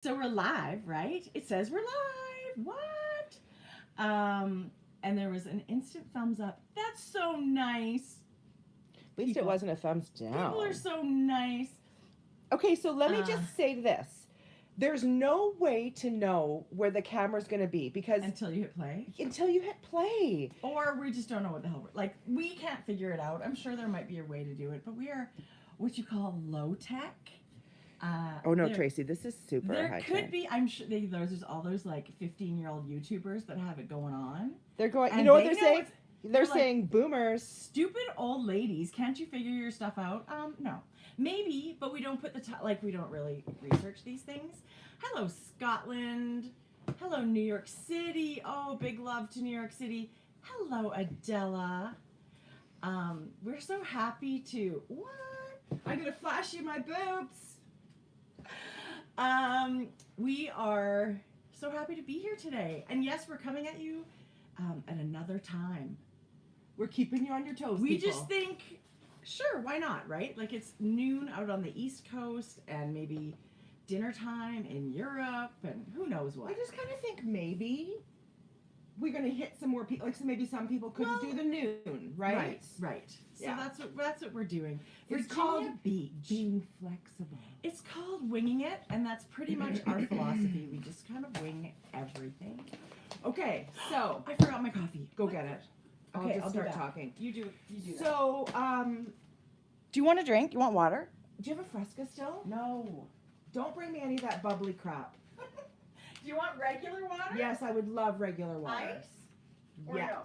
So we're live, right? It says we're live. What? And there was an instant thumbs up. That's so nice. At least it wasn't a thumbs down. People are so nice. Okay, so let me just say this. There's no way to know where the camera's going to be because until you hit play. Until you hit play. Or we just don't know what the hell we're like. We can't figure it out. I'm sure there might be a way to do it, but we are what you call low tech. Oh no, Tracie, this is super high tech. There could be. I'm sure there's all those like 15-year-old YouTubers that have it going on. They're going. You know what they're saying? They're saying like, boomers. Stupid old ladies. Can't you figure your stuff out? No. Maybe, but we don't put we don't really research these things. Hello, Scotland. Hello, New York City. Oh, big love to New York City. Hello, Adela. We're so happy to. What? I'm gonna flash you my boobs. We are so happy to be here today, and yes, we're coming at you at another time. We're keeping you on your toes. We just think. Sure, why not, right? Like it's noon out on the East Coast and maybe dinner time in Europe and who knows what. I just kind of think maybe we're going to hit some more people. Like so maybe some people couldn't do the noon, right? Right. So yeah. that's what we're doing. It's called being flexible. It's called winging it, and that's pretty much our philosophy. We just kind of wing everything. Okay, so I forgot my coffee. Go get it. Okay, I'll start talking. You do that. So, do you want a drink? You want water? Do you have a Fresca still? No. Don't bring me any of that bubbly crap. Do you want regular water? Yes, I would love regular water. Ice? Or yes. No?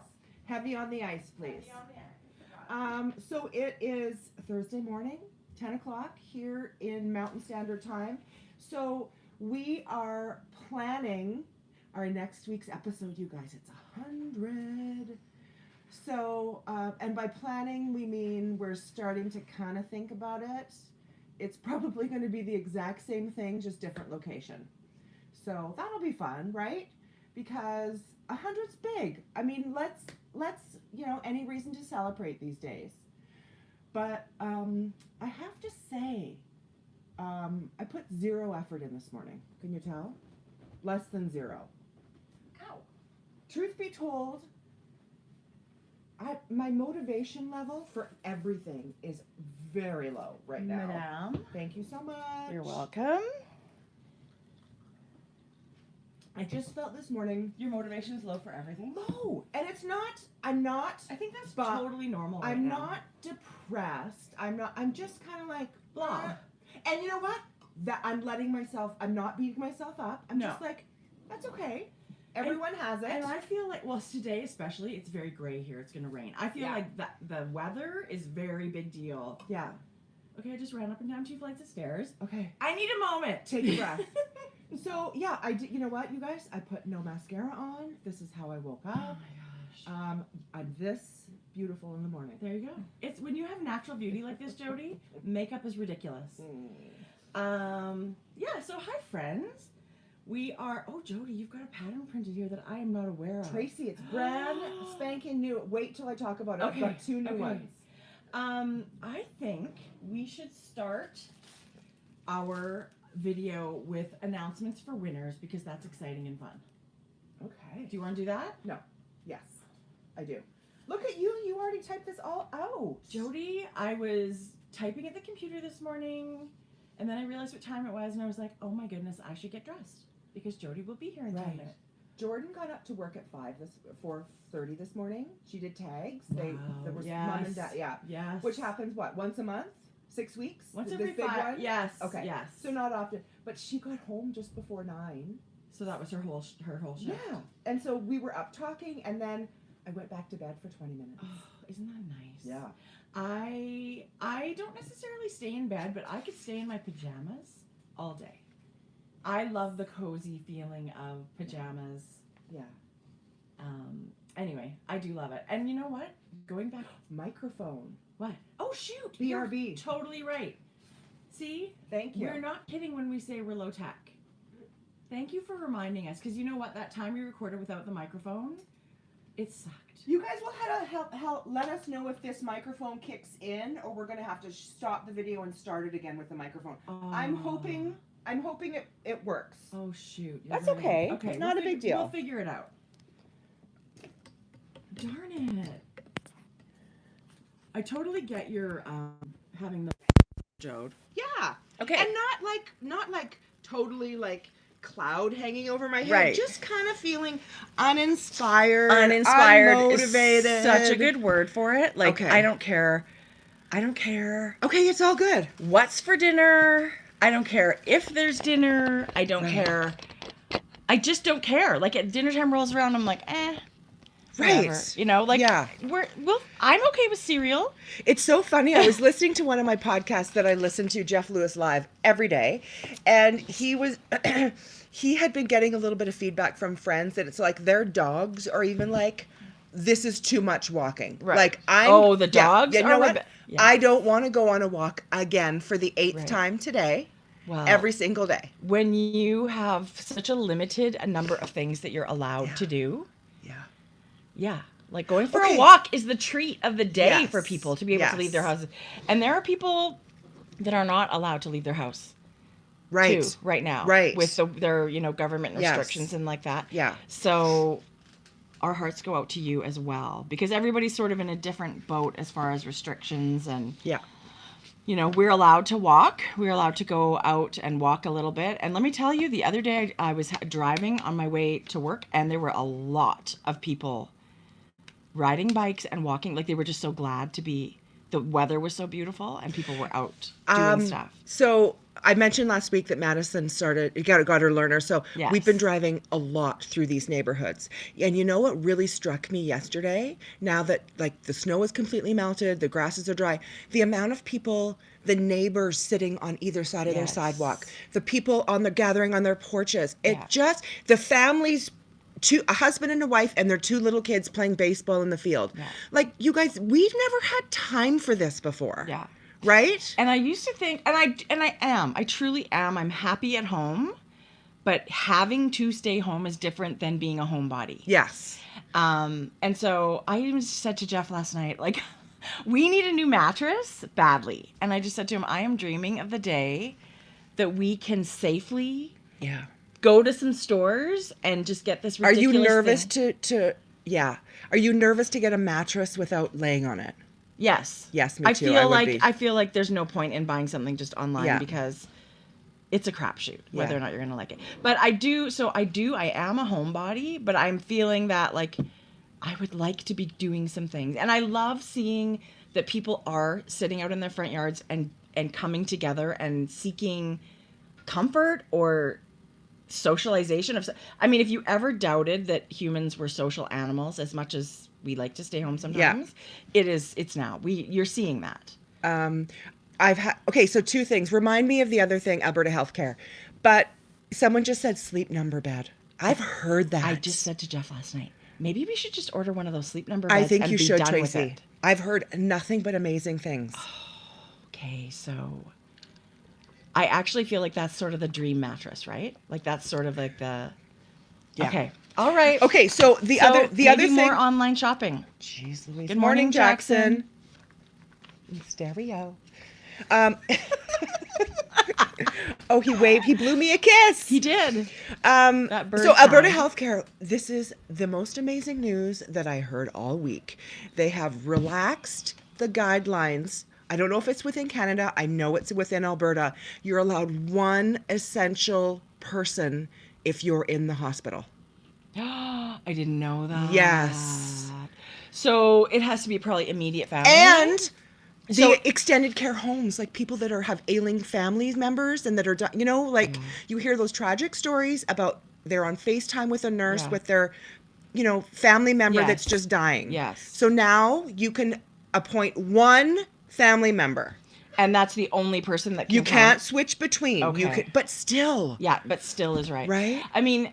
Heavy on the ice, please. Heavy on the ice. So it is Thursday morning, 10 o'clock here in Mountain Standard Time. So we are planning our next week's episode, you guys. It's 100. So, and by planning, we mean we're starting to kind of think about it. It's probably going to be the exact same thing, just different location. So that'll be fun, right? Because 100's big. I mean, let's any reason to celebrate these days. But I have to say, I put 0 effort in this morning. Can you tell? Less than 0. Ow. Truth be told, my motivation level for everything is very low right now. Madame. Thank you so much. You're welcome. I just felt this morning. Your motivation is low for everything? Low. And it's not, I think that's totally normal right I'm now. not depressed. I'm just kind of like, blah. And you know what? That I'm not beating myself up. I'm just like, that's okay. Everyone has it. And I feel like, today especially, it's very gray here. It's going to rain. I feel like the weather is very big deal. Yeah. Okay, I just ran up and down 2 flights of stairs. Okay. I need a moment. Take a breath. So, yeah, I did. You know what, you guys? I put no mascara on. This is how I woke up. Oh, my gosh. I'm this beautiful in the morning. There you go. It's when you have natural beauty like this, Jodi, makeup is ridiculous. So hi, friends. We are, Jodi, you've got a pattern printed here that I am not aware of. Tracie, it's brand spanking new. Wait till I talk about it. Okay. I've got 2 new ones. I think we should start our video with announcements for winners because that's exciting and fun. Okay. Do you want to do that? No. Yes, I do. Look at you. You already typed this all out. Jodi, I was typing at the computer this morning and then I realized what time it was and I was like, oh my goodness, I should get dressed because Jodi will be here in 10 minutes. Jordan got up to work at 4:30 this morning. She did tags. Wow. There was mom and dad. Yeah. Yes. Which happens once a month? 6 weeks? Once every 5. Yes. Okay. Yes. So not often. But she got home just before 9. So that was her whole shift. Yeah. And so we were up talking, and then I went back to bed for 20 minutes. Oh, isn't that nice? Yeah. I don't necessarily stay in bed, but I could stay in my pajamas all day. I love the cozy feeling of pajamas. Yeah. Anyway, I do love it. And you know what? Going back. Microphone. What? Oh, shoot. BRB. You're totally right. See? Thank you. We're not kidding when we say we're low tech. Thank you for reminding us. Because you know what? That time we recorded without the microphone, it sucked. You guys will have to help let us know if this microphone kicks in or we're going to have to stop the video and start it again with the microphone. I'm hoping I'm hoping it works. Oh shoot. You're That's right. okay. Okay. It's not a big deal. We'll figure it out. Darn it. I totally get your having the Jode. Yeah. Okay. And not like totally like cloud hanging over my head. Right. Just kind of feeling uninspired, Unmotivated. unmotivated. Such a good word for it. Like, Okay. I don't care. I don't care Okay, it's all good. what's for dinner. I don't care if there's dinner. I don't Right. care. I just don't care. Like, at dinner time rolls around, I'm like, Right. whatever. You know, like, Yeah. I'm okay with cereal. It's so funny. I was listening to one of my podcasts that I listen to, Jeff Lewis Live, every day, and he was he had been getting a little bit of feedback from friends that it's like their dogs are even like, this is too much walking. Right. Like the dogs Yeah, you know are what? yeah. I don't want to go on a walk again for the 8th Right. time today. Wow. Every single day. When you have such a limited number of things that you're allowed Yeah. to do. Yeah. Yeah. Like going for Okay. a walk is the treat of the day Yes. for people to be able to leave their Yes. houses. And there are people that are not allowed to leave their house Right. too right now. Right. With their, government Yes. restrictions and like that. Yeah. So our hearts go out to you as well, because everybody's sort of in a different boat as far as restrictions and Yeah. we're allowed to walk. We're allowed to go out and walk a little bit. And let me tell you, the other day I was driving on my way to work, and there were a lot of people riding bikes and walking. Like, they were just so glad to be. The weather was so beautiful, and people were out doing stuff. So I mentioned last week that Madison got her learner. So Yes. we've been driving a lot through these neighborhoods. And you know what really struck me yesterday? Now that like the snow is completely melted, the grasses are dry, the amount of people, the neighbors sitting on either side of their Yes. sidewalk, the people gathering on their porches. It Yeah. just, the families, a husband and a wife and their 2 little kids playing baseball in the field. Yeah. Like, you guys, we've never had time for this before. Yeah. Right? And I used to think, and I truly am. I'm happy at home, but having to stay home is different than being a homebody. Yes. And so I even said to Jeff last night, like, we need a new mattress badly. And I just said to him, I am dreaming of the day that we can safely Yeah. go to some stores and just get this Are ridiculous you nervous thing. yeah. Are you nervous to get a mattress without laying on it? Yes. Yes, me I too. feel I would like be. I feel like there's no point in buying something just online Yeah. because it's a crapshoot whether Yeah. or not you're gonna like it. But I am a homebody, but I'm feeling that like I would like to be doing some things. And I love seeing that people are sitting out in their front yards and coming together and seeking comfort or socialization of. I mean, if you ever doubted that humans were social animals as much as we like to stay home sometimes, it's now. You're seeing that. Okay, so 2 things. Remind me of the other thing, Alberta Healthcare. But someone just said sleep number bed. I've heard that. I just said to Jeff last night, maybe we should just order one of those sleep number beds I think and you be should, done with Tracie. it. I've heard nothing but amazing things. Okay, so I actually feel like that's sort of the dream mattress, right? Like that's sort of like the. Yeah. Okay. All right. Okay, so the other thing. more online shopping. Jeez Louise. Good morning, Jackson. In stereo. Oh, he blew me a kiss. He did. So bird Alberta sound. Healthcare, this is the most amazing news that I heard all week. They have relaxed the guidelines. I don't know if it's within Canada. I know it's within Alberta. You're allowed 1 essential person if you're in the hospital. I didn't know that. Yes. So it has to be probably immediate family. And the So- extended care homes, like people that have ailing family members and that are, you hear those tragic stories about they're on FaceTime with a nurse Yeah. with their, family member Yes. that's just dying. Yes. So now you can appoint 1 family member. And that's the only person that can You come. can't switch between. Okay. You can, but still. Yeah, but still is right. Right? I mean,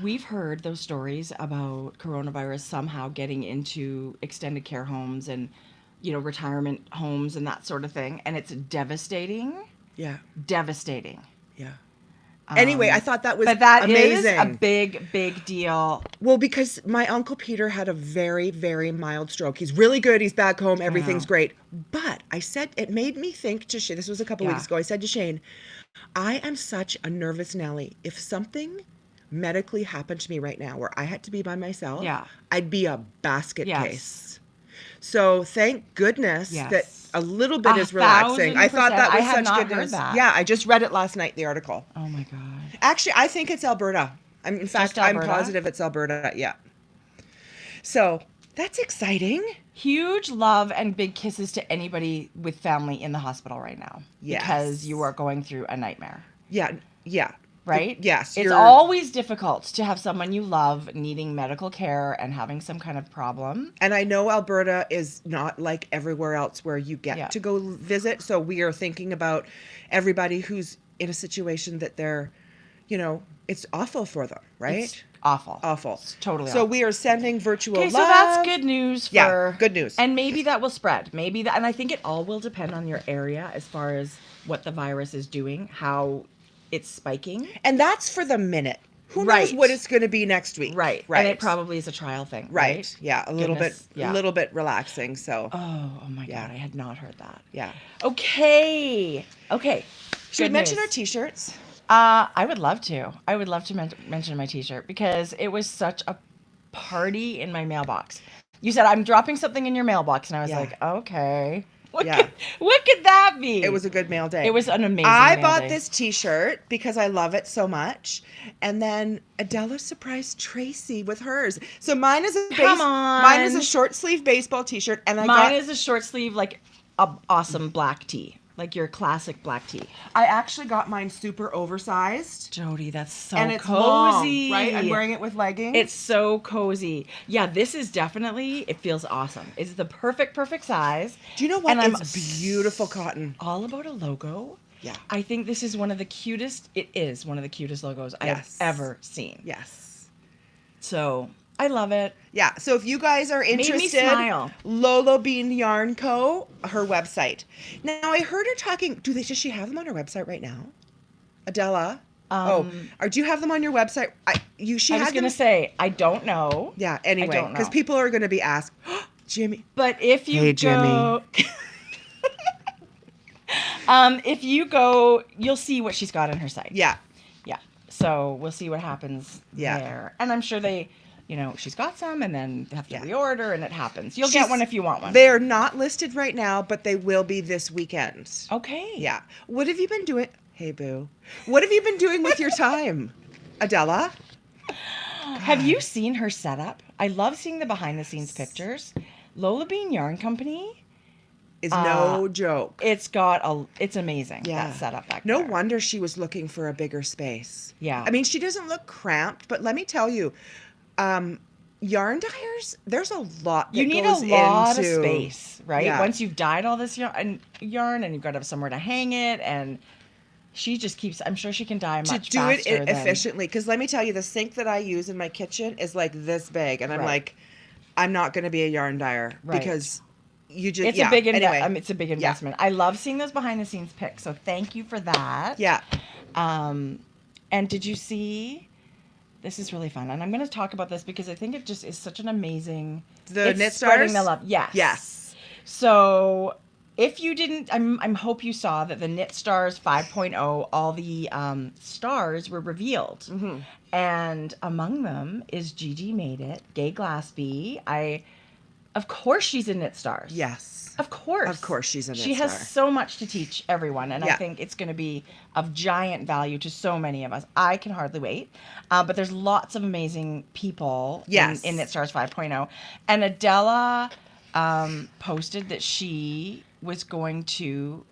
we've heard those stories about coronavirus somehow getting into extended care homes and, retirement homes and that sort of thing. And it's devastating. Yeah. Devastating. Yeah. Anyway, I thought that was But that amazing. is a big, big deal. Well, because my Uncle Peter had a very, very mild stroke. He's really good. He's back home. Everything's great. But I said, it made me think to Shane, this was a couple Yeah. weeks ago, I said to Shane, I am such a nervous Nelly. If something medically happened to me right now where I had to be by myself, Yeah. I'd be a basket Yes. case. So thank goodness that Yes. a little bit is relaxing. I thought 1,000%. that I was had such not good heard news. that. Yeah, I just read it last night, the article. Oh my God. Actually, I think it's Alberta. In fact, I'm Alberta? positive it's Alberta. Yeah. So that's exciting. Huge love and big kisses to anybody with family in the hospital right now. Yes. Because you are going through a nightmare. Yeah. Yeah. Right? Yes. It's always difficult to have someone you love needing medical care and having some kind of problem. And I know Alberta is not like everywhere else where you get Yeah. to go visit. So we are thinking about everybody who's in a situation that they're, it's awful for them, right? It's awful. Awful. It's totally So awful. we are sending virtual Okay, love. so that's good news for... Yeah, good news. And maybe that will spread. Maybe that... And I think it all will depend on your area as far as what the virus is doing, how it's spiking. And that's for the minute. Who knows Right. what it's going to be next week? Right. Right. And it probably is a trial thing. Right. Yeah. A little Goodness, bit, yeah. little bit relaxing. So. Oh my Yeah. God. I had not heard that. Yeah. Okay. Should we Good mention news. our T-shirts? I would love to. I would love to mention my T-shirt because it was such a party in my mailbox. You said, I'm dropping something in your mailbox. And I was Yeah. like, okay. What Yeah. could that be? It was a good mail day. It was an amazing I mail bought day. this T-shirt because I love it so much, and then Adela surprised Tracie with hers. So mine is Come on. mine is a short sleeve baseball T-shirt, and Mine is a short sleeve, like, awesome black tee. Like your classic black tee. I actually got mine super oversized, Jodi, that's so and it's cozy. long, right? I'm wearing it with leggings. It's so cozy. Yeah, this is definitely, it feels awesome. It's the perfect size. Do you know what? And It's beautiful cotton. All about a logo. Yeah. I think this is one of the cutest, it is one of the cutest logos Yes. I've ever seen. Yes. So, I love it. Yeah. So if you guys are Made me interested, smile. Lolo Bean Yarn Co. her website. Now I heard her talking. Does she have them on her website right now, Adela? Or do you have them on your website? I was going to say, I don't know. Yeah. Anyway, I don't because know. people are going to be asked, Jimmy. But if you Hey, go... if you go, you'll see what she's got on her site. Yeah. Yeah. So we'll see what happens Yeah. there. And I'm sure they, she's got some and then they have to Yeah. reorder and it happens. You'll She's- get one if you want one. They are not listed right now, but they will be this weekend. Okay. Yeah. What have you been doing? Hey, boo. What have you been doing with your time, Adela? Have you seen her setup? I love seeing the behind the scenes pictures. Lola Bean Yarn Company. Is no joke. It's amazing. Yeah. That setup back No there. wonder she was looking for a bigger space. Yeah. I mean, she doesn't look cramped, but let me tell you, yarn dyers, there's a lot that You need goes a lot of into- space, right? Yeah. Once you've dyed all this yarn and you've got to have somewhere to hang it, and she just keeps. I'm sure she can dye to much do it faster than- efficiently. Because let me tell you, the sink that I use in my kitchen is like this big, and I'm Right. like, I'm not going to be a yarn dyer Right. because you just It's a big anyway. it's a big investment. I love seeing those behind the scenes pics. So thank you for that. Yeah. And did you see? This is really fun, and I'm going to talk about this because I think it just is such an amazing. The it's knit spreading stars? the love. Yes. Yes. So if you didn't, I'm hope you saw that the Knit Stars 5.0, all the stars were revealed, Mm-hmm. and among them is Gigi Made It, Gay Glassby. Of course, she's in Knit Stars. Yes. Of course. Of course she's a knit She has star. so much to teach everyone, and I Yeah. think it's going to be of giant value to so many of us. I can hardly wait. But there's lots of amazing people Yes. in Knit Stars 5.0. And Adela posted that she was going to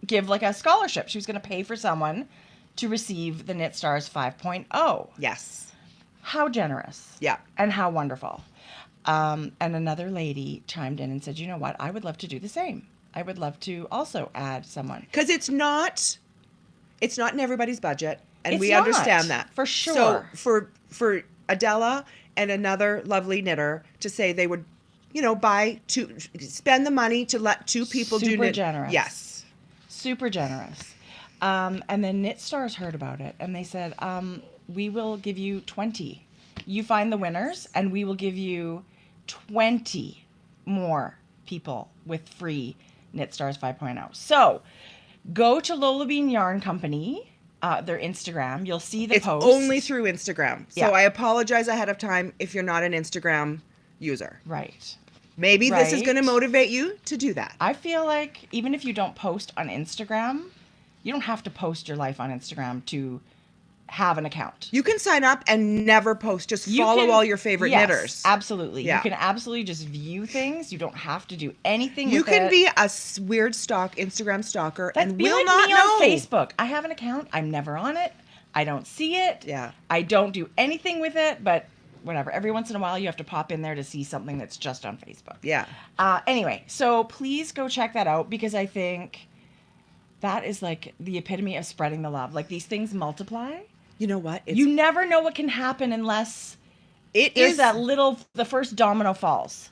give like a scholarship. She was going to pay for someone to receive the Knit Stars 5.0. Yes. How generous. Yeah. And how wonderful. And another lady chimed in and said, you know what? I would love to do the same. I would love to also add someone. Because it's not in everybody's budget, and It's we not, understand that for sure. So for Adela and another lovely knitter to say they would, spend the money to let two people do Super knit. generous. Yes. Super generous. And then Knit Stars heard about it, and they said, we will give you 20. You find the winners, and we will give you 20 more people with free Knit Stars 5.0. So Go to Lola Bean Yarn Company, their Instagram. You'll see the It's post. only through Instagram. So Yeah. I apologize ahead of time if you're not an Instagram user. Right. Maybe this is going to Right. motivate you to do that. I feel like even if you don't post on Instagram, you don't have to post your life on Instagram to have an account. You can sign up and never post. Just You follow can- all your favorite yes, knitters. Absolutely. Yeah. You can absolutely just view things. You don't have to do anything You with can it. be a weird Instagram stalker Like, and be will like not me know. on Facebook. I have an account. I'm never on it. I don't see it. Yeah. I don't do anything with it, but whatever. Every once in a while, you have to pop in there to see something that's just on Facebook. Yeah. Anyway, so please go check that out because I think that is like the epitome of spreading the love. Like these things multiply. You know what? You never know what can happen unless It there's is the first domino falls.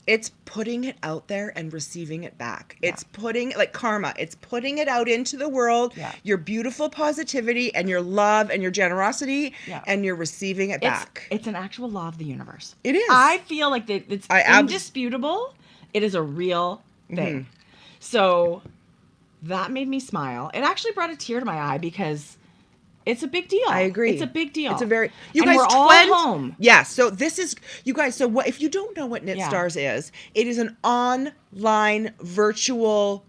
It's putting it out there and receiving it back. Yeah. It's putting, like karma, it's putting it out into the world, Yeah. your beautiful positivity and your love and your generosity, Yeah. and you're receiving it back. It's an actual law of the universe. It is. I feel like that it's I indisputable. It is a real thing. So that made me smile. It actually brought a tear to my eye because it's a big deal. I agree. It's a big deal. It's a very, you And guys, we're all home. Yeah, so this is, you guys, so what, if you don't know what Knit Yeah. Stars is, it is an online virtual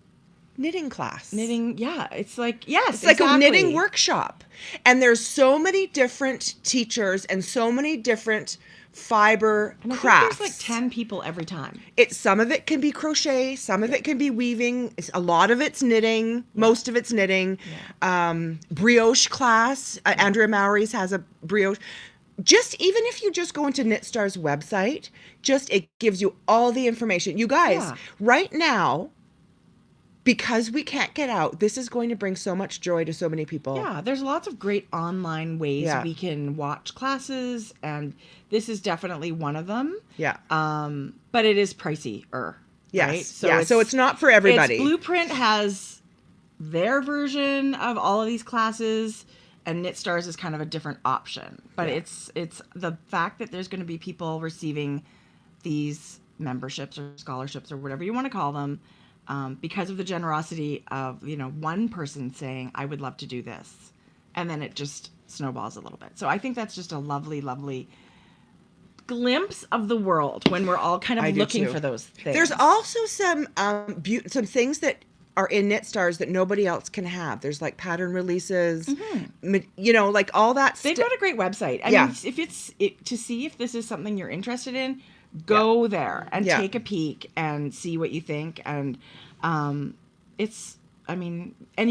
knitting class. Knitting, yeah. It's like, yes, It's like a knitting exactly. workshop. And there's so many different teachers and so many different fiber And I crafts. think there's like 10 people every time. Some of it can be crochet, some of it can be weaving, a lot of it's knitting, most of it's knitting. Brioche class, Andrea Mowry's has a brioche. Just even if you just go into Knit Star's website, it gives you all the information. You guys, Yeah. right now, because we can't get out, this is going to bring so much joy to so many people. Yeah, there's lots of great online ways Yeah. we can watch classes, and this is definitely one of them. Yeah. But it is pricey-er. Yes. Right? So it's not for everybody. Blueprint has their version of all of these classes, and Knit Stars is kind of a different option. But Yeah. it's the fact that there's going to be people receiving these memberships or scholarships or whatever you want to call them, because of the generosity of one person saying, "I would love to do this," and then it just snowballs a little bit. So I think that's just a lovely, lovely glimpse of the world when we're all kind I of do looking too. for those things. There's also some some things that are in Knit Stars that nobody else can have. There's like pattern releases, like all that They've stuff. got a great website. I Yeah. mean, if to see if this is something you're interested in, go there and Yeah. take a peek and see what you think. And and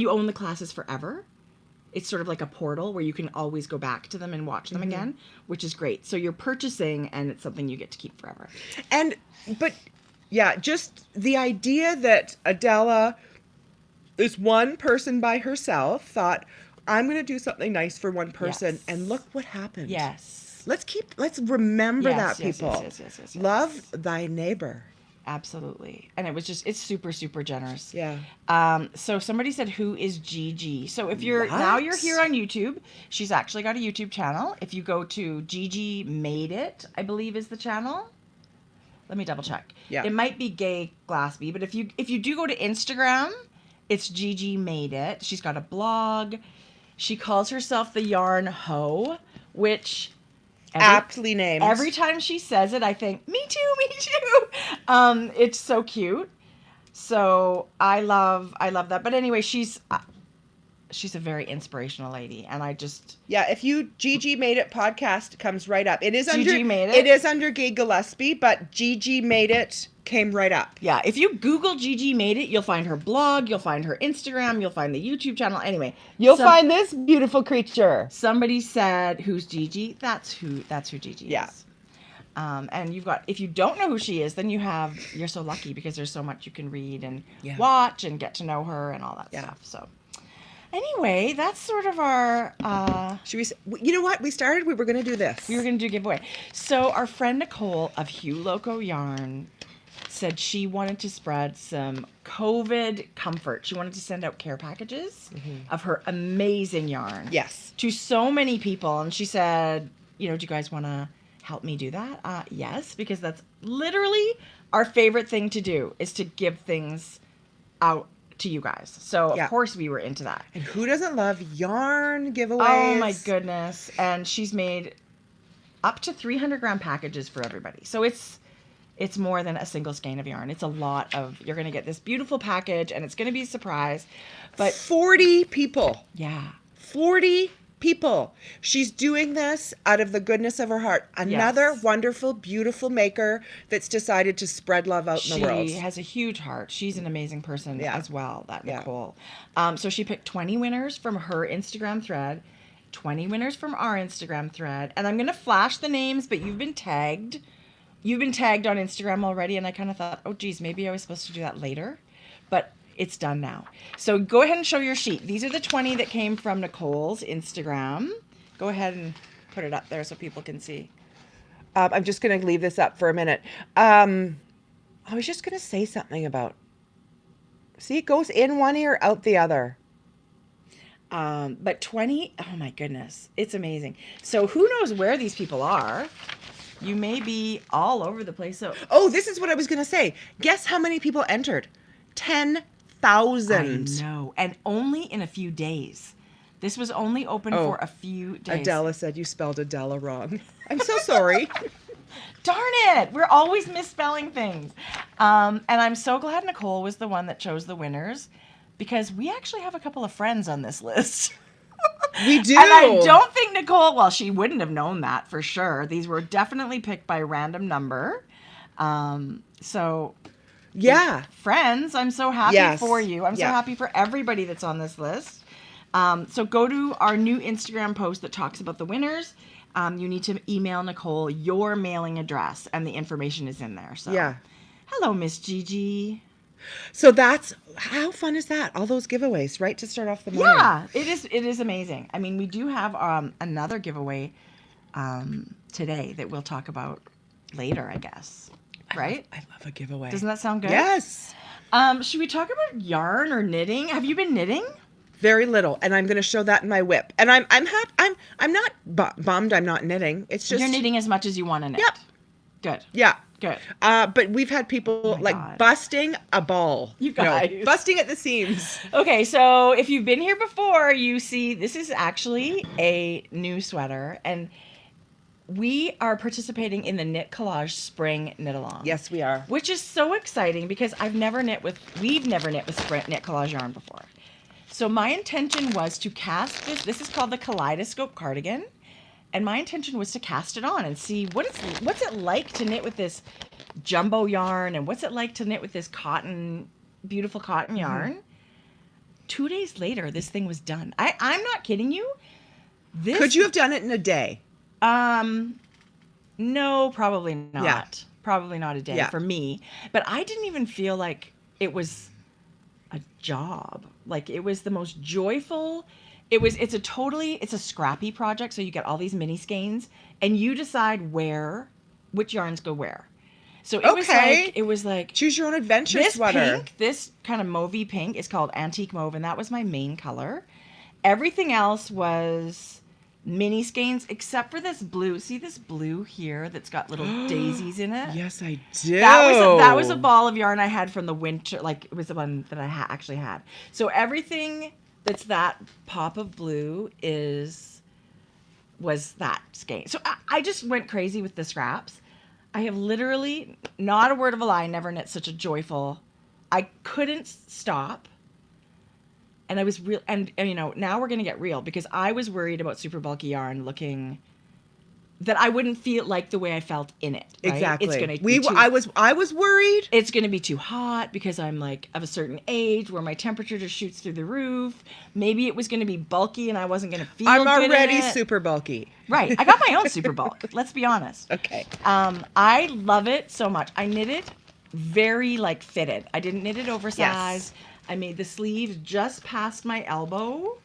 you own the classes forever. It's sort of like a portal where you can always go back to them and watch them again, which is great. So you're purchasing, and it's something you get to keep forever. But yeah, just the idea that Adela, this one person by herself, thought, I'm going to do something nice for one person, Yes. and look what happened. Yes. Let's remember Yes, that, yes, people. yes. Love thy neighbor. Absolutely. And it's super, super generous. Yeah. So somebody said, who is Gigi? So if you're What? here on YouTube, she's actually got a YouTube channel. If you go to Gigi Made It, I believe is the channel. Let me double check. Yeah. It might be Gay Glassby, but if you do go to Instagram, it's Gigi Made It. She's got a blog. She calls herself the Yarn Hoe, which Aptly named. every time she says it, I think, me too. It's so cute. So I love that. But anyway, she's a very inspirational lady, and I just If you Gigi Made It podcast comes right up. It is Gigi under Made It? It is under Gay Gillespie, but Gigi Made It came right up. if you Google Gigi Made It, you'll find her blog, you'll find her Instagram, you'll find the YouTube channel. Anyway, You'll some- find this beautiful creature. Somebody said, "Who's Gigi?" That's who Gigi Yeah. is. And if you don't know who she is, then you're so lucky because there's so much you can read and Yeah. watch and get to know her and all that Yeah. stuff. So anyway, that's sort of our, Should we? You know what? We were going to do this. we were going to do a giveaway. So our friend Nicole of Hugh Loco Yarn said she wanted to spread some COVID comfort. She wanted to send out care packages of her amazing yarn. Yes. To so many people. And she said, do you guys want to help me do that? Yes, because that's literally our favorite thing to do is to give things out to you guys. So Yeah. of course we were into that. And who doesn't love yarn giveaways? Oh my goodness. And she's made up to 300-gram packages for everybody. So it's more than a single skein of yarn. It's a lot of, you're going to get this beautiful package and it's going to be a surprise. But 40 people. yeah. 40 people. She's doing this out of the goodness of her heart. Another Yes. wonderful, beautiful maker that's decided to spread love out in the world. She has a huge heart. She's an amazing person Yeah. as well, that Yeah. Nicole. So she picked 20 winners from her Instagram thread, 20 winners from our Instagram thread. And I'm going to flash the names, but you've been tagged. You've been tagged on Instagram already. And I kind of thought, oh, geez, maybe I was supposed to do that later. But it's done now. So go ahead and show your sheet. These are the 20 that came from Nicole's Instagram. Go ahead and put it up there so people can see. I'm just going to leave this up for a minute. I was just going to say something about, see, it goes in one ear, out the other. But 20, oh my goodness, it's amazing. So who knows where these people are? You may be all over the place. So Oh, this is what I was going to say. Guess how many people entered? 10,000. I know, and only in a few days. This was only open for a few days. Adela said you spelled Adela wrong. I'm so sorry. Darn it! We're always misspelling things. And I'm so glad Nicole was the one that chose the winners, because we actually have a couple of friends on this list. We do. And I don't think Nicole, well, she wouldn't have known that for sure. These were definitely picked by random number. So Yeah. friends, I'm so happy for you. I'm so Yeah. happy for everybody that's on this list. So go to our new Instagram post that talks about the winners. You need to email Nicole your mailing address, and the information is in there. So Yeah. hello, Miss Gigi. So that's, how fun is that? All those giveaways, right? To start off the morning. Yeah, it is amazing. I mean, we do have another giveaway today that we'll talk about later, I guess. Right? I love a giveaway. Doesn't that sound good? Yes. Should we talk about yarn or knitting? Have you been knitting? Very little, and I'm going to show that in my whip. And I'm not bummed I'm not knitting. It's just You're knitting as much as you want to knit. Yep. Good. Yeah. Good. But we've had people my like God. busting a ball. You No, guys. busting at the seams. Okay, so if you've been here before, you see this is actually a new sweater, and we are participating in the Knit Collage Spring Knit Along. Yes, we are. Which is so exciting because we've never knit with Spring Knit Collage yarn before. So my intention was to cast this. This is called the Kaleidoscope Cardigan. And my intention was to cast it on and see what's it like to knit with this jumbo yarn, and what's it like to knit with this beautiful cotton yarn. 2 days later, this thing was done. I'm not kidding you. Could you have done it in a day? No, probably not. Yeah. Probably not a day for me. But I didn't even feel like it was a job. Like, it was the most joyful. It's a scrappy project. So you get all these mini skeins and you decide which yarns go where. So it was like choose your own adventure this sweater. pink, this kind of mauvey pink is called Antique Mauve, and that was my main color. Everything else was mini skeins except for this blue. See this blue here that's got little daisies in it? Yes, I do. That was a ball of yarn I had from the winter. Like, it was the one that I actually had. So everything that's that pop of blue was that skein. So I just went crazy with the scraps. I have literally, not a word of a lie, never knit such a joyful. I couldn't stop. And I was real, and you know, now we're gonna get real, because I was worried about super bulky yarn looking that I wouldn't feel like the way I felt in it. Right? Exactly. It's gonna be I was worried. It's gonna be too hot because I'm like of a certain age where my temperature just shoots through the roof. Maybe it was gonna be bulky and I wasn't gonna feel. I'm good already in it. super bulky. Right. I got my own super bulk. Let's be honest. Okay. I love it so much. I knit it very like fitted. I didn't knit it oversized. Yes. I made the sleeves just past my elbow.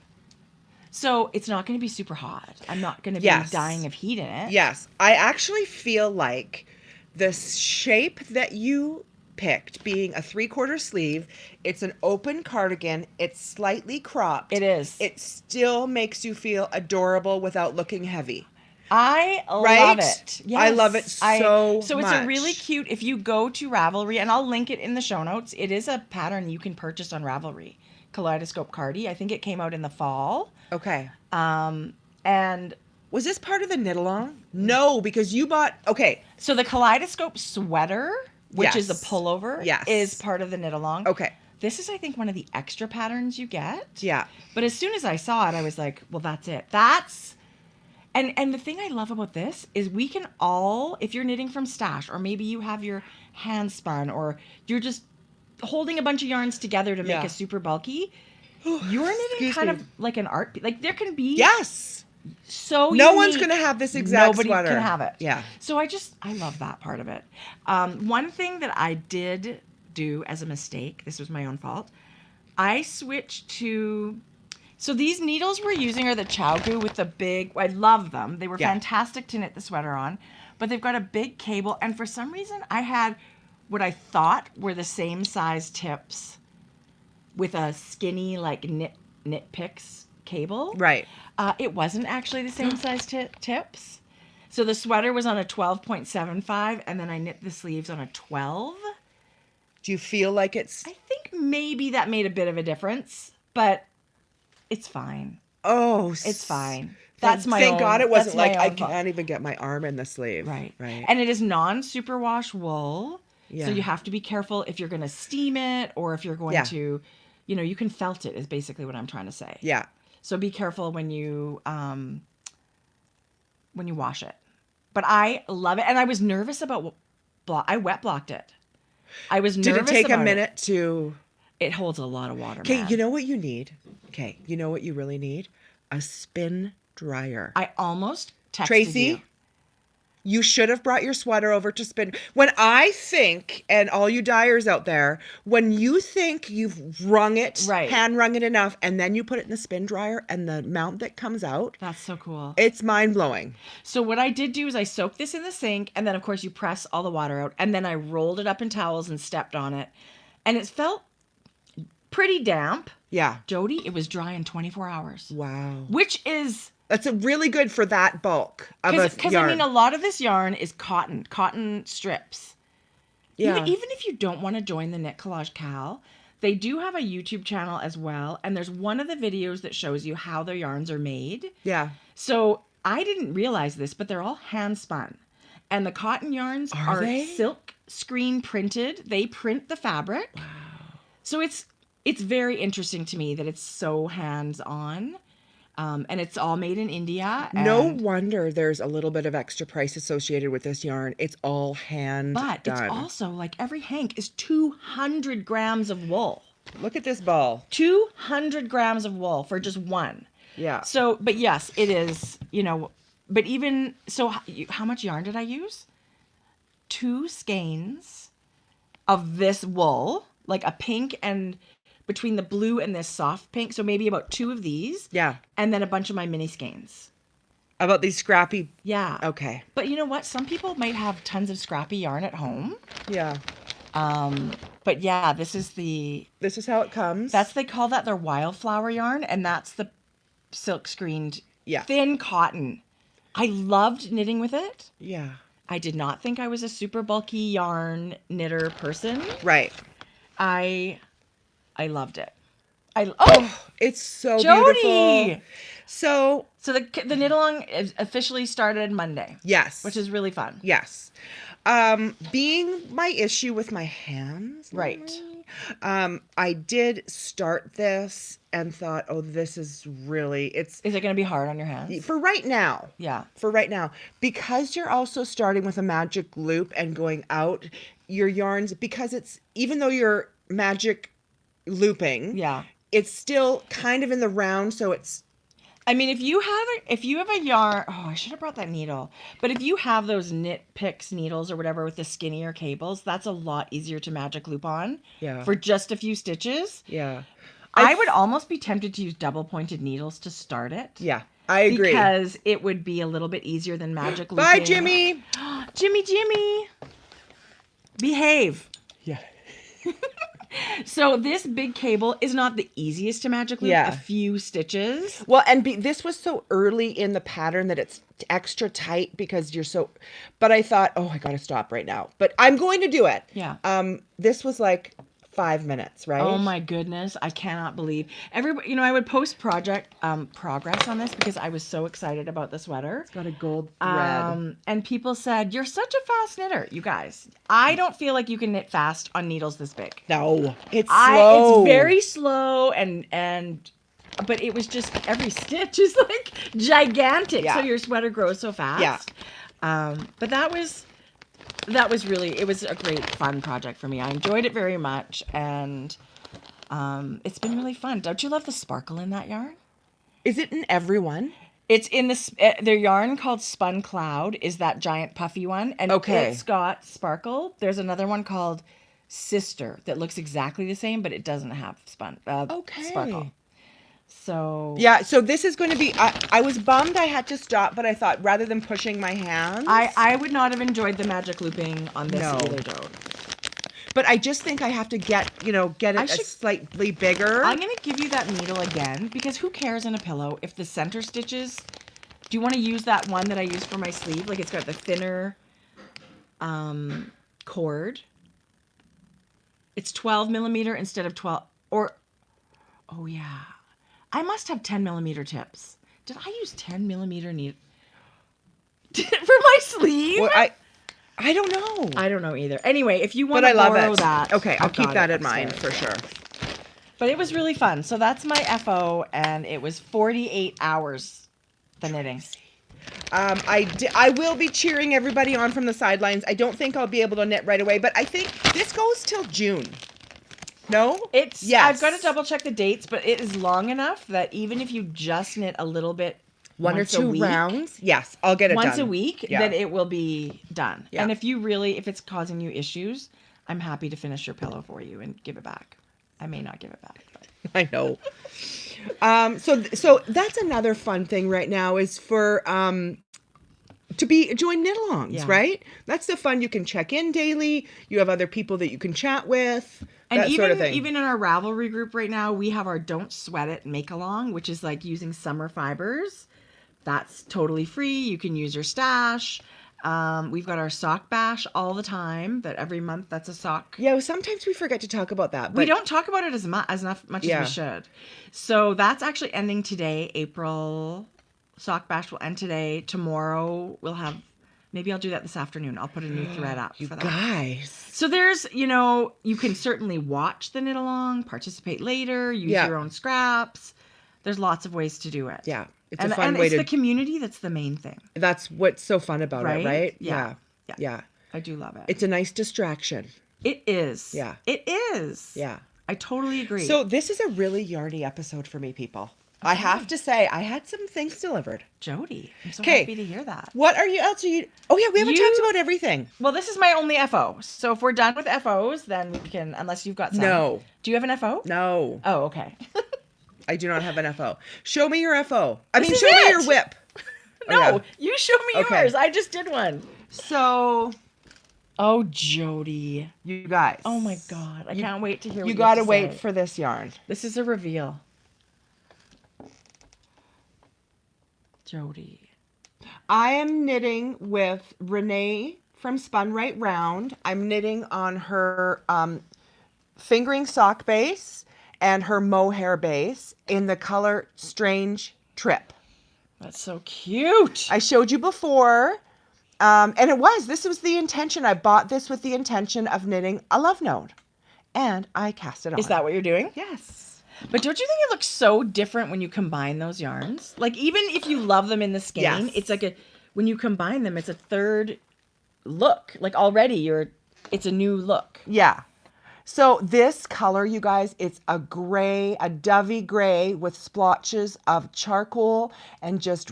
So it's not going to be super hot. I'm not going to be dying of heat in it. Yes. I actually feel like the shape that you picked, being a 3/4 sleeve, it's an open cardigan, it's slightly cropped. It is. It still makes you feel adorable without looking heavy. I Right? love it. Yes. I love it so So it's much. a really cute, if you go to Ravelry, and I'll link it in the show notes, it is a pattern you can purchase on Ravelry. Kaleidoscope Cardi. I think it came out in the fall. Okay. And Was this part of the knit along? No, because you bought. Okay. so the Kaleidoscope sweater, which is a Yes. pullover, Yes. is part of the knit along. Okay. This is, I think, one of the extra patterns you get. Yeah. But as soon as I saw it, I was like, well, that's it. And the thing I love about this is we can all, if you're knitting from stash, or maybe you have your hand spun, or you're just holding a bunch of yarns together to make Yeah. a super bulky, you're knitting Excuse kind me. of like an art. Like there can be Yes. so No one's unique. gonna have this exact Nobody sweater. can have it. Yeah. So I love that part of it. One thing that I did do as a mistake, this was my own fault, I switched to, so these needles we're using are the Chowgu with the big, I love them. They were Yeah. fantastic to knit the sweater on, but they've got a big cable. And for some reason I had what I thought were the same size tips with a skinny like knit picks cable. Right. It wasn't actually the same size tips. So the sweater was on a 12.75 and then I knit the sleeves on a 12. Do you feel like it's? I think maybe that made a bit of a difference, but it's fine. Oh, It's fine. Thank- That's my Thank own- God it wasn't that's my like I own fault. can't even get my arm in the sleeve. Right. Right. And it is non-superwash wool. Yeah. So you have to be careful if you're going to steam it or if you're going Yeah. to, you can felt it is basically what I'm trying to say. Yeah. So be careful when you wash it. But I love it. And I was nervous about I wet blocked it. I was Did nervous it take a about minute to? It holds a lot of water, Okay, man. you know what you need? Okay, you know what you really need? A spin dryer. I almost texted Tracie, you. you should have brought your sweater over to spin. When I think, and all you dyers out there, when you think you've wrung it, Right. hand wrung it enough, and then you put it in the spin dryer and the amount that comes out, That's so cool. it's mind blowing. So what I did do is I soaked this in the sink, and then of course you press all the water out, and then I rolled it up in towels and stepped on it, and it felt pretty damp. Yeah. Jodi, it was dry in 24 hours, Wow. which is That's a really good for that bulk of a because yarn. I mean a lot of this yarn is cotton strips. Yeah. Even if you don't want to join the Knit Collage Cal, they do have a YouTube channel as well, and there's one of the videos that shows you how their yarns are made. Yeah. So I didn't realize this, but they're all hand spun. And the cotton yarns Are they? silk screen printed. They print the fabric. Wow. So it's very interesting to me that it's so hands-on. And it's all made in India. No and- wonder there's a little bit of extra price associated with this yarn. It's all hand But done. it's also like every hank is 200 grams of wool. Look at this ball. 200 grams of wool for just one. Yeah. So, but yes, it is, but even, so how much yarn did I use? 2 skeins of this wool, like a pink and between the blue and this soft pink. So maybe about 2 of these. Yeah. And then a bunch of my mini skeins. About these scrappy. Yeah. Okay. But you know what? Some people might have tons of scrappy yarn at home. Yeah. But yeah, this is how it comes. they call that their wildflower yarn. And that's the silk screened thin cotton. I loved knitting with it. Yeah. I did not think I was a super bulky yarn knitter person. Right. I loved it. It's so Jodi! beautiful. So So the knit along is officially started Monday, yes. which is really fun. yes. Being my issue with my hands. Right. I did start this and thought, oh, this is really Is it going to be hard on your hands? for right now. Yeah. For right now, because you're also starting with a magic loop and going out your yarns, because it's, even though you're magic looping, Yeah. it's still kind of in the round. So it's, I mean, if you have a yarn, oh, I should have brought that needle. But if you have those knit picks needles or whatever with the skinnier cables, that's a lot easier to magic loop on. Yeah. For just a few stitches. yeah. I would almost be tempted to use double pointed needles to start it. Yeah, I agree. Because it would be a little bit easier than magic looping. Bye, Jimmy. Jimmy. Behave. Yeah. So this big cable is not the easiest to magic loop. Yeah. A few stitches. Well, and this was so early in the pattern that it's extra tight because you're so. But I thought, oh, I gotta stop right now. But I'm going to do it. Yeah. This was like 5 minutes, right? Oh my goodness, I cannot believe everybody. You know, I would post project progress on this because I was so excited about the sweater. It's got a gold thread. And people said, "You're such a fast knitter." You guys, I don't feel like you can knit fast on needles this big. No, it's slow. It's very slow but it was just every stitch is like gigantic. Yeah. So your sweater grows so fast. Yeah. But that was really, it was a great fun project for me. I enjoyed it very much, and it's been really fun. Don't you love the sparkle in that yarn? Is it in everyone? It's in their yarn called Spun Cloud is that giant puffy one, and it's got sparkle. There's another one called Sister that looks exactly the same, but it doesn't have sparkle. So yeah, so this is going to be. I was bummed I had to stop, but I thought rather than pushing my hands, I would not have enjoyed the magic looping on this either, Jode. But I just think I have to get it slightly bigger. I'm going to give you that needle again because who cares in a pillow if the center stitches. Do you want to use that one that I use for my sleeve? Like it's got the thinner cord. It's 12 millimeter instead of 12 oh yeah. I must have 10 millimeter tips. Did I use 10 millimeter needle for my sleeve? Well, I don't know. I don't know either. Anyway, if you want to borrow that. Okay, I'll keep that in mind for sure. But it was really fun. So that's my FO, and it was 48 hours, the knitting. I will be cheering everybody on from the sidelines. I don't think I'll be able to knit right away, but I think this goes till June. No? Yes. I've got to double check the dates, but it is long enough that even if you just knit a little bit, one or two rounds, yes, I'll get it done. Once a week, then it will be done. Yeah. And if it's causing you issues, I'm happy to finish your pillow for you and give it back. I may not give it back, but I know. So that's another fun thing right now is for to join knit-alongs, right? That's the fun. You can check in daily. You have other people that you can chat with. And that sort of thing. Even in our Ravelry group right now, we have our Don't Sweat It make along, which is like using summer fibers. That's totally free. You can use your stash. We've got our sock bash all the time. That every month, that's a sock. Yeah, well, sometimes we forget to talk about that. But we don't talk about it as much as we should. So that's actually ending today. April sock bash will end today. Tomorrow we'll have. Maybe I'll do that this afternoon. I'll put a new thread up for that. Guys. So there's, you can certainly watch the knit along, participate later, use your own scraps. There's lots of ways to do it. Yeah. It's a fun way it's the community that's the main thing. That's what's so fun about it, right? Yeah. I do love it. It's a nice distraction. It is. Yeah. It is. Yeah. I totally agree. So this is a really yarny episode for me, people. I have to say, I had some things delivered. Jodi, I'm so happy to hear that. What else are you... Oh, yeah, we haven't talked about everything. Well, this is my only FO. So if we're done with FOs, then we can, unless you've got some. No. Do you have an FO? No. Oh, okay. I do not have an FO. Show me your FO. Show me your whip. No, you show me yours. I just did one. So... Oh, Jodi. You guys. Oh, my God. I can't wait to hear what you got to wait for this yarn. This is a reveal. Jodi. I am knitting with Renee from Spun Right Round. I'm knitting on her fingering sock base and her mohair base in the color Strange Trip. That's so cute. I showed you before. And this was the intention. I bought this with the intention of knitting a love note. And I cast it on. Is that what you're doing? Yes. But don't you think it looks so different when you combine those yarns? Like, even if you love them in the skein, it's like when you combine them, it's a third look. Like, already it's a new look. Yeah. So this color, you guys, it's a gray, a dovey gray with splotches of charcoal and just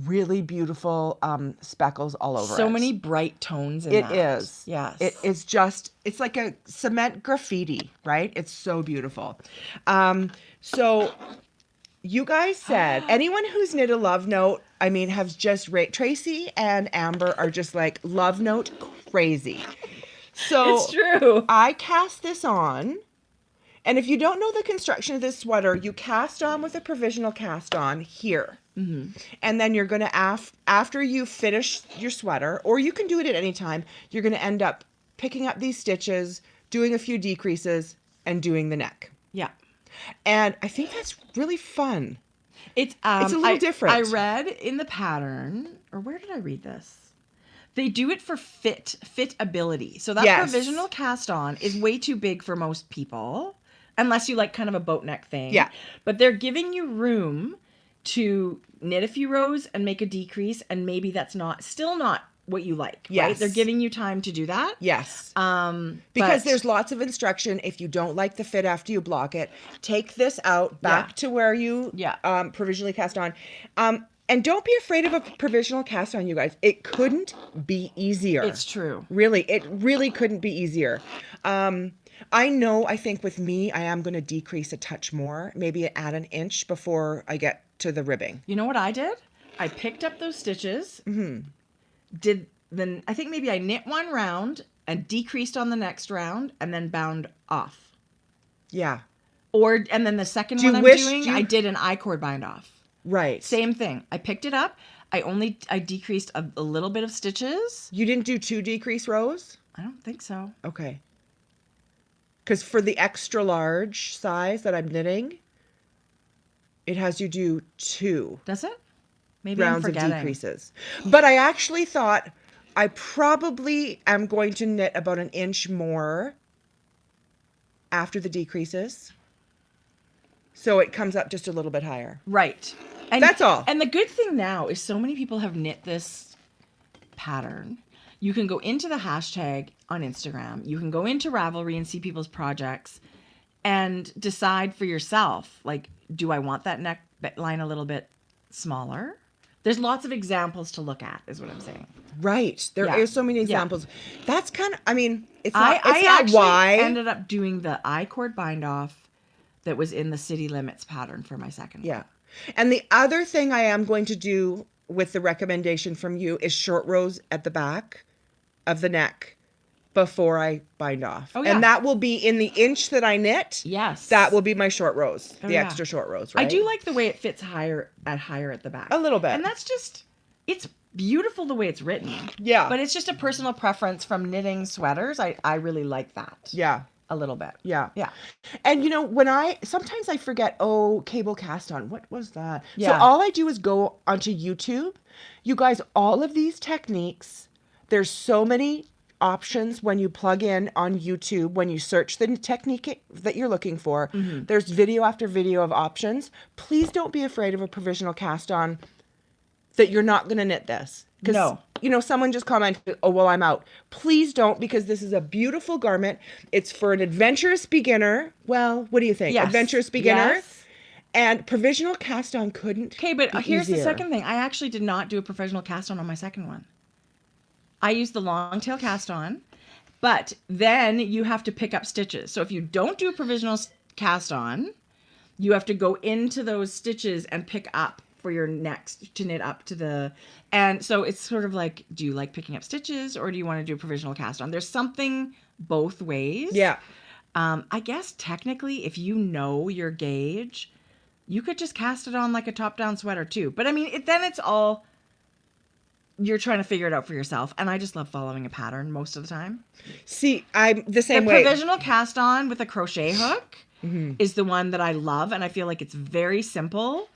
really beautiful speckles all over it. So many bright tones in that. It is. Yes. It is it's like a cement graffiti, right? It's so beautiful. So you guys said, anyone who's knit a love note, has just Tracie and Amber are just like love note crazy. So it's true. I cast this on And if you don't know the construction of this sweater, you cast on with a provisional cast on here. Mm-hmm. And then you're going to, after you finish your sweater, or you can do it at any time, you're going to end up picking up these stitches, doing a few decreases, and doing the neck. Yeah. And I think that's really fun. It's a little different. I read in the pattern, or where did I read this? They do it for fitability. So that provisional cast on is way too big for most people, unless you like kind of a boat neck thing. Yeah. But they're giving you room to knit a few rows and make a decrease, and maybe that's still not what you like. Yes. Right? They're giving you time to do that. Yes. But Because there's lots of instruction. If you don't like the fit after you block it, take this out back to where you provisionally cast on. And don't be afraid of a provisional cast on, you guys. It couldn't be easier. It's true. Really, it really couldn't be easier. I think with me, I am going to decrease a touch more, maybe add an inch before I get to the ribbing. You know what I did? I picked up those stitches, I think maybe I knit one round and decreased on the next round and then bound off. Yeah. And then the second one I'm doing, I did an I-cord bind off. Right. Same thing. I picked it up. I decreased a little bit of stitches. You didn't do 2 decrease rows? I don't think so. Okay. Because for the extra large size that I'm knitting, it has you do 2. Does it? Maybe rounds I'm of forgetting. decreases. But I actually thought I probably am going to knit about an inch more after the decreases. So it comes up just a little bit higher. Right. And that's all. And the good thing now is so many people have knit this pattern. You can go into the hashtag on Instagram. You can go into Ravelry and see people's projects and decide for yourself, like, do I want that neck line a little bit smaller? There's lots of examples to look at, is what I'm saying. Right. There are so many examples. That's kind of, it's not, I ended up doing the I-cord bind off that was in the City Limits pattern for my second one. Yeah. And the other thing I am going to do with the recommendation from you is short rows at the back of the neck before I bind off. Oh, yeah. And that will be in the inch that I knit. Yes. That will be my short rows, Oh, the yeah. extra short rows, right? I do like the way it fits higher at the back. A little bit. And that's just, it's beautiful the way it's written. Yeah. But it's just a personal preference from knitting sweaters. I really like that. Yeah. A little bit. Yeah. Yeah. And sometimes I forget, cable cast on. What was that? Yeah. So all I do is go onto YouTube. You guys, all of these techniques, there's so many options when you plug in on YouTube, when you search the technique that you're looking for. Mm-hmm. There's video after video of options. Please don't be afraid of a provisional cast on that you're not going to knit this. No. Someone just commented, oh, well, I'm out. Please don't, because this is a beautiful garment. It's for an adventurous beginner. Well, what do you think? Yes. Adventurous beginner. Yes. And provisional cast on couldn't. Okay, but here's easier. the second thing. I actually did not do a professional cast on my second one. I used the long tail cast on, but then you have to pick up stitches. So if you don't do a provisional cast on, you have to go into those stitches and pick up for your next to knit up to the, and so it's sort of like, do you like picking up stitches or do you want to do a provisional cast on? There's something both ways. Yeah. I guess technically if you know your gauge, you could just cast it on like a top-down sweater too. But then it's all, you're trying to figure it out for yourself. And I just love following a pattern most of the time. See, I'm the same way. The provisional cast on with a crochet hook is the one that I love. And I feel like it's very simple.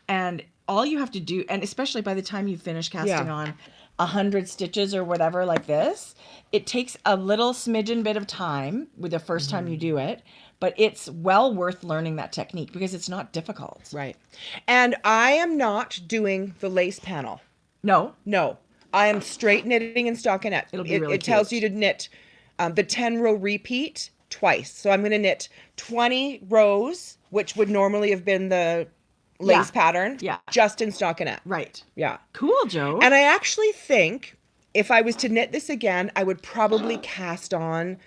And all you have to do, and especially by the time you finish casting on 100 stitches or whatever like this, it takes a little smidgen bit of time with the first time you do it. But it's well worth learning that technique because it's not difficult. Right. And I am not doing the lace panel. No. I am straight knitting and stockinette. It'll be really It tells cute. you to knit the 10-row repeat twice. So I'm going to knit 20 rows, which would normally have been the lace pattern, just in stockinette. Right. Yeah. Cool, Joe. And I actually think if I was to knit this again, I would probably cast on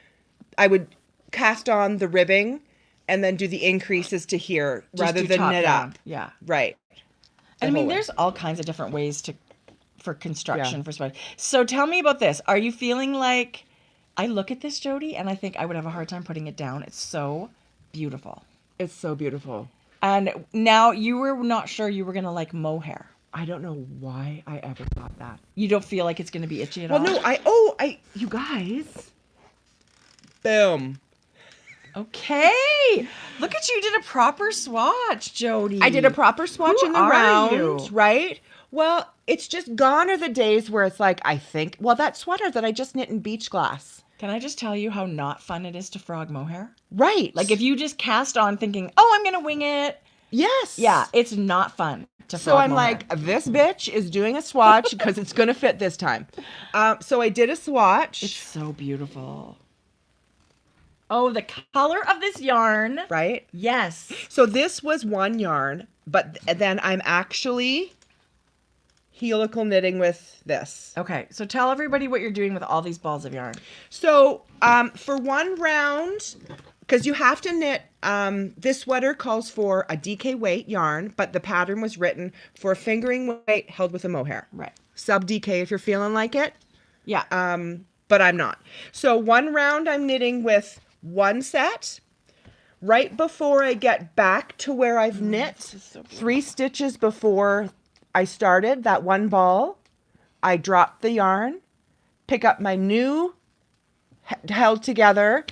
the ribbing and then do the increases to here rather than knit up. Yeah. Right. And there's all kinds of different ways for construction for sweaters. So tell me about this. Are you feeling like, I look at this, Jodi, and I think I would have a hard time putting it down. It's so beautiful. It's so beautiful. And now you were not sure you were going to like mohair. I don't know why I ever thought that. You don't feel like it's going to be itchy at Well, all? no, you guys. Boom. Okay. Look at you did a proper swatch, Jodi. I did a proper swatch Who in the are round, you? right? Well, it's just gone are the days where it's like, I think, well, that sweater that I just knit in beach glass. Can I just tell you how not fun it is to frog mohair? Right. Like if you just cast on thinking, oh, I'm going to wing it. Yes. Yeah, it's not fun to frog So I'm mohair. like, this bitch is doing a swatch because it's going to fit this time. So I did a swatch. It's so beautiful. Oh, the color of this yarn. Right? Yes. So this was one yarn, but then I'm actually helical knitting with this. Okay, so tell everybody what you're doing with all these balls of yarn. So for one round, because you have to knit, this sweater calls for a DK weight yarn, but the pattern was written for a fingering weight held with a mohair. Right. Sub DK if you're feeling like it. Yeah. But I'm not. So one round I'm knitting with one set. Right before I get back to where I've knit, so 3 stitches before I started that one ball, I drop the yarn, pick up my new held together,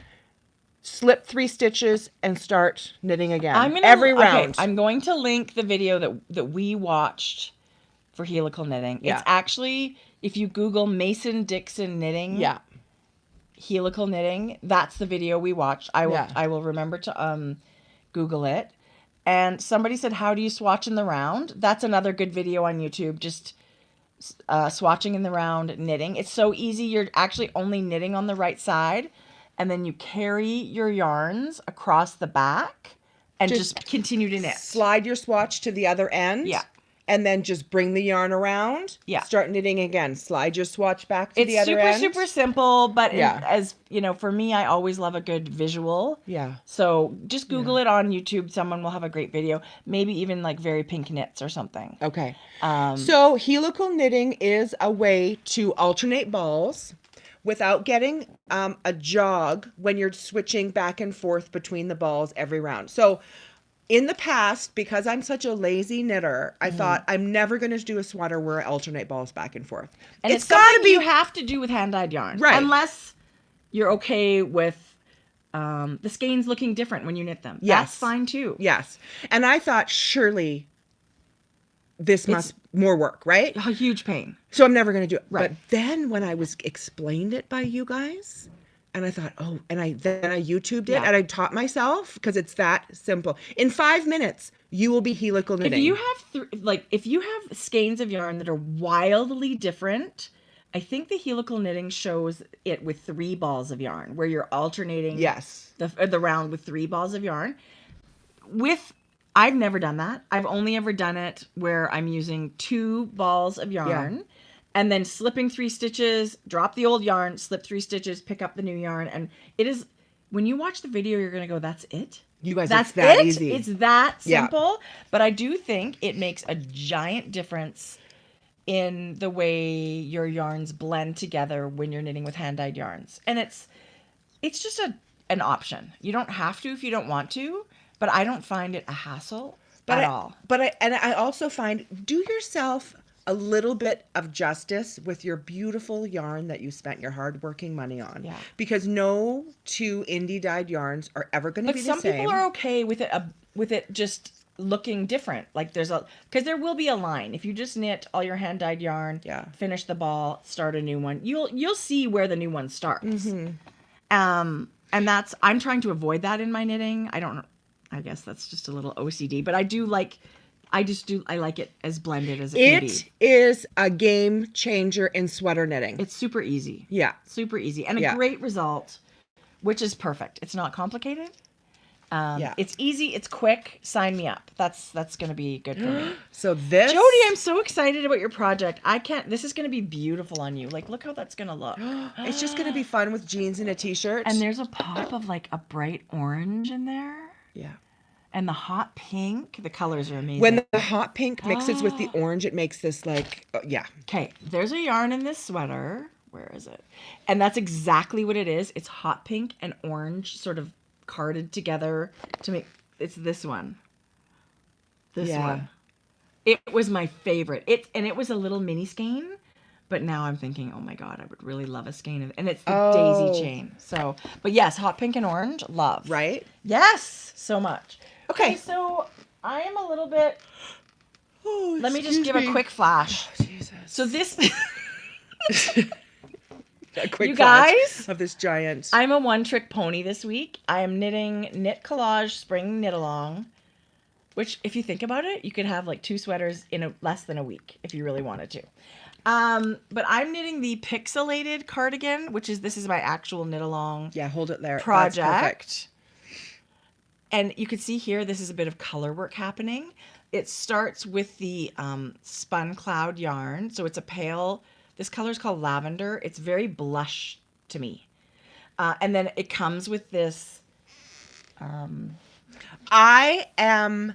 slip 3 stitches, and start knitting again. Every round. Okay, I'm going to link the video that we watched for helical knitting. Yeah. It's actually, if you Google Mason Dixon knitting, Yeah. helical knitting, that's the video we watched. I will Yeah. I will remember to Google it. And somebody said, how do you swatch in the round? That's another good video on YouTube, just swatching in the round, knitting. It's so easy. You're actually only knitting on the right side, and then you carry your yarns across the back and just continue to knit. Slide your swatch to the other end. Yeah. And then just bring the yarn around. Yeah. Start knitting again. Slide your swatch back to the other end. It's super simple, but Yeah. as you know, for me, I always love a good visual. Yeah. So just Google it on YouTube. Someone will have a great video. Maybe even like Very Pink Knits or something. Okay. So helical knitting is a way to alternate balls without getting a jog when you're switching back and forth between the balls every round. So in the past, because I'm such a lazy knitter, I thought I'm never going to do a sweater where I alternate balls back and forth. And it's gotta be you have to do with hand-dyed yarn. Right. Unless you're okay with the skeins looking different when you knit them. Yes. That's fine too. Yes. And I thought, surely this must more work, right? A huge pain. So I'm never going to do it. Right. But then when I was explained it by you guys, and I thought, oh, and then I YouTubed it and I taught myself because it's that simple. In 5 minutes, you will be helical knitting. If you have if you have skeins of yarn that are wildly different, I think the helical knitting shows it with 3 balls of yarn, where you're alternating the round with 3 balls of yarn. I've never done that. I've only ever done it where I'm using 2 balls of yarn and then slipping 3 stitches, drop the old yarn, slip 3 stitches, pick up the new yarn. And it is, when you watch the video, you're going to go, that's it? You guys, That's it's that it? easy. It's that simple. But I do think it makes a giant difference in the way your yarns blend together when you're knitting with hand-dyed yarns. And it's just an option. You don't have to if you don't want to, but I don't find it a hassle at all. But I also find, do yourself a little bit of justice with your beautiful yarn that you spent your hard-working money on. Yeah. Because no 2 indie dyed yarns are ever going to be the same. But some people are okay with it just looking different. Like because there will be a line. If you just knit all your hand-dyed yarn, finish the ball, start a new one, you'll see where the new one starts. Mm-hmm. And I'm trying to avoid that in my knitting. I guess that's just a little OCD, but I like it as blended as it can be. It is a game changer in sweater knitting. It's super easy. Yeah. Super easy. And a great result, which is perfect. It's not complicated. It's easy. It's quick. Sign me up. That's going to be good for me. So this... Jodi, I'm so excited about your project. This is going to be beautiful on you. Like, look how that's going to look. It's just going to be fun with jeans and a t-shirt. And there's a pop of like a bright orange in there. Yeah. And the hot pink, the colors are amazing. When the hot pink mixes with the orange, it makes this like, Okay, there's a yarn in this sweater. Where is it? And that's exactly what it is. It's hot pink and orange sort of carded together to make. It's this one. This Yeah. one. It was my favorite. It was a little mini skein, but now I'm thinking, oh my god, I would really love a skein and it's the daisy chain. So, but yes, hot pink and orange, love. Right? Yes, so much. Okay. So I am a little bit. Oh, Let me just give a quick flash. Oh, Jesus. So this. A quick You flash guys, of this giant. I'm a one-trick pony this week. I am knitting Knit Collage Spring Knit Along, which, if you think about it, you could have like 2 sweaters in less than a week if you really wanted to. But I'm knitting the Pixelated cardigan, this is my actual knit along. Yeah, hold it there. Project. That's perfect. And you can see here, this is a bit of color work happening. It starts with the Spun Cloud yarn. So it's a pale, this color is called lavender. It's very blush to me. And then it comes with this. I am.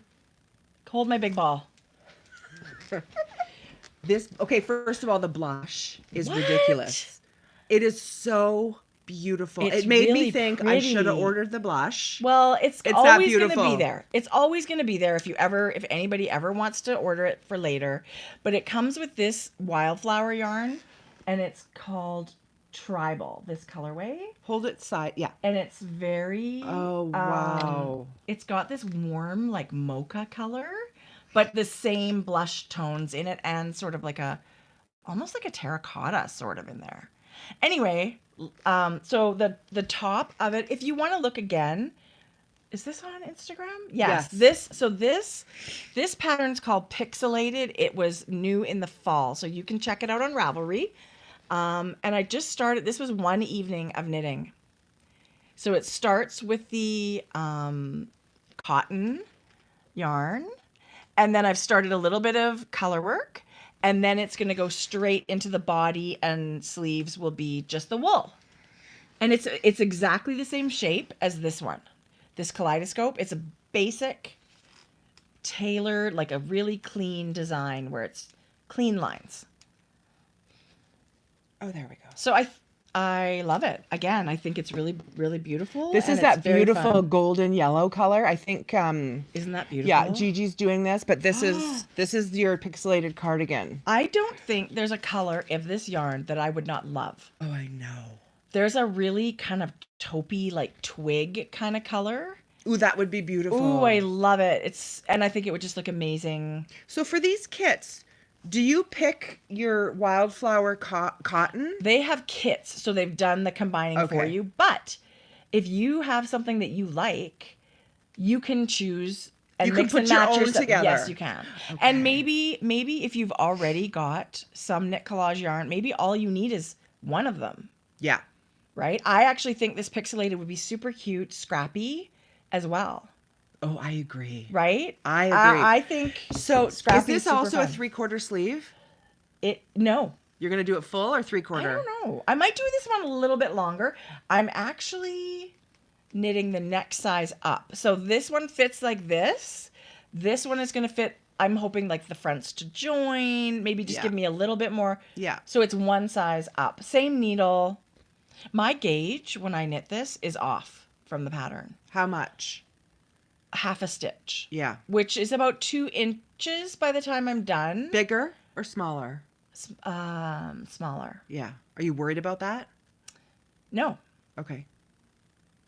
Hold my big ball. Okay, first of all, the blush is What? ridiculous. It is so beautiful. It's It made really me think I should have pretty. ordered the blush. Well, it's that always going to beautiful. be there. It's always going to be there if anybody ever wants to order it for later. But it comes with this wildflower yarn, and it's called Tribal, this colorway. Hold it side. Yeah. And it's very. Oh, wow. It's got this warm, like mocha color, but the same blush tones in it, and sort of like almost like a terracotta sort of in there. Anyway, so the top of it, if you want to look again, is this on Instagram? Yes. This pattern's called Pixelated. It was new in the fall, so you can check it out on Ravelry. And I just started, this was one evening of knitting. So it starts with the cotton yarn, and then I've started a little bit of color work, and then it's going to go straight into the body, and sleeves will be just the wool. And it's exactly the same shape as this one, this kaleidoscope. It's a basic, tailored, like a really clean design where it's clean lines. Oh, there we go. So I love it. Again, I think it's really, really beautiful. This and is that it's very beautiful fun. golden yellow color. I think. Isn't that beautiful? Yeah, Gigi's doing this, but this is your pixelated cardigan. I don't think there's a color of this yarn that I would not love. Oh, I know. There's a really kind of taupey, like twig kind of color. Ooh, that would be beautiful. Ooh, I love it. And I think it would just look amazing. So for these kits, do you pick your wildflower cotton? They have kits, so they've done the combining for you. But if you have something that you like, you can choose and You can mix put and your match own stuff. together. Yes, you can. Okay. And maybe if you've already got some knit collage yarn, maybe all you need is one of them. Yeah. Right? I actually think this pixelated would be super cute, scrappy as well. Oh, I agree. Right? I agree. I think So is scrappy this super also a fun. 3/4 sleeve? No. You're gonna do it full or I 3/4? don't know. I might do this one a little bit longer. I'm actually knitting the next size up. So this one fits like this. This one is going to fit, I'm hoping, like the fronts to join. Maybe just give me a little bit more. Yeah. So it's one size up. Same needle. My gauge when I knit this is off from the pattern. How much? Half a stitch. Yeah. Which is about 2 inches by the time I'm done. Bigger or smaller? Smaller. Yeah. Are you worried about that? No, Okay.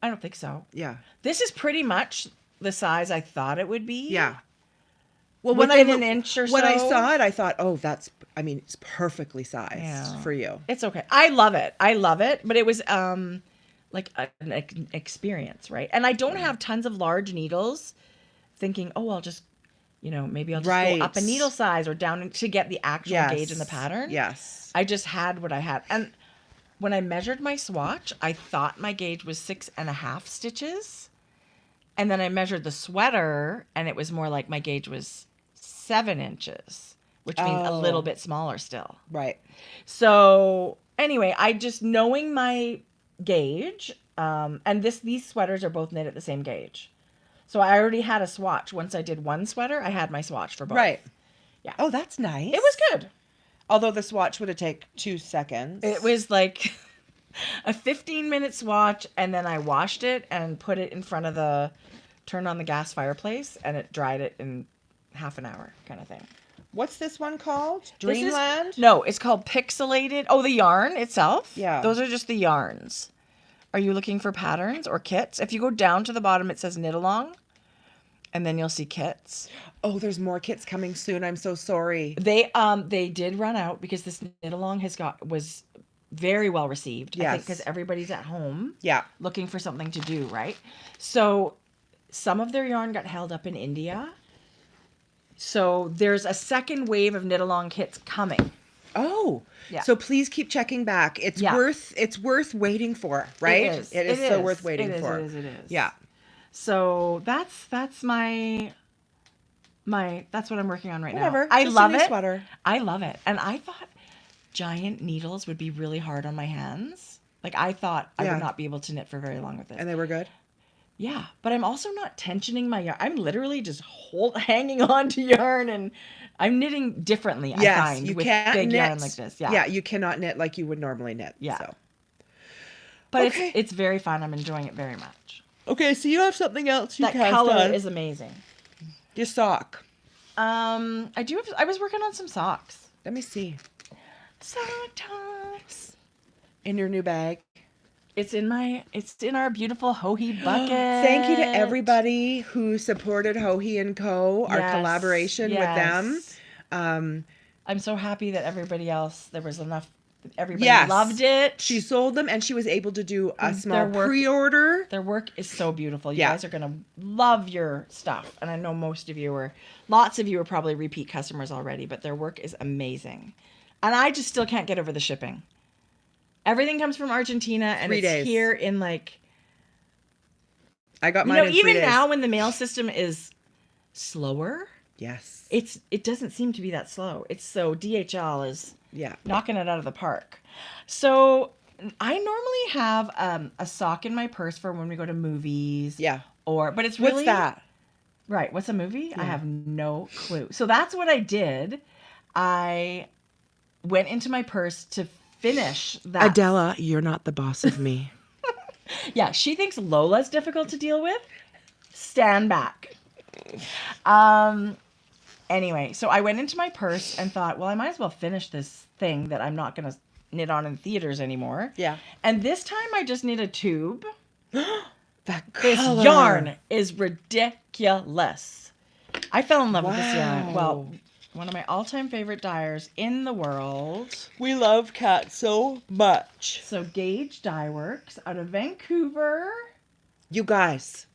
I don't think so. Yeah. This is pretty much the size I thought it would be. Yeah. Well, Within an inch or when I so. saw it, I thought, oh, it's perfectly sized for you. It's okay. I love it. But it was like an experience, right? And I don't have tons of large needles thinking, oh, I'll just, maybe I'll just go up a needle size or down to get the actual gauge in the pattern. Yes. I just had what I had. And when I measured my swatch, I thought my gauge was 6.5 stitches. And then I measured the sweater, and it was more like my gauge was 7 inches, which means a little bit smaller still. Right. So anyway, I just knowing my gauge, and these sweaters are both knit at the same gauge. So I already had a swatch. Once I did one sweater, I had my swatch for both. Right. Yeah. Oh, that's nice. It was good. Although the swatch would have taken 2 seconds. It was like a 15-minute swatch, and then I washed it and put it in front of turned on the gas fireplace, and it dried it in half an hour kind of thing. What's this one called? This is- Dreamland? No, it's called Pixelated. Oh, the yarn itself? Yeah. Those are just the yarns. Are you looking for patterns or kits? If you go down to the bottom, it says knit along, and then you'll see kits. Oh, there's more kits coming soon. I'm so sorry. They did run out because this knit along was very well received. I think Yes. because everybody's at home Yeah. looking for something to do, right? So some of their yarn got held up in India. So there's a second wave of knit along kits coming. Oh. Yeah. So please keep checking back. It's Yeah. worth waiting for, right? It is so worth waiting for. It is. Yeah. So that's my that's what I'm working on right Whatever. now. I Just love a new it. Sweater. I love it. And I thought giant needles would be really hard on my hands. Like I thought I Yeah. would not be able to knit for very long with it. And they were good. Yeah, but I'm also not tensioning my yarn. I'm literally just hanging on to yarn, and I'm knitting differently. Yes, I find you with can't big knit yarn like this. Yeah, Yeah, you cannot knit like you would normally knit. Yeah. So. but Okay. it's very fun. I'm enjoying it very much. Okay, so you have something else you That cast color on. is amazing. Your sock. I was working on some socks. Let me see. Sock tops. In your new bag. It's in our beautiful Hohi bucket. Thank you to everybody who supported Hohi & Co., our Yes, collaboration with them. yes. I'm so happy that everybody else, there was enough, everybody Yes. loved it. She sold them and she was able to do a small Their work- pre-order. Their work is so beautiful. You Yeah. guys are going to love your stuff. And I know lots of you are probably repeat customers already, but their work is amazing. And I just still can't get over the shipping. Everything comes from Argentina, and 3 it's days. here in like, I got mine in 3 even days. now when the mail system is slower, Yes. it doesn't seem to be that slow. It's so DHL is Yeah. knocking it out of the park. So I normally have a sock in my purse for when we go to movies. Yeah. But it's really What's that? right. What's a movie? I Yeah. have no clue. So that's what I did. I went into my purse to finish that. Adela, you're not the boss of me. Yeah, she thinks Lola's difficult to deal with. Stand back. Anyway, so I went into my purse and thought, well, I might as well finish this thing that I'm not going to knit on in theaters anymore. Yeah. And this time I just knit a tube. That This color. yarn is ridiculous. I fell in love with this yarn. Wow. Well, one of my all-time favorite dyers in the world. We love Kat so much. So Gauge Dye Works out of Vancouver. You guys,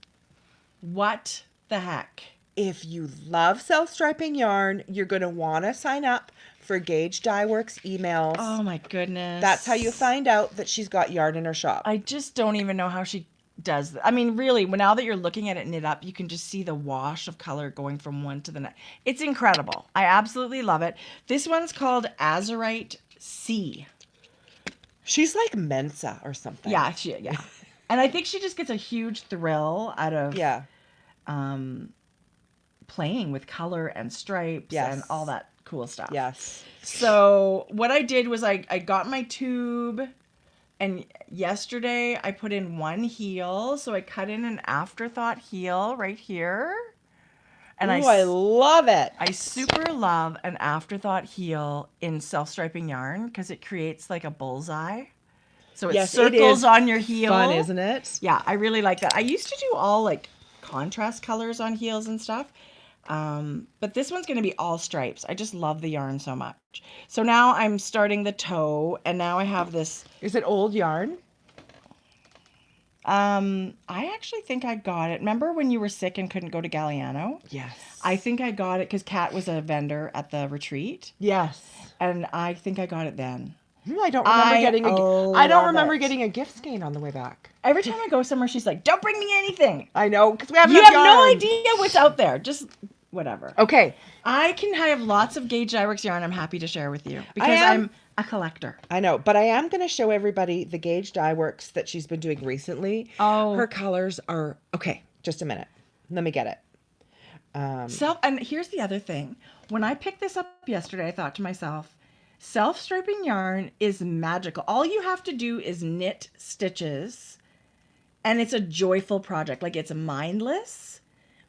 What the heck? if you love self-striping yarn, you're going to want to sign up for Gauge Dye Works emails. Oh my goodness. That's how you find out that she's got yarn in her shop. I just don't even know how she does that. I mean, really, now that you're looking at it knit up, you can just see the wash of color going from one to the next. It's incredible. I absolutely love it. This one's called Azurite C. She's like Mensa or something. Yeah. And I think she just gets a huge thrill out of Yeah. playing with color and stripes Yes. and all that cool stuff. Yes. So what I did was I got my tube, and yesterday I put in one heel. So I cut in an afterthought heel right here. And Ooh, I love it. I super love an afterthought heel in self-striping yarn because it creates like a bullseye. So it Yes, it circles is on your heel. Fun, isn't it? Yeah, I really like that. I used to do all like contrast colors on heels and stuff. But this one's going to be all stripes. I just love the yarn so much. So now I'm starting the toe, and now I have this. Is it old yarn? I actually think I got it. Remember when you were sick and couldn't go to Galliano? Yes. I think I got it because Kat was a vendor at the retreat, Yes. and I think I got it then. I don't remember I don't love remember it. getting a gift skein on the way back. Every time I go somewhere, she's like, "Don't bring me anything. I know, because we have You enough have no yarn. idea what's out there. Just whatever." Okay. I have lots of Gauge Dye Works yarn I'm happy to share with you because am- I'm a collector. I know, but I am going to show everybody the Gauge Dye Works that she's been doing recently. Oh. Her colors are... Okay, just a minute. Let me get it. And here's the other thing. When I picked this up yesterday, I thought to myself, Self-striping yarn is magical. All you have to do is knit stitches, and it's a joyful project. Like, it's mindless.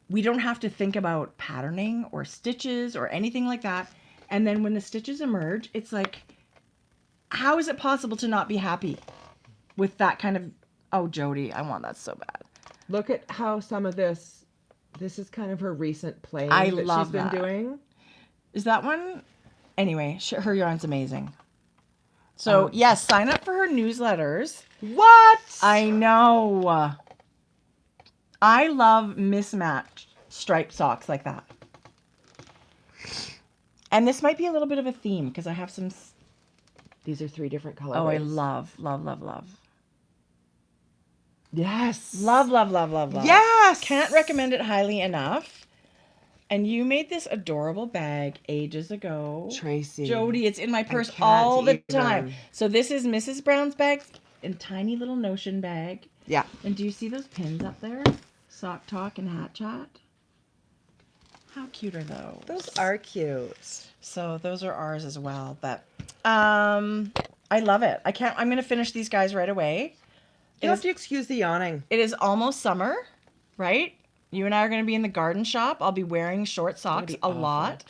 We don't have to think about patterning or stitches or anything like that. And then when the stitches emerge, it's like, how is it possible to not be happy with that kind of, oh, Jodi, I want that so bad. Look at how some of this is kind of her recent playing I that love she's been that. doing. Is that one? Anyway, her yarn's amazing. So, yes, sign up for her newsletters. What? I know. I love mismatched striped socks like that. And this might be a little bit of a theme because I have some. These are 3 different colors. Oh, I love. Yes. Love. Yes. Can't recommend it highly enough. And you made this adorable bag ages ago. Tracie. Jodi, it's in my purse can't all the even. time. So this is Mrs. Brown's bag in tiny little Notion bag. Yeah. And do you see those pins up there? Sock Talk and Hat Chat. How cute are those? Those are cute. So those are ours as well. But I love it. I'm going to finish these guys right away. You have to excuse the yawning. It is almost summer, right? You and I are going to be in the garden shop. I'll be wearing short socks a lot.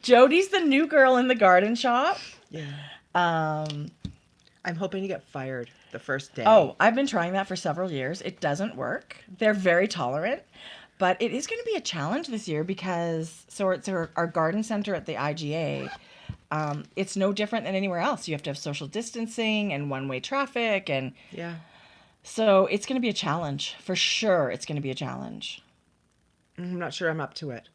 Jodi's the new girl in the garden shop. Yeah. I'm hoping to get fired the first day. Oh, I've been trying that for several years. It doesn't work. They're very tolerant, but it is going to be a challenge this year because it's our garden center at the IGA. It's no different than anywhere else. You have to have social distancing and one-way traffic, and yeah. So it's going to be a challenge for sure. It's going to be a challenge. I'm not sure I'm up to it.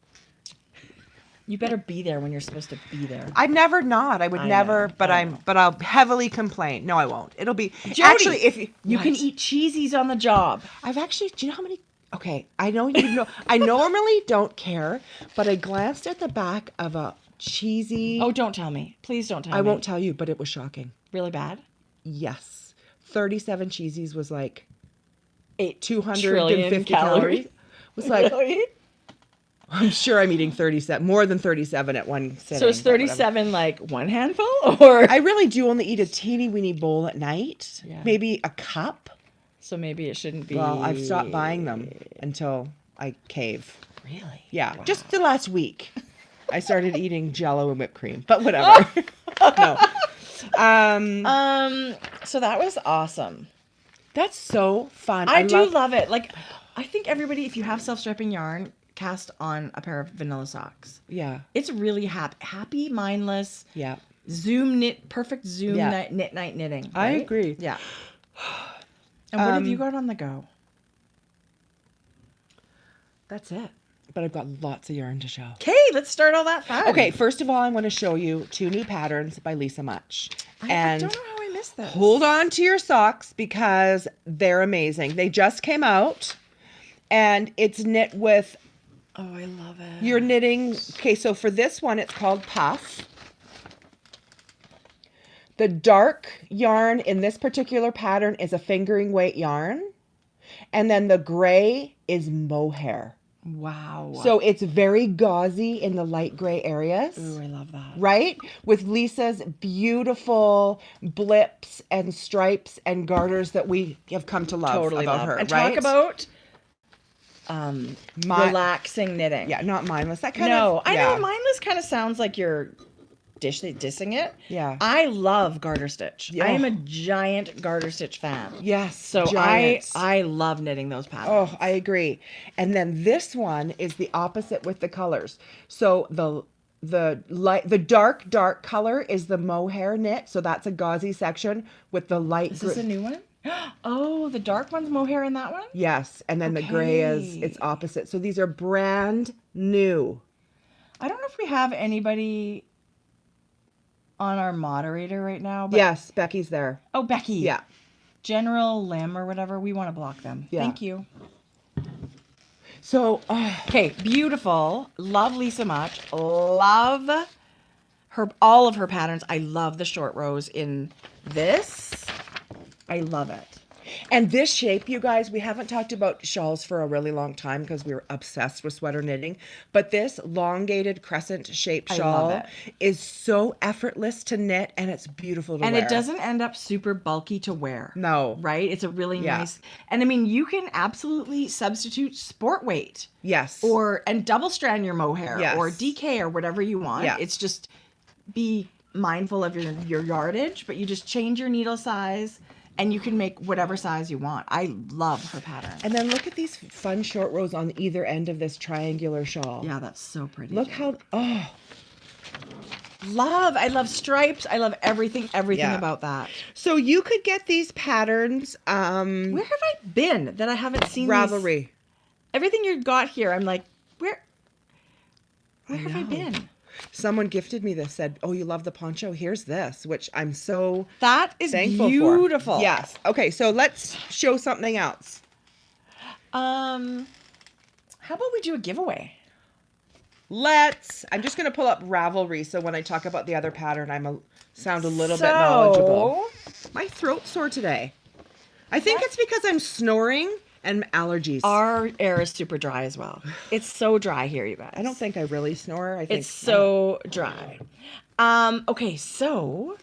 You better be there when you're supposed to be there. I'd never not. I would I never, know, but I know. but I'll heavily complain. No, I won't. It'll be Jodi, actually if you can What? eat cheesies on the job. I've actually. Do you know how many? Okay, I know you know. I normally don't care, but I glanced at the back of a cheesy. Oh, don't tell me. Please don't tell me. I won't tell you, but it was shocking. Really bad? Yes, 37 cheesies was like 8 250 calories. Was like Really? I'm sure I'm eating 37, more than 37 at one sitting. So is but whatever. 37 like one handful or? I really do only eat a teeny weeny bowl at night. Yeah. Maybe a cup. So maybe it shouldn't be. Well, I've stopped buying them until I cave. Really? Yeah, Wow. just the last week. I started eating Jell-O and whipped cream, but whatever. No. So that was awesome. That's so fun. I do love it. Like, I think everybody, if you have self-striping yarn, cast on a pair of vanilla socks. Yeah. It's really happy, mindless, Yeah. Zoom knit, perfect Zoom Yeah. knit night knitting. I right? agree. Yeah. And what have you got on the go? That's it. But I've got lots of yarn to show. Okay, let's start all that fun. Okay, first of all, I want to show you 2 new patterns by Lisa Much. I And don't know how I missed this. hold on to your socks because they're amazing. They just came out and it's knit with, Oh, I love it. you're knitting, okay, so for this one, it's called Puff. The dark yarn in this particular pattern is a fingering weight yarn. And then the gray is mohair. Wow. So it's very gauzy in the light gray areas. Ooh, I love that. Right? With Lisa's beautiful blips and stripes and garters that we have come to love Totally about love. her. And right? talk about relaxing knitting. Yeah, not mindless. That kind No, of. I yeah. know mindless kind of sounds like you're dissing it. Yeah. I love garter stitch. Yeah. I am a giant garter stitch fan. Yes. So giants. I love knitting those patterns. Oh, I agree. And then this one is the opposite with the colors. So the dark color is the mohair knit. So that's a gauzy section with the light. Is this a new one? Oh, the dark one's mohair in that one? Yes, and then the gray is Okay. it's opposite. So these are brand new. I don't know if we have anybody on our moderator right now. But... Yes, Becky's there. Oh, Becky. Yeah. General Lim or whatever. We want to block them. Yeah. Thank you. So, Okay, beautiful. Love Lisa Much. Love all of her patterns. I love the short rows in this. I love it. And this shape, you guys, we haven't talked about shawls for a really long time because we were obsessed with sweater knitting. But this elongated crescent shaped I shawl love is so effortless to knit, and it's beautiful to And wear. it doesn't end up super bulky to wear. No. Right? It's a really Yeah. nice. And I mean, you can absolutely substitute sport weight Yes. and double strand your mohair Yes. or DK or whatever you want. Yeah. It's just be mindful of your yardage, but you just change your needle size and you can make whatever size you want. I love her pattern. And then look at these fun short rows on either end of this triangular shawl. Yeah, that's so pretty. Look how, oh, I love stripes. I love everything Yeah. about that. so you could get these patterns, Where have I been that I haven't seen these? Ravelry. Everything you've got here, I'm like, where I have I know. been? Someone gifted me this, said, oh, you love the poncho? Here's this, which I'm so That is thankful beautiful. for. Yes. Okay, so let's show something else. How about we do a giveaway? I'm just going to pull up Ravelry so when I talk about the other pattern, sound a little bit knowledgeable. My throat's sore today. I think it's because I'm snoring and allergies. Our air is super dry as well. It's so dry here, you guys. I don't think I really snore. I think It's so dry. Okay, so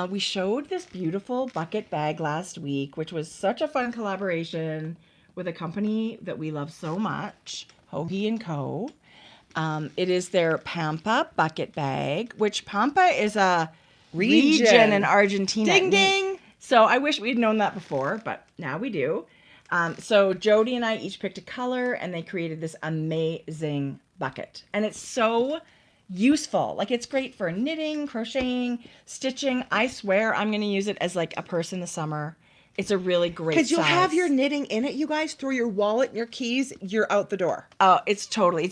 we showed this beautiful bucket bag last week, which was such a fun collaboration with a company that we love so much, Hoagie and Co. It is their Pampa bucket bag, which Pampa is a region in Argentina. Ding ding. So I wish we'd known that before, but now we do. So Jodi and I each picked a color and they created this amazing bucket. And it's so useful. Like it's great for knitting, crocheting, stitching. I swear I'm going to use it as like a purse in the summer. It's a really great Because you'll size. have your knitting in it, you guys. Throw your wallet and your keys, you're out the door. Oh, it's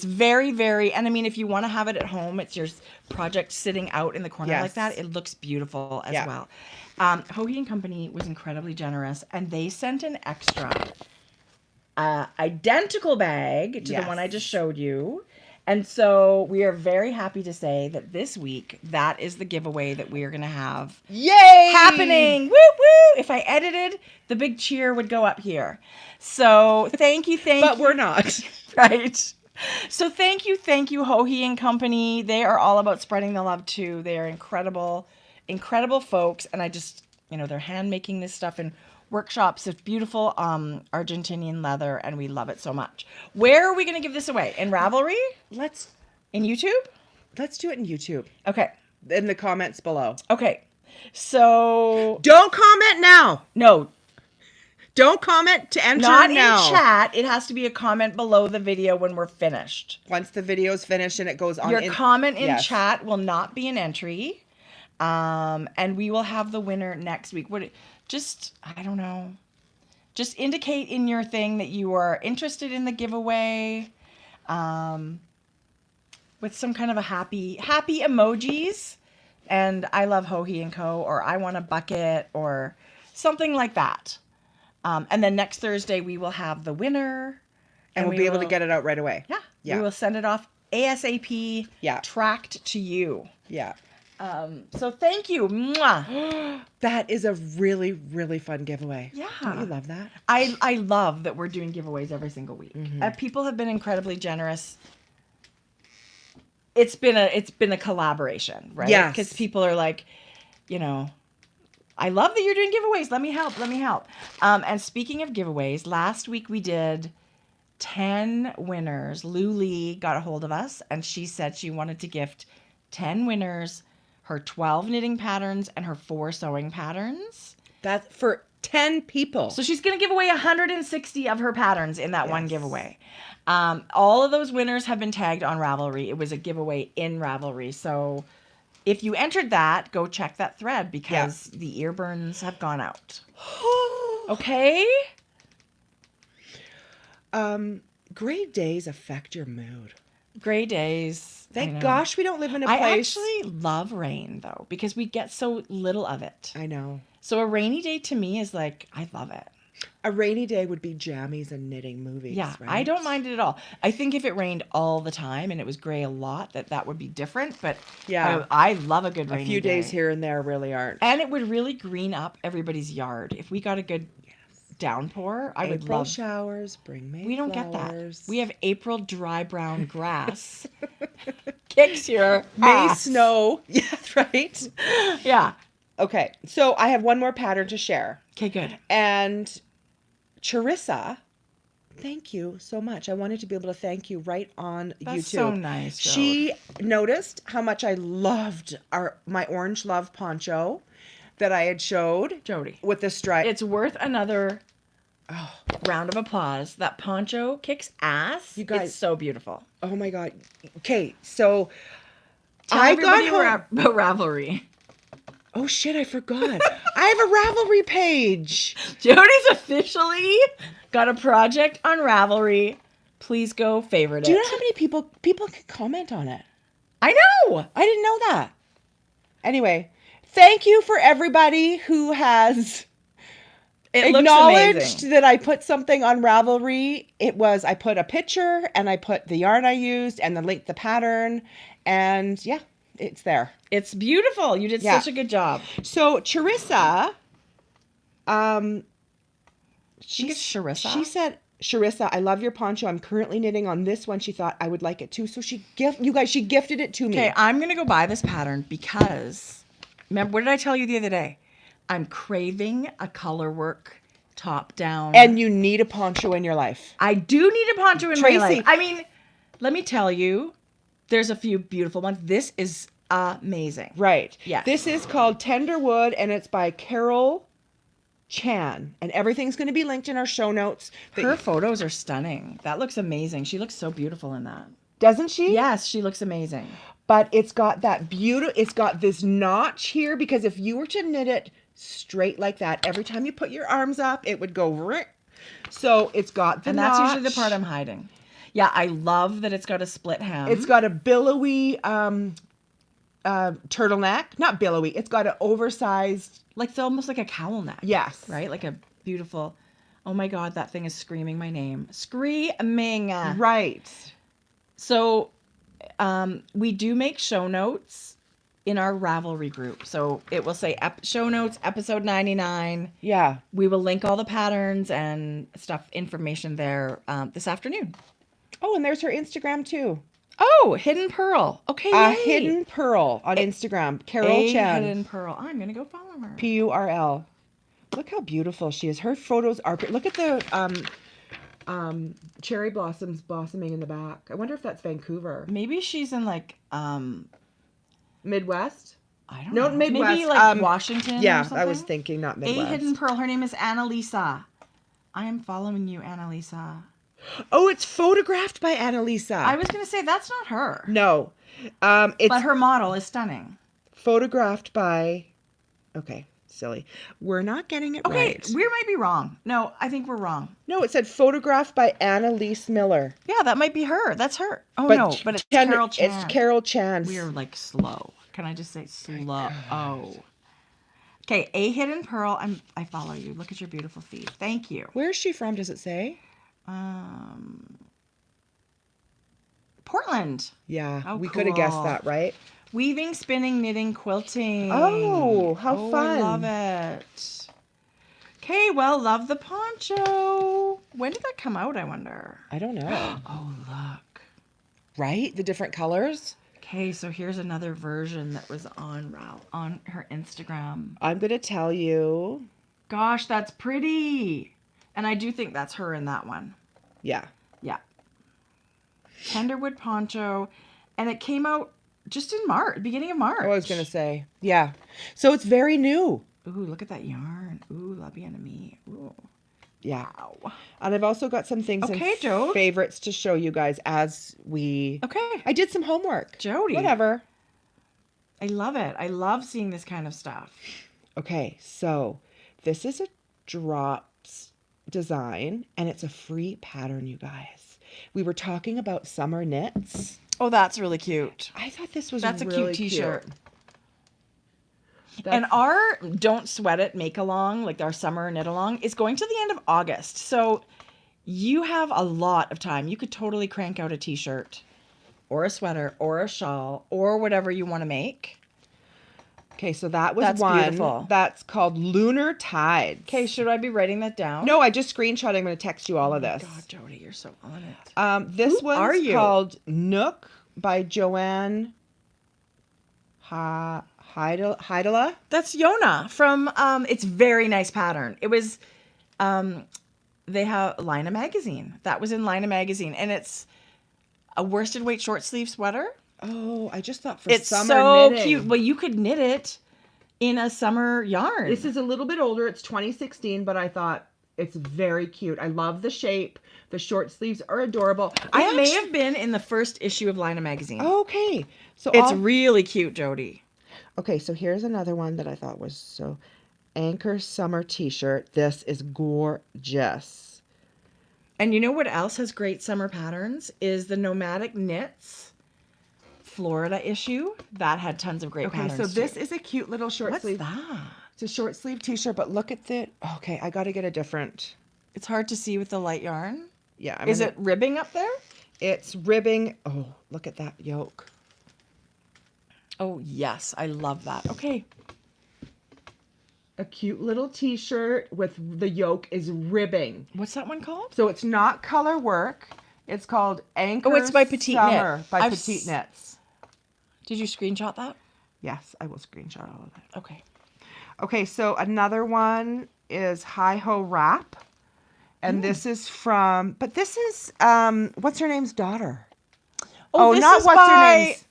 very, very, and I mean, if you want to have it at home, it's your project sitting out in the corner Yes. like that. It looks beautiful as Yeah. well. Hoagie and Company was incredibly generous, and they sent an extra identical bag to the one I just showed you. And so we are very happy to say that this week, that is the giveaway that we are going to have Yay! happening. Woo woo! If I edited, the big cheer would go up here. So thank you. But we're not. Right. So thank you, Hoagie and Company. They are all about spreading the love too. They are incredible folks. And I just, they're hand making this stuff in workshops of beautiful Argentinian leather, and we love it so much. Where are we going to give this away? In Ravelry? In YouTube? Let's do it in YouTube. Okay. In the comments below. Okay. So Don't comment now. no, Don't comment to enter not now. in chat. It has to be a comment below the video when we're finished. Once the video's finished and it goes on. Your comment in Yes. chat will not be an entry. And we will have the winner next week. I don't know. Just indicate in your thing that you are interested in the giveaway. With some kind of a happy emojis. And I love Hoagie and Co. or I want a bucket or something like that. And then next Thursday we will have the winner. And we'll be able to get it out right away. Yeah. We will send it off ASAP. Yeah. Tracked to you. Yeah. So thank you. Mwah. That is a really, really fun giveaway. Yeah. Don't you love that? I love that we're doing giveaways every single week. Mm-hmm. People have been incredibly generous. It's been a collaboration, right? Yes. Because people are like, I love that you're doing giveaways. Let me help. And speaking of giveaways, last week we did 10 winners. Lou Lee got a hold of us and she said she wanted to gift 10 winners her 12 knitting patterns and her 4 sewing patterns. That's for 10 people. So she's going to give away 160 of her patterns in that one giveaway. All of those winners have been tagged on Ravelry. It was a giveaway in Ravelry. So if you entered that, go check that thread because the ear burns have gone out. Okay? Gray days affect your mood. Gray days. Thank gosh we don't live in a place. I actually love rain though because we get so little of it. I know. So a rainy day to me is like, I love it. A rainy day would be jammies and knitting movies. Yeah, right? I don't mind it at all. I think if it rained all the time and it was gray a lot, that would be different. But Yeah. I love a good rainy day. A few days here and there really aren't. And it would really green up everybody's yard. If we got a good downpour. I would April love. showers bring May We don't get that. flowers. We have April dry brown grass. Kicks your May ass. snow. Yeah, right. Yeah. Okay, so I have one more pattern to share. Okay, good. And Charissa, thank you so much. I wanted to be able to thank you right on That's YouTube. so nice, Jode. She noticed how much I loved my orange love poncho that I had showed Jody. with the stripe. It's worth another round of applause. That poncho kicks ass. You guys- It's so beautiful. Oh my God. Okay, so Tell I everybody got home. about Ravelry. Oh shit, I forgot. I have a Ravelry page. Jody's officially got a project on Ravelry. Please go favorite it. Do you know how many people can comment on it? I know. I didn't know that. Anyway, thank you for everybody who has It looks acknowledged amazing. that I put something on Ravelry. I put a picture and I put the yarn I used and the link, the pattern, and yeah, it's there. It's beautiful. You did Yeah. such a good job. So Charissa, Think it's Charissa? She said, Charissa, I love your poncho. I'm currently knitting on this one. She thought I would like it too. So she gifted it to me. Okay, I'm going to go buy this pattern because, remember, what did I tell you the other day? I'm craving a color work top down. And you need a poncho in your life. I do need a poncho in Tracie. my life. I mean, let me tell you, there's a few beautiful ones. This is amazing. Right. Yeah. This is called Tender Wood and it's by Carol Chan. And everything's going to be linked in our show notes. Her photos are stunning. That looks amazing. She looks so beautiful in that. Doesn't she? Yes, she looks amazing. But it's got that it's got this notch here because if you were to knit it straight like that, every time you put your arms up, it would go. So it's got the And notch. that's usually the part I'm hiding. Yeah, I love that it's got a split hem. It's got a billowy turtleneck. Not billowy. It's got an oversized. like it's almost like a cowl neck. Yes. Right? Like a beautiful. Oh my God, that thing is screaming my name. Screaming. Right. So we do make show notes in our Ravelry group. So it will say show notes, episode 99. Yeah. We will link all the patterns and stuff, information there this afternoon. Oh, and there's her Instagram too. Oh, Hidden Pearl. Okay, A yay. Hidden Pearl on Instagram. Carol A Chan. Hidden Pearl. I'm going to go follow her. Purl. Look how beautiful she is. Her photos are. Look at the cherry blossoms blossoming in the back. I wonder if that's Vancouver. Maybe she's in like Midwest? I don't No, know. Midwest. Maybe like Washington. Yeah, or something? I was thinking not Midwest. A Hidden Pearl. Her name is Annalisa. I am following you, Annalisa. Oh, it's photographed by Annalisa. I was gonna say that's not her. No. It's But her model is stunning. photographed by. Okay, silly. We're not getting it Okay, right. we might be wrong. No, I think we're wrong. No, it said photographed by Annalise Miller. Yeah, that might be her. That's her. Oh But no, but it's Chan- Carol Chan. It's Carol Chan. We are like slow. Can I just say slow? Oh. Okay, A Hidden Pearl. I follow you. Look at your beautiful feet. Thank you. Where is she from? Does it say? Portland. Yeah, Oh, we could have guessed cool. that, right? Weaving, spinning, knitting, quilting. Oh, how fun. I love it. Okay, well, love the poncho. When did that come out, I wonder? I don't know. Oh, look. Right? The different colors? Okay, so here's another version that was on her Instagram. I'm going to tell you. Gosh, that's pretty. And I do think that's her in that one. Yeah. Yeah. Tenderwood poncho. And it came out just in March, beginning of March. Oh, I was going to say. Yeah. So it's very new. Ooh, look at that yarn. Ooh, La Bien-Aimée. Ooh. Yeah. Wow. And I've also got some things Okay, and Jode. favorites to show you guys as we... Okay. I did some homework. Jody. Whatever. I love it. I love seeing this kind of stuff. Okay, so this is a drops design, and it's a free pattern, you guys. We were talking about summer knits. Oh, that's really cute. I thought this was That's a really cute t-shirt. cute. And our Don't Sweat It make along, like our summer knit along, is going to the end of August. So you have a lot of time. You could totally crank out a t-shirt or a sweater or a shawl or whatever you want to make. Okay, so that was That's one. beautiful. That's called Lunar Tides. Okay, should I be writing that down? No, I just screenshot. I'm going to text you all of Oh my this. God, Jodi, you're so on it. This Who are one's you? called Nook by Joanne Heidela. That's Yona from, it's very nice pattern. It was, they have Lina magazine. That was in Lina magazine. And it's a worsted weight short sleeve sweater. Oh, I just thought for It's summer so knitting. cute. Well, you could knit it in a summer yarn. This is a little bit older. It's 2016, but I thought it's very cute. I love the shape. The short sleeves are adorable. I may have been in the first issue of Lina magazine. Okay. So It's really cute, Jodi. Okay, so here's another one that I thought was so Anchor Summer T-shirt. This is gorgeous. And you know what else has great summer patterns is the Nomadic Knits Florida issue. That had tons of great patterns. Okay, so this is a cute little short What's sleeve. that? It's a short sleeve T-shirt, but look at the. Okay, I got to get a different. It's hard to see with the light yarn. Yeah. Is it ribbing up there? It's ribbing. Oh, look at that yoke. Oh, yes. I love that. Okay. A cute little T-shirt with the yoke is ribbing. What's that one called? So it's not color work. It's called Anchor. Oh, it's by Petite Summer Knit. by I've Petite Knits. Did you screenshot that? Yes, I will screenshot all of that. Okay. Okay, so another one is Hi Ho Wrap. And this is from, but this is, what's her name's daughter? Oh, not is what's her by- name's.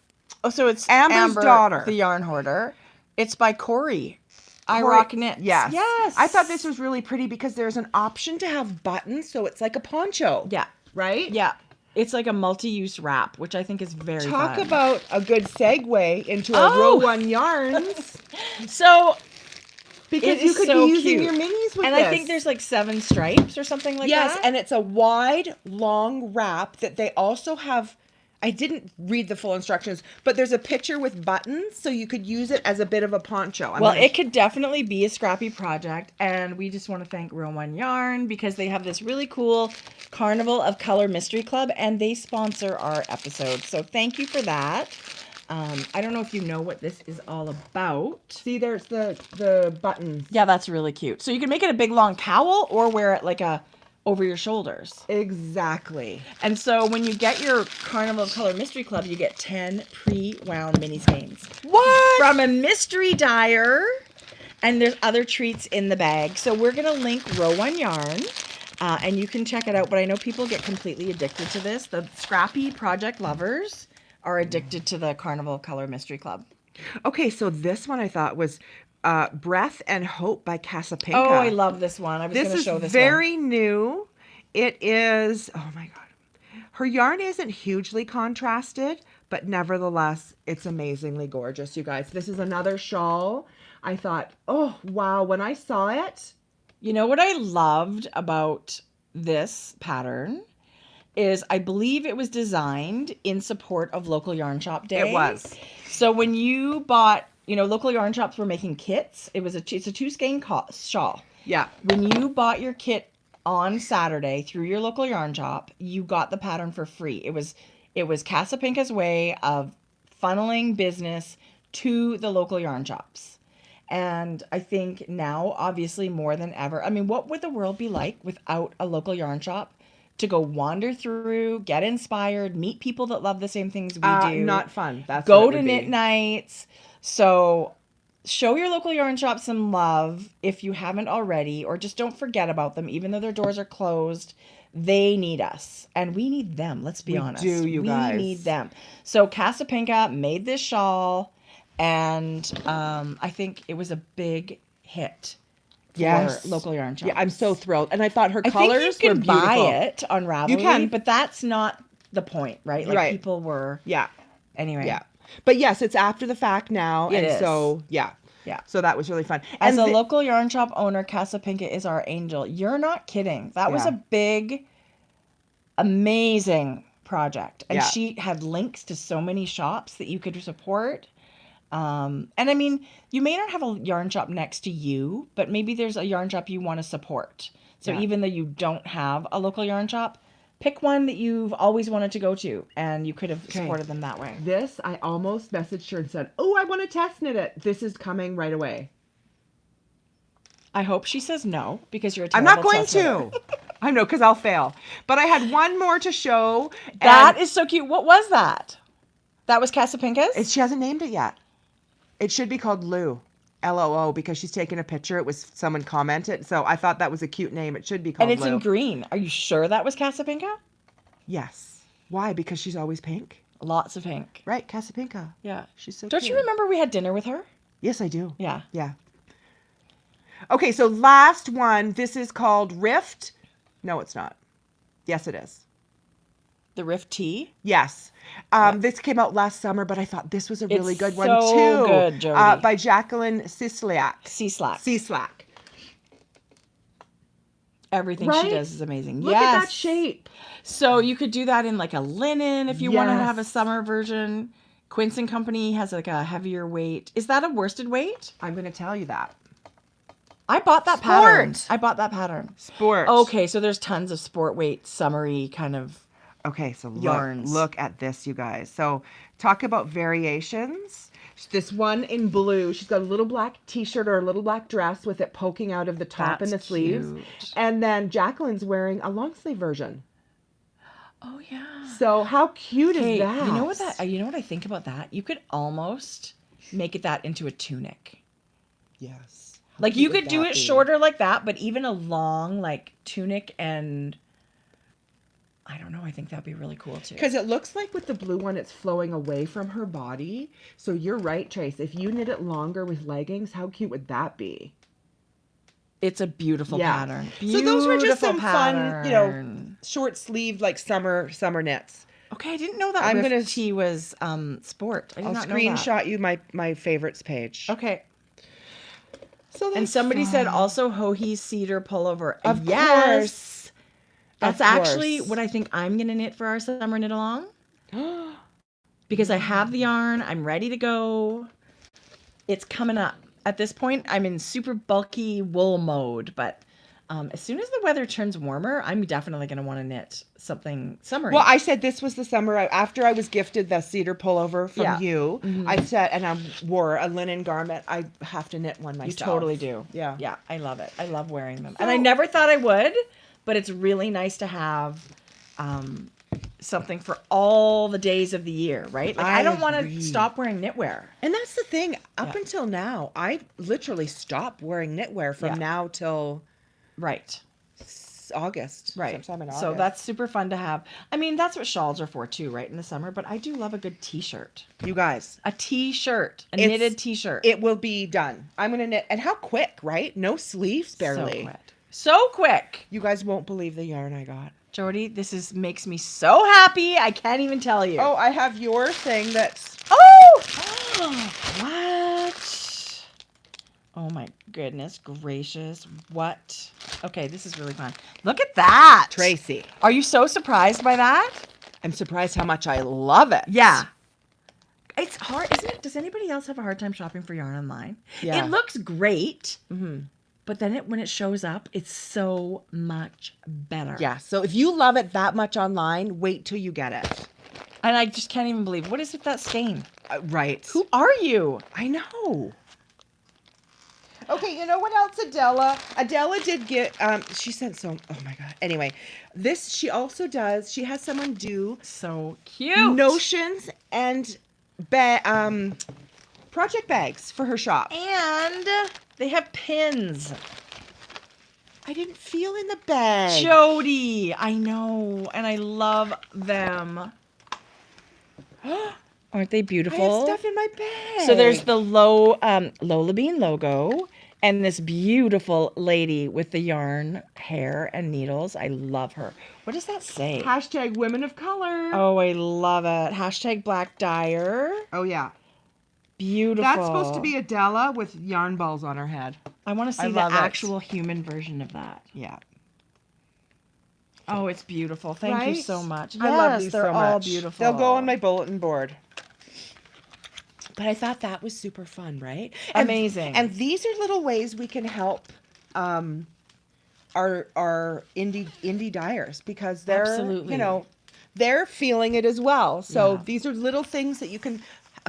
Oh, so it's Amber's Amber, daughter. the yarn hoarder. It's by Corey. I Corey- Rock Knits. Yes. Yes. I thought this was really pretty because there's an option to have buttons, so it's like a poncho. Yeah. Right? Yeah. It's like a multi-use wrap, which I think is very Talk fun. about a good segue into a row one yarns. So, Because It you is could so be using cute. your minis with and this. I think there's like 7 stripes or something like yes, that. and it's a wide, long wrap that they also have. I didn't read the full instructions, but there's a picture with buttons, so you could use it as a bit of a poncho. Well, it could definitely be a scrappy project, and we just want to thank Row One Yarn because they have this really cool Carnival of Color Mystery Club, and they sponsor our episode. So thank you for that. I don't know if you know what this is all about. See, there's the buttons. Yeah, that's really cute. So you can make it a big long cowl or wear it like a over your shoulders. Exactly. And so when you get your Carnival of Color Mystery Club, you get 10 pre-wound mini skeins. What? From a mystery dyer. And there's other treats in the bag. So we're going to link Row One Yarn. And you can check it out. But I know people get completely addicted to this. The scrappy project lovers are addicted to the Carnival of Color Mystery Club. Okay, so this one I thought was Breath and Hope by Casapinka. Oh, I love this one. I was going to show This this is very new. It is, oh my God. Her yarn isn't hugely contrasted, but nevertheless, it's amazingly gorgeous, you guys. This is another shawl. I thought, oh, wow, when I saw it. You know what I loved about this pattern is I believe it was designed in support of Local Yarn Shop Day. It was. So when you bought, you know, local yarn shops were making kits. It's a 2-skein shawl. Yeah. When you bought your kit on Saturday through your local yarn shop, you got the pattern for free. It was Casapinka's way of funneling business to the local yarn shops. And I think now, obviously, more than ever, I mean, what would the world be like without a local yarn shop to go wander through, get inspired, meet people that love the same things we do? Not fun. That's Go what it to would knit be. nights. So show your local yarn shop some love if you haven't already, or just don't forget about them, even though their doors are closed. They need us, and we need them. Let's be honest. Do, you guys. We need them. So Casapinka made this shawl, and I think it was a big hit for Yes. local yarn shops. Yeah, I'm so thrilled. And I thought her I colors think you were can beautiful. buy it on Ravelry, can. but that's not the point, right? Like Right. people were Yeah. anyway. Yeah. But yes, it's after the fact now. It and is. so, yeah. Yeah. So that was really fun. As And a local yarn shop owner, Casapinka is our angel. You're not kidding. That was Yeah. a big, amazing project. And Yeah. she had links to so many shops that you could support. And I mean, you may not have a yarn shop next to you, but maybe there's a yarn shop you want to support. So Yeah. even though you don't have a local yarn shop, Pick one that you've always wanted to go to, and you could have Okay. supported them that way. This, I almost messaged her and said, oh, I want to test knit it. This is coming right away. I hope she says no, because you're a I'm terrible not going test knitter. to. I know, because I'll fail. But I had one more to show. That and is so cute. What was that? That was Casapinka's? she hasn't named it yet. It should be called Lou. Loo, because she's taken a picture. It was someone commented. So I thought that was a cute name. It should be called And it's Lou. in green. Are you sure that was Casapinka? Yes. Why? Because she's always pink. Lots of pink. Right, Casapinka. Yeah. She's so Don't cute. you remember we had dinner with her? Yes, I do. Yeah. Yeah. Okay, so last one. This is called Rift. No, it's not. Yes, it is. The Rift Tea. Yes. This came out last summer, but I thought this was a really It's good one so too. good, Jodi. By Jacqueline Cislak. Sea-Slack. Everything Right? she does is amazing. Look yes. at that shape. So you could do that in like a linen if you wanted to have a Yes. summer version. Quince and Company has like a heavier weight. Is that a worsted weight? I'm going to tell you that. I bought that pattern. Sport. Okay, so there's tons of sport weight, summery kind of. Okay, so Yarns. look at this, you guys. So talk about variations. This one in blue, she's got a little black t-shirt or a little black dress with it poking out of the top and the That's sleeves. cute. And then Jacqueline's wearing a long sleeve version. Oh yeah. So how cute is Okay, that? you know what I think about that? You could almost make it that into a tunic. Yes. Like you could do it shorter like that, but even a long like tunic, and I don't know, I think that'd be really cool too. Because it looks like with the blue one, it's flowing away from her body. So you're right, Trace. If you knit it longer with leggings, how cute would that be? It's a beautiful pattern. So those were just some pattern. fun, short sleeved like summer knits. Okay, I didn't know that. I'm Rift gonna- Tea was sport. I did I'll not know that. screenshot you my favorites page. Okay. So And that's somebody said fun. also Hohi cedar pullover. Of yes. course. That's Of actually course. what I think I'm gonna knit for our summer knit along. Because I have the yarn, I'm ready to go. It's coming up. At this point, I'm in super bulky wool mode, but as soon as the weather turns warmer, I'm definitely going to want to knit something summery. Well, I said this was the summer after I was gifted the cedar pullover from Yeah. you. Mhm. I said, and I wore a linen garment. I have to knit one you myself. totally do. Yeah. Yeah, I love it. I love wearing them. So- And I never thought I would, but it's really nice to have something for all the days of the year, right? Like I don't want to agree. stop wearing knitwear. And that's the thing. Up Yeah. until now, I literally stopped wearing knitwear from Yeah. now till Right. August. Right. Sometime in August. So that's super fun to have. I mean, that's what shawls are for too, right? In the summer, but I do love a good t-shirt. you guys. A t-shirt, a It's- knitted t-shirt. It will be done. I'm gonna knit, and how quick, right? No sleeves, barely. So quick. So quick. You guys won't believe the yarn I got. Jodi, this makes me so happy. I can't even tell you. Oh, I have your thing that's. Oh! What? Oh my goodness gracious. What? Okay, this is really fun. Look at that. Tracie. Are you so surprised by that? I'm surprised how much I love it. Yeah. It's hard, isn't it? Does anybody else have a hard time shopping for yarn online? Yeah. It looks great, Mm-hmm. but then when it shows up, it's so much better. Yeah. So if you love it that much online, wait till you get it. And I just can't even believe, what is with that stain? Right. Who are you? I know. Okay, you know what else, Adela? Adela did get, she sent oh my God. Anyway, this, she also does, she has someone do So cute. notions and project bags for her shop. And they have pins. I didn't feel in the bag. Jodi, I know, and I love them. Aren't they I beautiful? have stuff in my bag. So there's the Lola Bean logo and this beautiful lady with the yarn, hair, and needles. I love her. What does that say? hashtag women of color. Oh, I love it. Hashtag black dyer. Oh, yeah. Beautiful. That's supposed to be Adela with yarn balls on her head. I want to I see the love it. actual human version of that. Yeah. Oh, it's beautiful. Thank you Right? so much. I love Yes, these they're so all much. beautiful. They'll go on my bulletin board. But I thought that was super fun, right? Amazing. And these are little ways we can help our indie dyers, because they're Absolutely. you know, they're feeling it as well. So Yeah. these are little things that you can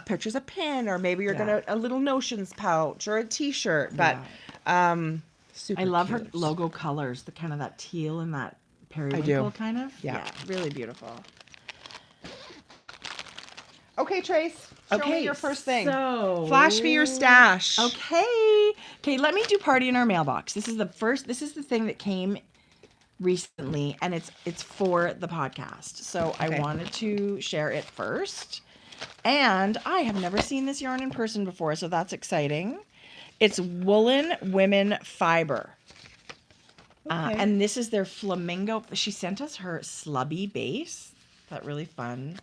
purchase a pin, or maybe you're Yeah. gonna a little Notions pouch or a T-shirt. But super I love her cute. logo colors, the kind of that teal and that periwinkle do. kind of. Yeah. Really beautiful. Okay, Trace. Show me your first thing. So Flash me your stash. Okay. Let me do party in our mailbox. This is the thing that came recently, and it's for the podcast. So Okay. I wanted to share it first. And I have never seen this yarn in person before, so that's exciting. It's woolen women fiber. Okay. And this is their flamingo. She sent us her slubby base. That really fun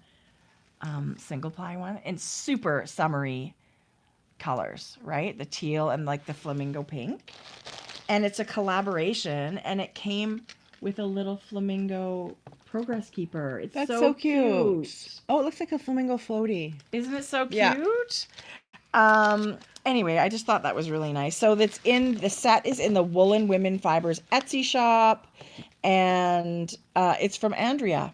single ply one. And super summery colors, right? The teal and like the flamingo pink. And it's a collaboration, and it came with a little flamingo progress keeper. It's That's so cute. Oh, it looks like a flamingo floaty. Isn't it so Yeah. cute? Anyway, I just thought that was really nice. So the set is in the Woolen Women Fibers Etsy shop, and it's from Andrea.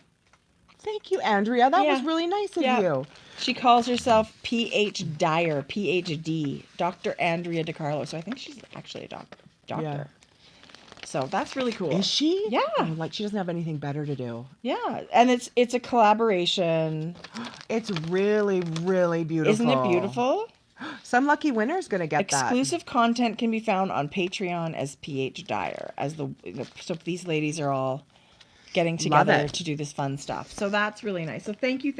Thank you, Andrea. That was Yeah. really nice of Yeah. you. She calls herself PH Dyer, PhD, Dr. Andrea DiCarlo. So I think she's actually a doctor. Yeah. So that's really cool. Is she? Yeah. Oh, like she doesn't have anything better to do. Yeah, and it's a collaboration. It's really, really beautiful. Isn't it beautiful? Some lucky winner's gonna get Exclusive content can be found on Patreon as PH Dyer. So these ladies are all getting Love together it. to do this fun stuff. So that's really nice. So thank you.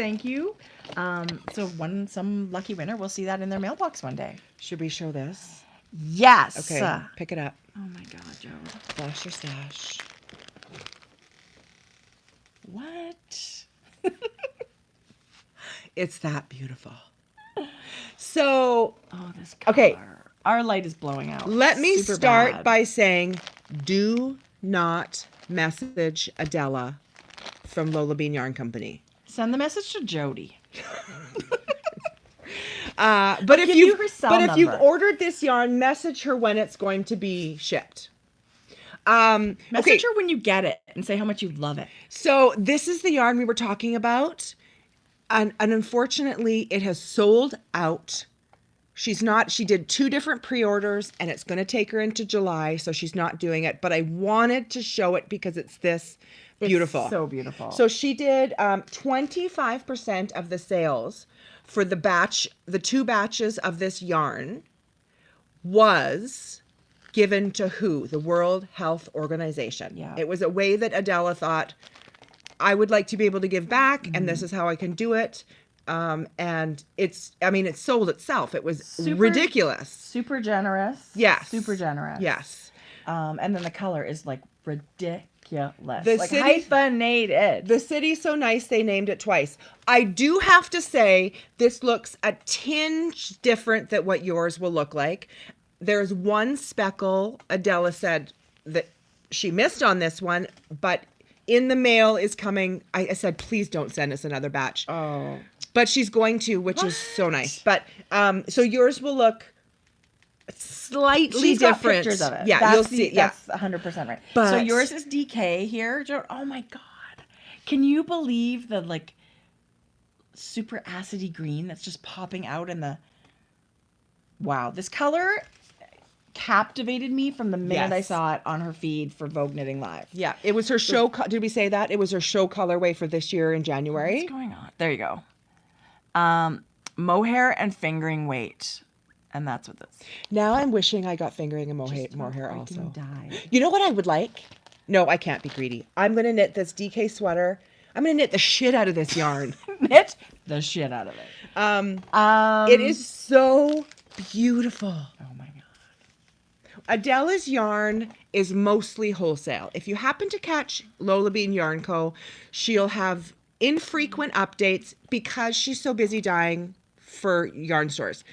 So some lucky winner, we'll see that in their mailbox one day. that. Should we show this? Yes. Okay, pick it up. Oh my God, Joe. Flash your stash. What? It's that beautiful. So Oh, this color. Okay. Our light is blowing out. let me Super start bad. by saying, do not message Adela from Lola Bean Yarn Company. Send the message to Jodi. But if give you you her cell if you've number. ordered this yarn, message her when it's going to be shipped. Message her when you get it and say how much you love it. So this is the yarn we were talking about, and unfortunately, it has sold out. She did 2 different pre-orders, and it's going to take her into July, so she's not doing it. But I wanted to show it because it's this beautiful. It's so beautiful. So she did 25% of the sales for the 2 batches of this yarn was given to WHO, the World Health Organization. Yeah. It was a way that Adela thought, I would like to be able to give back, and this is how I can do it. And it sold itself. It was ridiculous. Super generous. Yes. Super generous. Yes. And then the color is like ridiculous. The Like city- hyphenated. The city's so nice they named it twice. I do have to say this looks a tinge different than what yours will look like. There's one speckle Adela said that she missed on this one, but in the mail is coming. I said, please don't send us another batch. Oh. But she's going to, which is so nice. But so yours will look slightly She's got different. pictures of it. Yeah, you'll see. Yeah. That's 100% right. But- so yours is DK here. Oh my God. Can you believe the like super acidy green that's just popping out in the... Wow. This color captivated me from the minute I Yes. saw it on her feed for Vogue Knitting Live. Yeah, it was her show. Did we say that? It was her show colorway for this year in January. What's going on? There you go. Mohair and fingering weight. And that's what this. Now I'm wishing I got fingering and Just mohair don't also. freaking die. You know what I would like? No, I can't be greedy. I'm going to knit this DK sweater. I'm going to knit the shit out of this yarn. Knit the shit out of it. It is so beautiful. Oh my God. Adela's yarn is mostly wholesale. If you happen to catch Lola Bean Yarn Co., she'll have infrequent updates because she's so busy dyeing for yarn stores.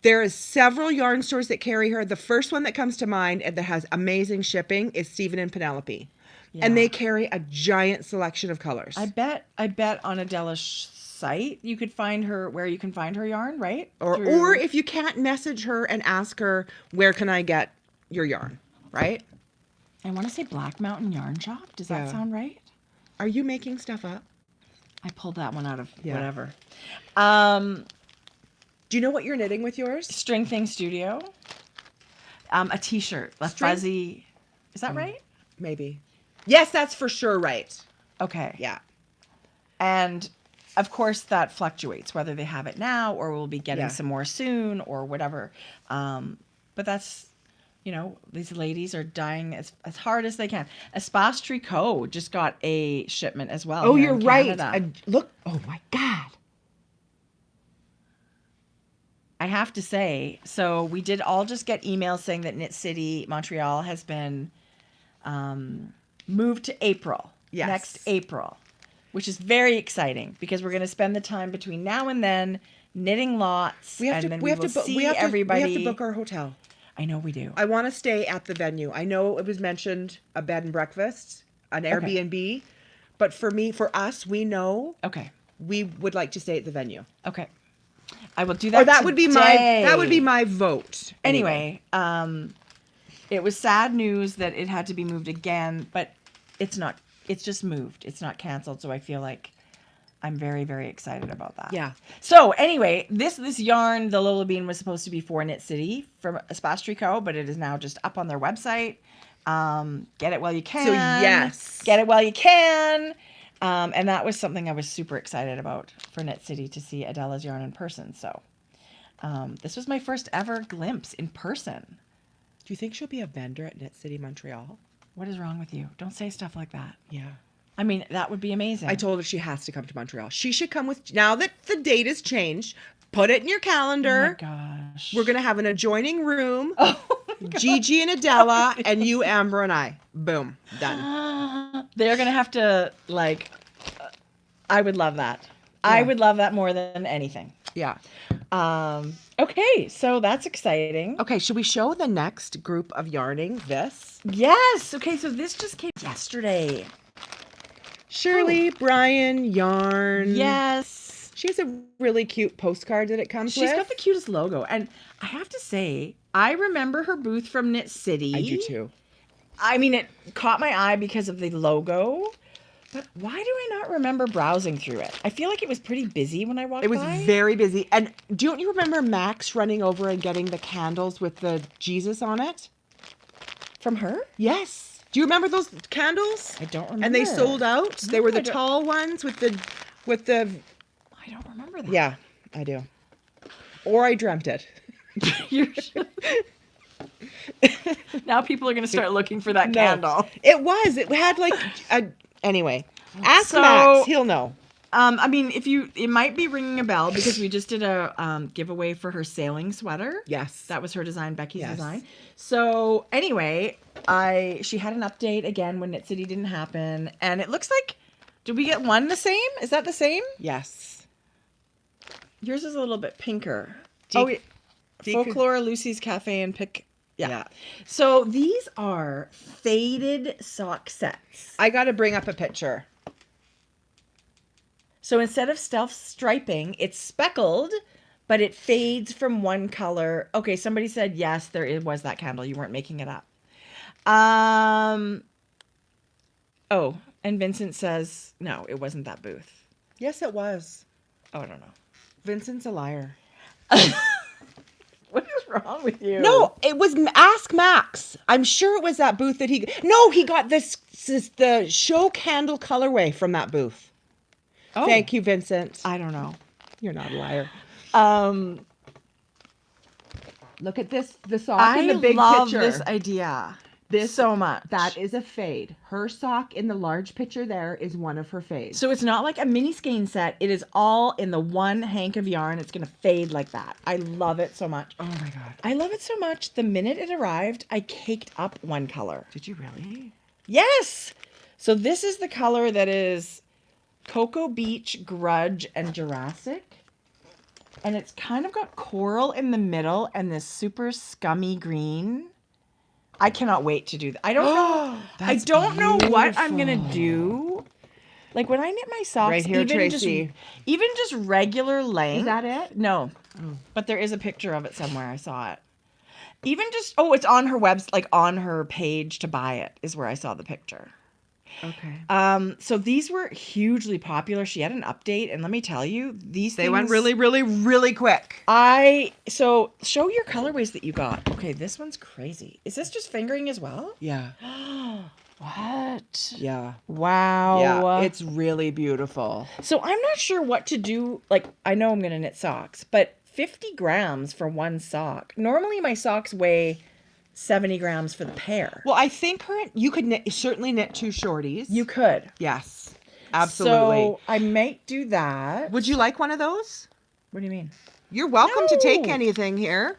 There is several yarn stores that carry her. The first one that comes to mind and that has amazing shipping is Stephen and Penelope. And they carry a giant selection of colors. I bet on Adela's site you could find her where you can find her yarn, right? Or if you can't, message her and ask her, where can I get your yarn, right? I want to say Black Mountain Yarn Shop. Does that Yeah. sound right? Are you making stuff up? I pulled that one out of Yeah. whatever. Do you know what you're knitting with yours? String Thing Studio. A t-shirt. A String- fuzzy. Is that right? Maybe. Yes, that's for sure right. Okay. Yeah. And of course that fluctuates, whether they have it now or we'll be getting Yeah. some more soon or whatever. But that's, these ladies are dying as hard as they can. Espace Tricot just got a shipment as well. Oh, here you're in right. Canada. Look. Oh my God. I have to say, so we did all just get emails saying that Knit City Montreal has been moved to April. Yes. Next April, which is very exciting because we're going to spend the time between now and then knitting lots. We have and to. then We have to. will see We have to. everybody. We have to book our hotel. I know we do. I want to stay at the venue. I know it was mentioned a bed and breakfast, an Airbnb, but for us, we know Okay. we would like to stay at the venue. Okay. I will do that. Or that would be my vote. Anyway, it was sad news that it had to be moved again, but it's not. It's just moved. It's not canceled. So I feel like I'm very, very excited about that. Yeah. So anyway, this yarn, the Lola Bean, was supposed to be for Knit City from Espace Tricot, but it is now just up on their website. Get it while you can. So yes. Get it while you can. And that was something I was super excited about for Knit City to see Adela's yarn in person. So this was my first ever glimpse in person. Do you think she'll be a vendor at Knit City Montreal? What is wrong with you? Don't say stuff like that. Yeah. I mean, that would be amazing. I told her she has to come to Montreal. She should come with, now that the date has changed, put it in your calendar. Oh my gosh. We're going to have an adjoining room. Oh my gosh. Gigi and Adela and you, Amber, and I. Boom. Done. They're going to have to, I would love that. Yeah. I would love that more than anything. Yeah. Okay, so that's exciting. Okay, should we show the next group of yarning this? Yes. Okay, so this just came yesterday. Shirley, Brian, yarn. Yes. She has a really cute postcard that it comes with. She's got the cutest logo. And I have to say, I remember her booth from Knit City. I do too. I mean, it caught my eye because of the logo. But why do I not remember browsing through it? I feel like it was pretty busy when I walked by. It was very busy. And don't you remember Max running over and getting the candles with the Jesus on it? From her? Yes. Do you remember those candles? I don't remember. And they sold out? They No, were the I don't- tall ones with the I don't remember that. Yeah, I do. Or I dreamt it. Now people are going to start looking for that No. candle. It was. It had like a anyway. Ask So- Max, he'll know. I mean, it might be ringing a bell because we just did a giveaway for her sailing sweater. Yes. That was her design, Becky's Yes. design. So anyway, she had an update again when Knit City didn't happen, and it looks like, did we get one the same? Is that the same? Yes. Yours is a little bit pinker. Dec- Folklore, Lucy's Cafe, and Pick. Yeah. Yeah. So these are faded sock sets. I got to bring up a picture. So instead of stealth striping, it's speckled, but it fades from one color. Okay, somebody said yes, was that candle. You weren't making it up. Oh, and Vincent says no, it wasn't that booth. Yes, it was. Oh, I don't know. Vincent's a liar. What is wrong with you? No, it was Ask Max. I'm sure it was that booth that he. No, he got the show candle colorway from that booth. Oh, Thank you, Vincent. I don't know. You're not a liar. Look at this. The sock in the big love picture. this idea. This so much. That is a fade. Her sock in the large picture there is one of her fades. So it's not like a mini skein set. It is all in the one hank of yarn. It's going to fade like that. I love it so much. Oh my God. I love it so much. The minute it arrived, I caked up one color. Did you really? Yes. So this is the color that is Cocoa Beach, Grudge, and Jurassic. And it's kind of got coral in the middle and this super scummy green. I cannot wait to do that. I don't know. I That's don't know what I'm gonna beautiful. do. Like when I knit my socks, Right here, Tracy. even just regular length. Is that it? No, Oh. but there is a picture of it somewhere. I saw it. Even just, oh, it's on her like on her page to buy it is where I saw the picture. Okay. So these were hugely popular. She had an update, and let me tell you, They went really, really, really quick. So show your colorways that you got. Okay, this one's crazy. Is this just fingering as well? Yeah. What? Yeah. Wow. Yeah. It's really beautiful. So I'm not sure what to do. Like, I know I'm going to knit socks, but 50 grams for one sock. Normally my socks weigh 70 grams for the pair. Well, I think you could certainly knit 2 shorties. You could. Yes. Absolutely. So I might do that. Would you like one of those? What do you mean? You're welcome to take No. anything here.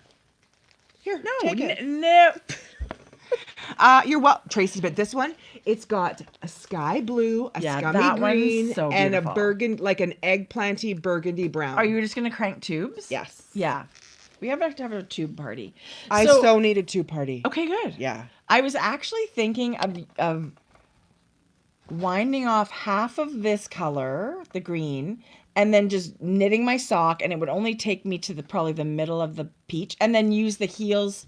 Here, No. take it. Nope. You're Tracy, but this one, it's got a sky blue, a scummy that one's green, so and a beautiful. burgundy, like an eggplanty burgundy brown. Are you just going to crank tubes? Yes. Yeah. We have to have a tube party. I so needed 2 party. Okay, good. Yeah. I was actually thinking of winding off half of this color, the green, and then just knitting my sock, and it would only take me to probably the middle of the peach, and then use the heels,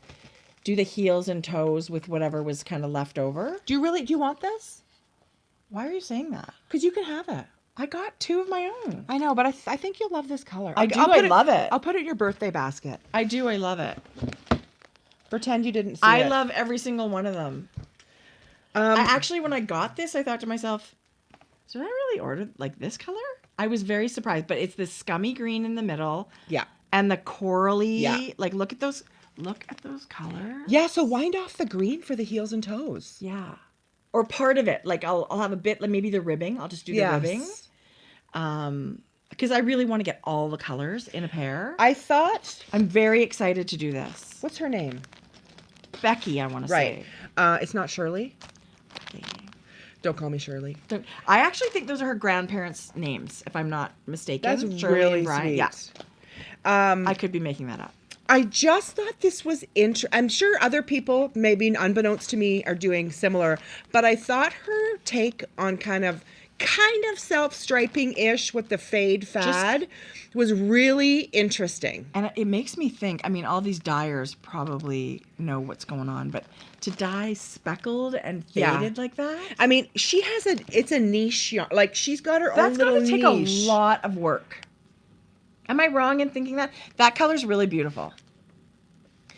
do the heels and toes with whatever was kind of left over. Do you want this? Why are you saying that? Because you can have it. I got 2 of my own. I know, but I think you'll love this color. I love it. I'll put it in your birthday basket. I do. I love it. Pretend you didn't see I it. love every single one of them. I actually, when I got this, I thought to myself, did I really order like this color? I was very surprised, but it's this scummy green in the middle. Yeah. And the corally. Yeah. Like, look at those colors. Yeah, so wind off the green for the heels and toes. Yeah. Or part of it. Like, I'll have a bit, like maybe the ribbing. I'll just do the ribbing. Because I really want to get all the colors in a pair. I'm very excited to do this. What's her name? Becky, I want to say. It's not Shirley. Don't call me Shirley. I actually think those are her grandparents' names, if I'm not mistaken. That's Shirley really and Brian. sweet. Yeah. I could be making that up. I just thought this was I'm sure other people, maybe unbeknownst to me, are doing similar, but I thought her take on kind of self-striping-ish with the fade fad was really interesting. And it makes me think, I mean, all these dyers probably know what's going on, but to dye speckled and faded like that? I mean, it's a niche yarn. Like, she's got her own little niche. That's going to take a lot of work. Am I wrong in thinking that? That color's really beautiful.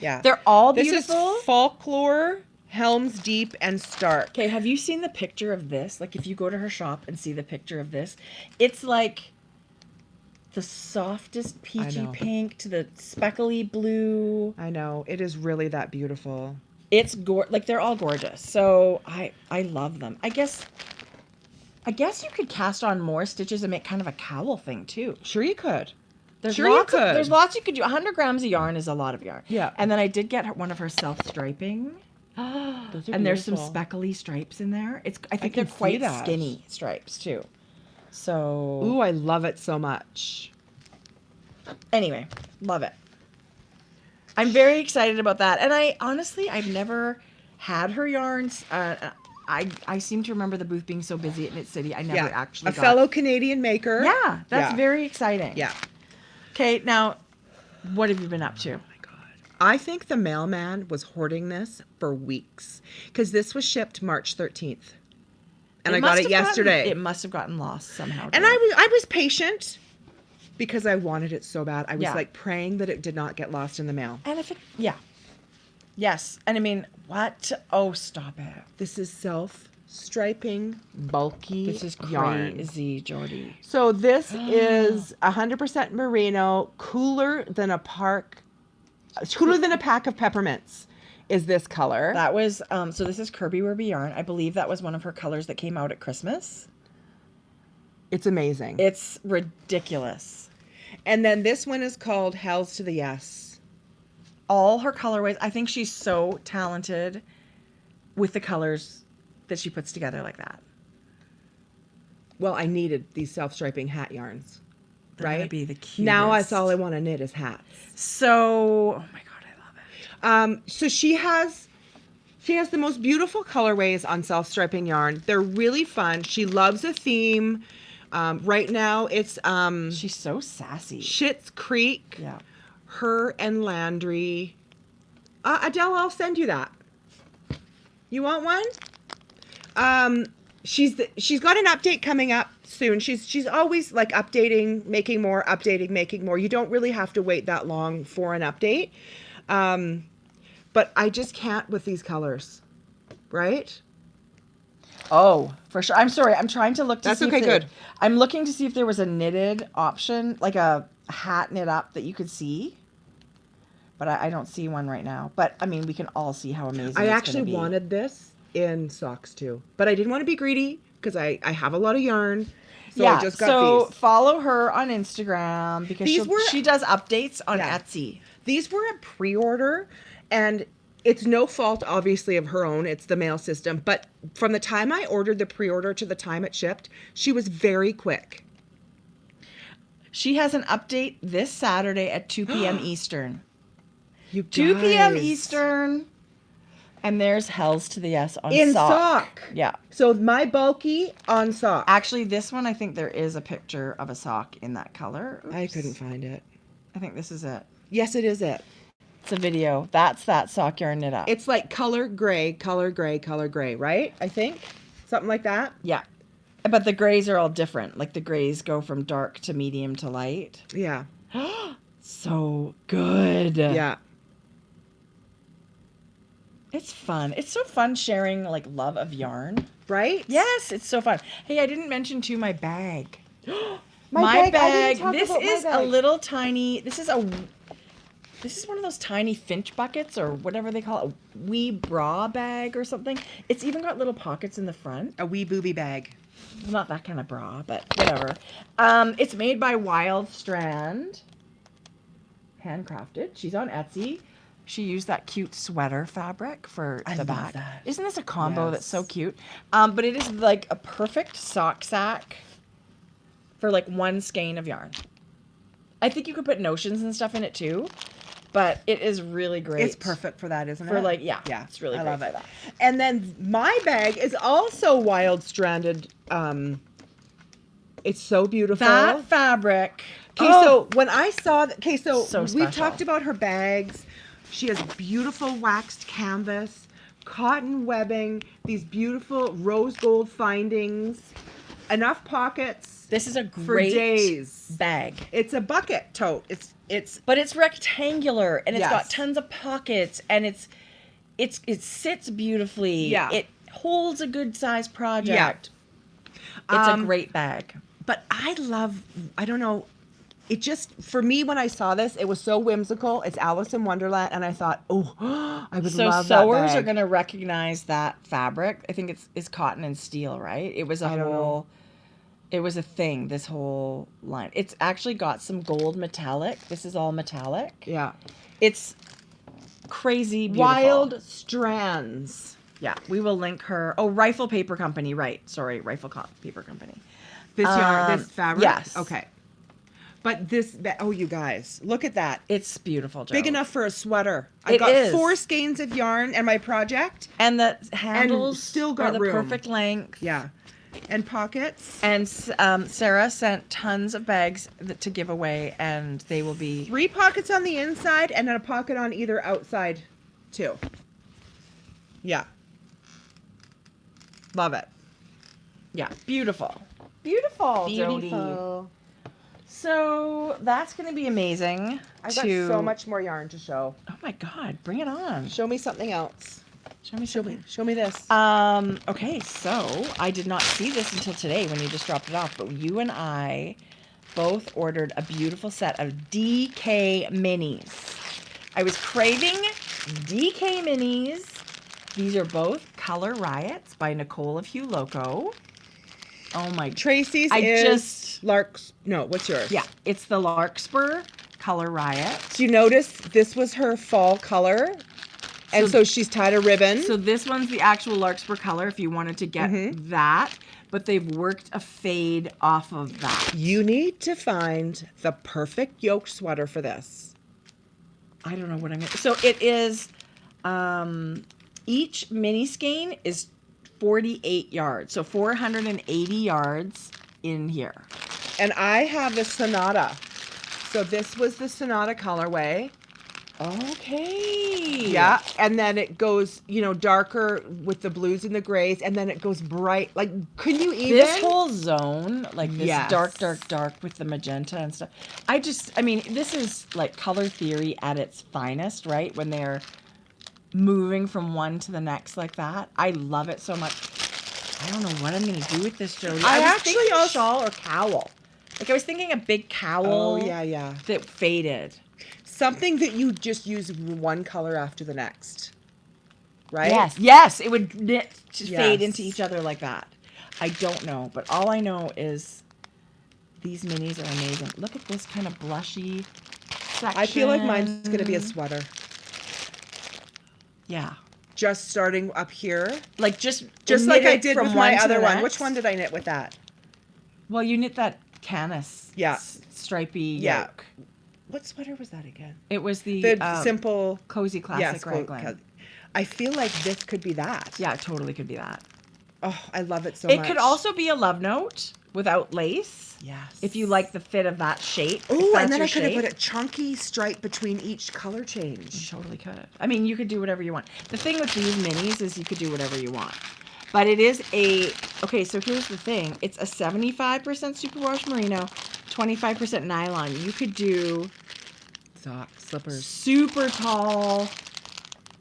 Yeah. They're all beautiful. This is Folklore, Helms Deep, and Stark. Okay, have you seen the picture of this? Like, if you go to her shop and see the picture of this, it's like the softest peachy pink to the speckly blue. I know. It is really that beautiful. It's like, they're all gorgeous. So I love them. I guess you could cast on more stitches and make kind of a cowl thing too. Sure you could. There's lots you could do. 100 grams of yarn is a lot of yarn. Yeah. And then I did get one of her self-striping. And there's some speckly stripes in there. I think they're quite skinny stripes too. So. Ooh, I love it so much. Anyway, love it. I'm very excited about that. And I've never had her yarns. I seem to remember the booth being so busy at Knit City. I never actually got. A fellow Canadian maker. Yeah, that's very exciting. Yeah. Okay, now, what have you been up to? Oh my God. I think the mailman was hoarding this for weeks because this was shipped March 13th. And I got it yesterday. It must have gotten lost somehow. And I was patient because I wanted it so bad. I was like praying that it did not get lost in the mail. And yes. And I mean, what? Oh, stop it. This is self-striping, bulky This is yarn. crazy, Jodi. So this is 100% merino, cooler than a pack of peppermints is this color. That was, so this is Kirby Werby yarn. I believe that was one of her colors that came out at Christmas. It's amazing. It's ridiculous. And then this one is called Hells to the Yes. All her colorways, I think she's so talented with the colors that she puts together like that. Well, I needed these self-striping hat yarns. They're right? gonna be the cutest. Now that's all I want to knit is hats. So, oh my God, I love it. So she has the most beautiful colorways on self-striping yarn. They're really fun. She loves a theme. Right now it's she's so sassy. Schitt's Creek. Yeah. Her and Landry. Adele, I'll send you that. You want one? She's got an update coming up soon. She's always like updating, making more, updating, making more. You don't really have to wait that long for an update. But I just can't with these colors, right? Oh, for sure. I'm sorry. I'm trying to look to That's see okay, if there, good. I'm looking to see if there was a knitted option, like a hat knit up that you could see. But I don't see one right now. But I mean, we can all see how amazing I it's actually gonna be. wanted this in socks too, but I didn't want to be greedy because I have a lot of yarn. So yeah, I just got so these. follow her on Instagram because These were- she does updates on Yeah. Etsy. These were a pre-order, and it's no fault, obviously, of her own. It's the mail system. But from the time I ordered the pre-order to the time it shipped, she was very quick. She has an update this Saturday at 2 p.m. Eastern. You 2 p.m. guys. Eastern. And there's Hells to the Yes on In sock. sock. Yeah. So my bulky on sock. Actually, this one, I think there is a picture of a sock in that color. I Oops. couldn't find it. I think this is it. Yes, it is it. It's a video. That's that sock yarn knit up. It's like color gray, color gray, color gray, right? I think. Something like that. Yeah. But the grays are all different. Like the grays go from dark to medium to light. Yeah. So good. Yeah. It's fun. It's so fun sharing like love of yarn. Right? Yes, it's so fun. Hey, I didn't mention too my bag. My bag. I didn't talk This about my is a bag. little tiny. This is one of those tiny Finch buckets or whatever they call it, a wee bra bag or something. It's even got little pockets in the front. A wee booby bag. Not that kind of bra, but whatever. It's made by Wild Strand. Handcrafted. She's on Etsy. She used that cute sweater fabric for I the love back. that. Isn't this a combo that's so Yes. cute? But it is like a perfect sock sack for like one skein of yarn. I think you could put notions and stuff in it too, but it is really great. It's perfect for that, isn't it? for like yeah, Yeah, it's really I great love for it. that. And then my bag is also wild stranded. It's so beautiful. That fabric. Okay, Oh, so when I saw that, So we've special. talked about her bags. She has beautiful waxed canvas, cotton webbing, these beautiful rose gold findings, enough pockets this is a for great days. bag. It's a bucket tote. It's But it's rectangular and it's got Yes. tons of pockets and it sits beautifully. Yeah. It holds a good sized project. It's a great bag. But I don't know, it just, for me, when I saw this, it was so whimsical. It's Alice in Wonderland, and I thought, oh, I would So love that sewers bag. are gonna recognize that fabric. I think it's cotton and steel, right? It was a I don't know. it was a thing, this whole line. It's actually got some gold metallic. This is all metallic. Yeah. It's crazy beautiful. Wild Strands. Yeah, we will link her. Oh, Rifle Paper Company, right. Sorry, Paper Company. This yarn, this fabric? yes. Okay. But oh, you guys, look at that. It's beautiful, Jo. Big enough for a sweater. I It got is. 4 skeins of yarn and my project. And the handles still are got the room. perfect length. Yeah. And pockets. And Sarah sent tons of bags to give away, and they will be 3 pockets on the inside and then a pocket on either outside too. Yeah. Love it. beautiful. Beautiful, Jodi. So that's going to be amazing. I've got so much more yarn to show. Oh my God, bring it on. Show me something else. Show me Show something. me this. Okay, so I did not see this until today when you just dropped it off, but you and I both ordered a beautiful set of DK minis. I was craving DK minis. These are both Color Riots by Nicole of Hugh Loco. Oh my, Tracie's I is just- Lark's. No, what's yours? yeah, it's the Larkspur Color Riot. Do you notice this was her fall color? And so she's tied a ribbon. So this one's the actual Larkspur color if you wanted to get that, but they've worked a fade off of that. You need to find the perfect yoke sweater for this. I don't know what I'm gonna. So it is, each mini skein is 48 yards, so 480 yards in here. And I have the Sonata. So this was the Sonata colorway. Okay. Yeah, and then it goes, you know, darker with the blues and the grays, and then it goes bright. Like, can you even? This whole zone, like this Yes. dark with the magenta and stuff. I mean, this is like color theory at its finest, right? When they're moving from one to the next like that. I love it so much. I don't know what I'm going to do with this, Jodi. I was actually thinking also- shawl or cowl. Like, I was thinking a big cowl. Oh, yeah. That faded. Something that you just use one color after the next, right? Yes, it would fade Yes. into each other like that. I don't know, but all I know is these minis are amazing. Look at this kind of blushy section. I feel like mine's going to be a sweater. Yeah. Just starting up here. Like just like I it did from with my one to other the one. next. Which one did I knit with that? Well, you knit that canis. Yeah. Stripy Yeah. yoke. What sweater was that again? It was the Simple. cozy classic raglan. I feel like this could be that. Yeah, it totally could be that. Oh, I love it so It much. could also be a love note without lace. Yes. If you like the fit of that shape. Oh, and then I could have put a chunky stripe between each color You change. totally could have. I mean, you could do whatever you want. The thing with these minis is you could do whatever you want. But it is okay, so here's the thing. It's a 75% superwash merino, 25% nylon. You could do Socks, slippers. super tall,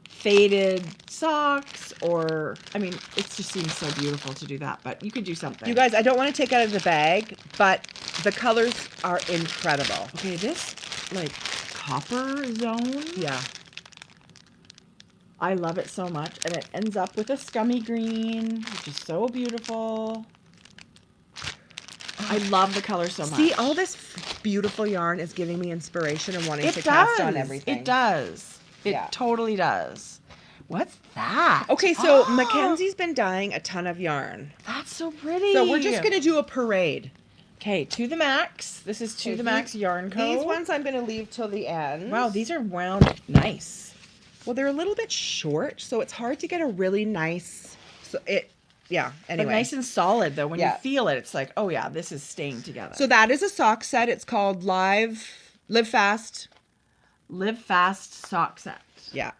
faded socks, or, I mean, it just seems so beautiful to do that, but you could do something. You guys, I don't want to take out of the bag, but the colors are incredible. Okay, this, like, copper zone. Yeah. I love it so much, and it ends up with a scummy green, which is so beautiful. I love the color so much. See, all this beautiful yarn is giving me inspiration and wanting it to does. cast on everything. It does. It Yeah. totally does. What's that? Okay, so Oh, Mackenzie's been dyeing a ton of yarn. That's so pretty. So we're just going to do a parade. Okay, to the max. This is to Okay, the max yarn code. These ones I'm going to leave till the end. Wow, these are wound nice. Well, they're a little bit short, so it's hard to get a really nice. Yeah. Anyway, But nice and solid though. When Yeah. you feel it, it's like, oh yeah, this is staying together. so that is a sock set. It's called Live Fast. Live Fast sock set. Yeah.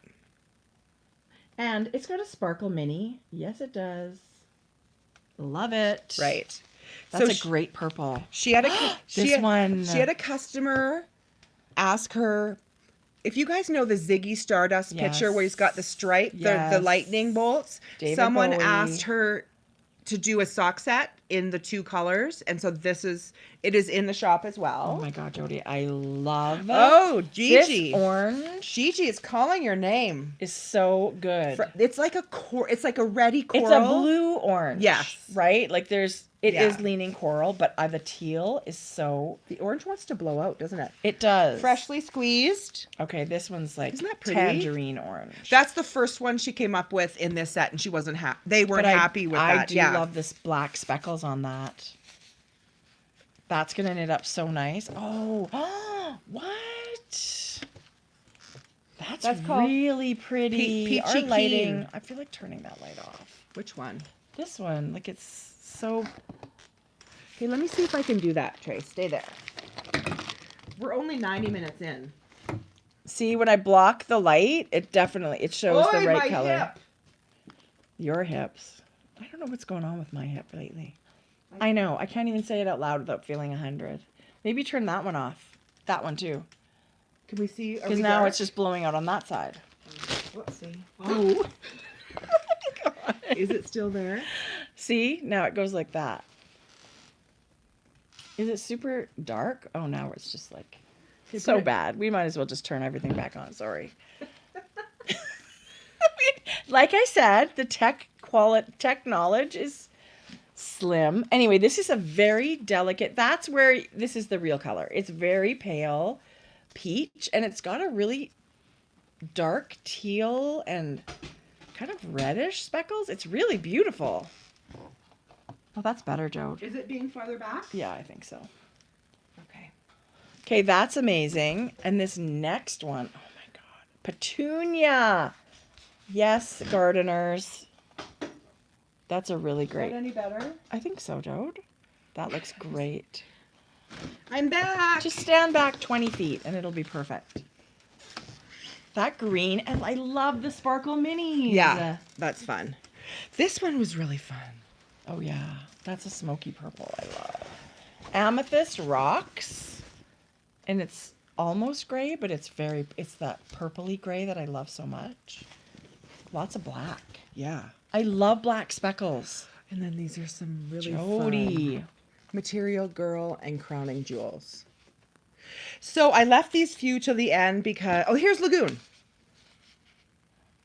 And it's got a sparkle mini. Yes, it does. Love it. Right. That's So a great purple. She had a This one. She had a customer ask her. If you guys know the Ziggy Stardust picture where he's got the stripe, the Yes. lightning bolts, David someone Bowie. asked her to do a sock set in the two colors, and so it is in the shop as Oh well. my God, Jodi, I love Oh, Gigi. this orange. Gigi is calling your name. Is so good. It's like it's like a ready coral. It's a blue orange. Yes. Right? Like it is Yeah. leaning coral, but the teal is so. The orange wants to blow out, doesn't it? It does. Freshly squeezed. Okay, this one's like Isn't that pretty? tangerine orange. That's the first one she came up with in this set, and she wasn't happy. They weren't But happy with that. I do love this black speckles on that. That's gonna knit up so nice. Oh, what? That's called really pretty. Peachy Our Keen. lighting. I feel like turning that light off. Which one? This one, like it's so. Okay, let me see if I can do that, Trace. Stay there. We're only 90 minutes in. See, when I block the light, it shows the Oy, right my color. hip. Your hips. I don't know what's going on with my hip lately. I know. I can't even say it out loud without feeling 100. Maybe turn that one off. That one too. Can we see? Because now it's just blowing out on that side. Let's see. Oh. Is it still there? See? Now it goes like that. Is it super dark? Oh, now it's just like so bad. We might as well just turn everything back on. Sorry. Like I said, the tech knowledge is slim. Anyway, this is a very delicate. That's where this is the real color. It's very pale peach, and it's got a really dark teal and kind of reddish speckles. It's really beautiful. Oh, that's better, Jode. Is it being farther back? Yeah, I think so. Okay. Okay, that's amazing. And this next one, oh my God, petunia. Yes, gardeners. That's a really great. Is that any better? I think so, Jode. That looks great. I'm back. Just stand back 20 feet and it'll be perfect. That green, and I love the sparkle minis. Yeah, that's fun. This one was really fun. Oh yeah, that's a smoky purple. I love. Amethyst rocks, and it's almost gray, but it's that purpley gray that I love so much. Lots of black. Yeah. I love black speckles. And then these are some really Jodi. fun Material Girl and Crowning Jewels. So I left these few till the end because, oh, here's Lagoon.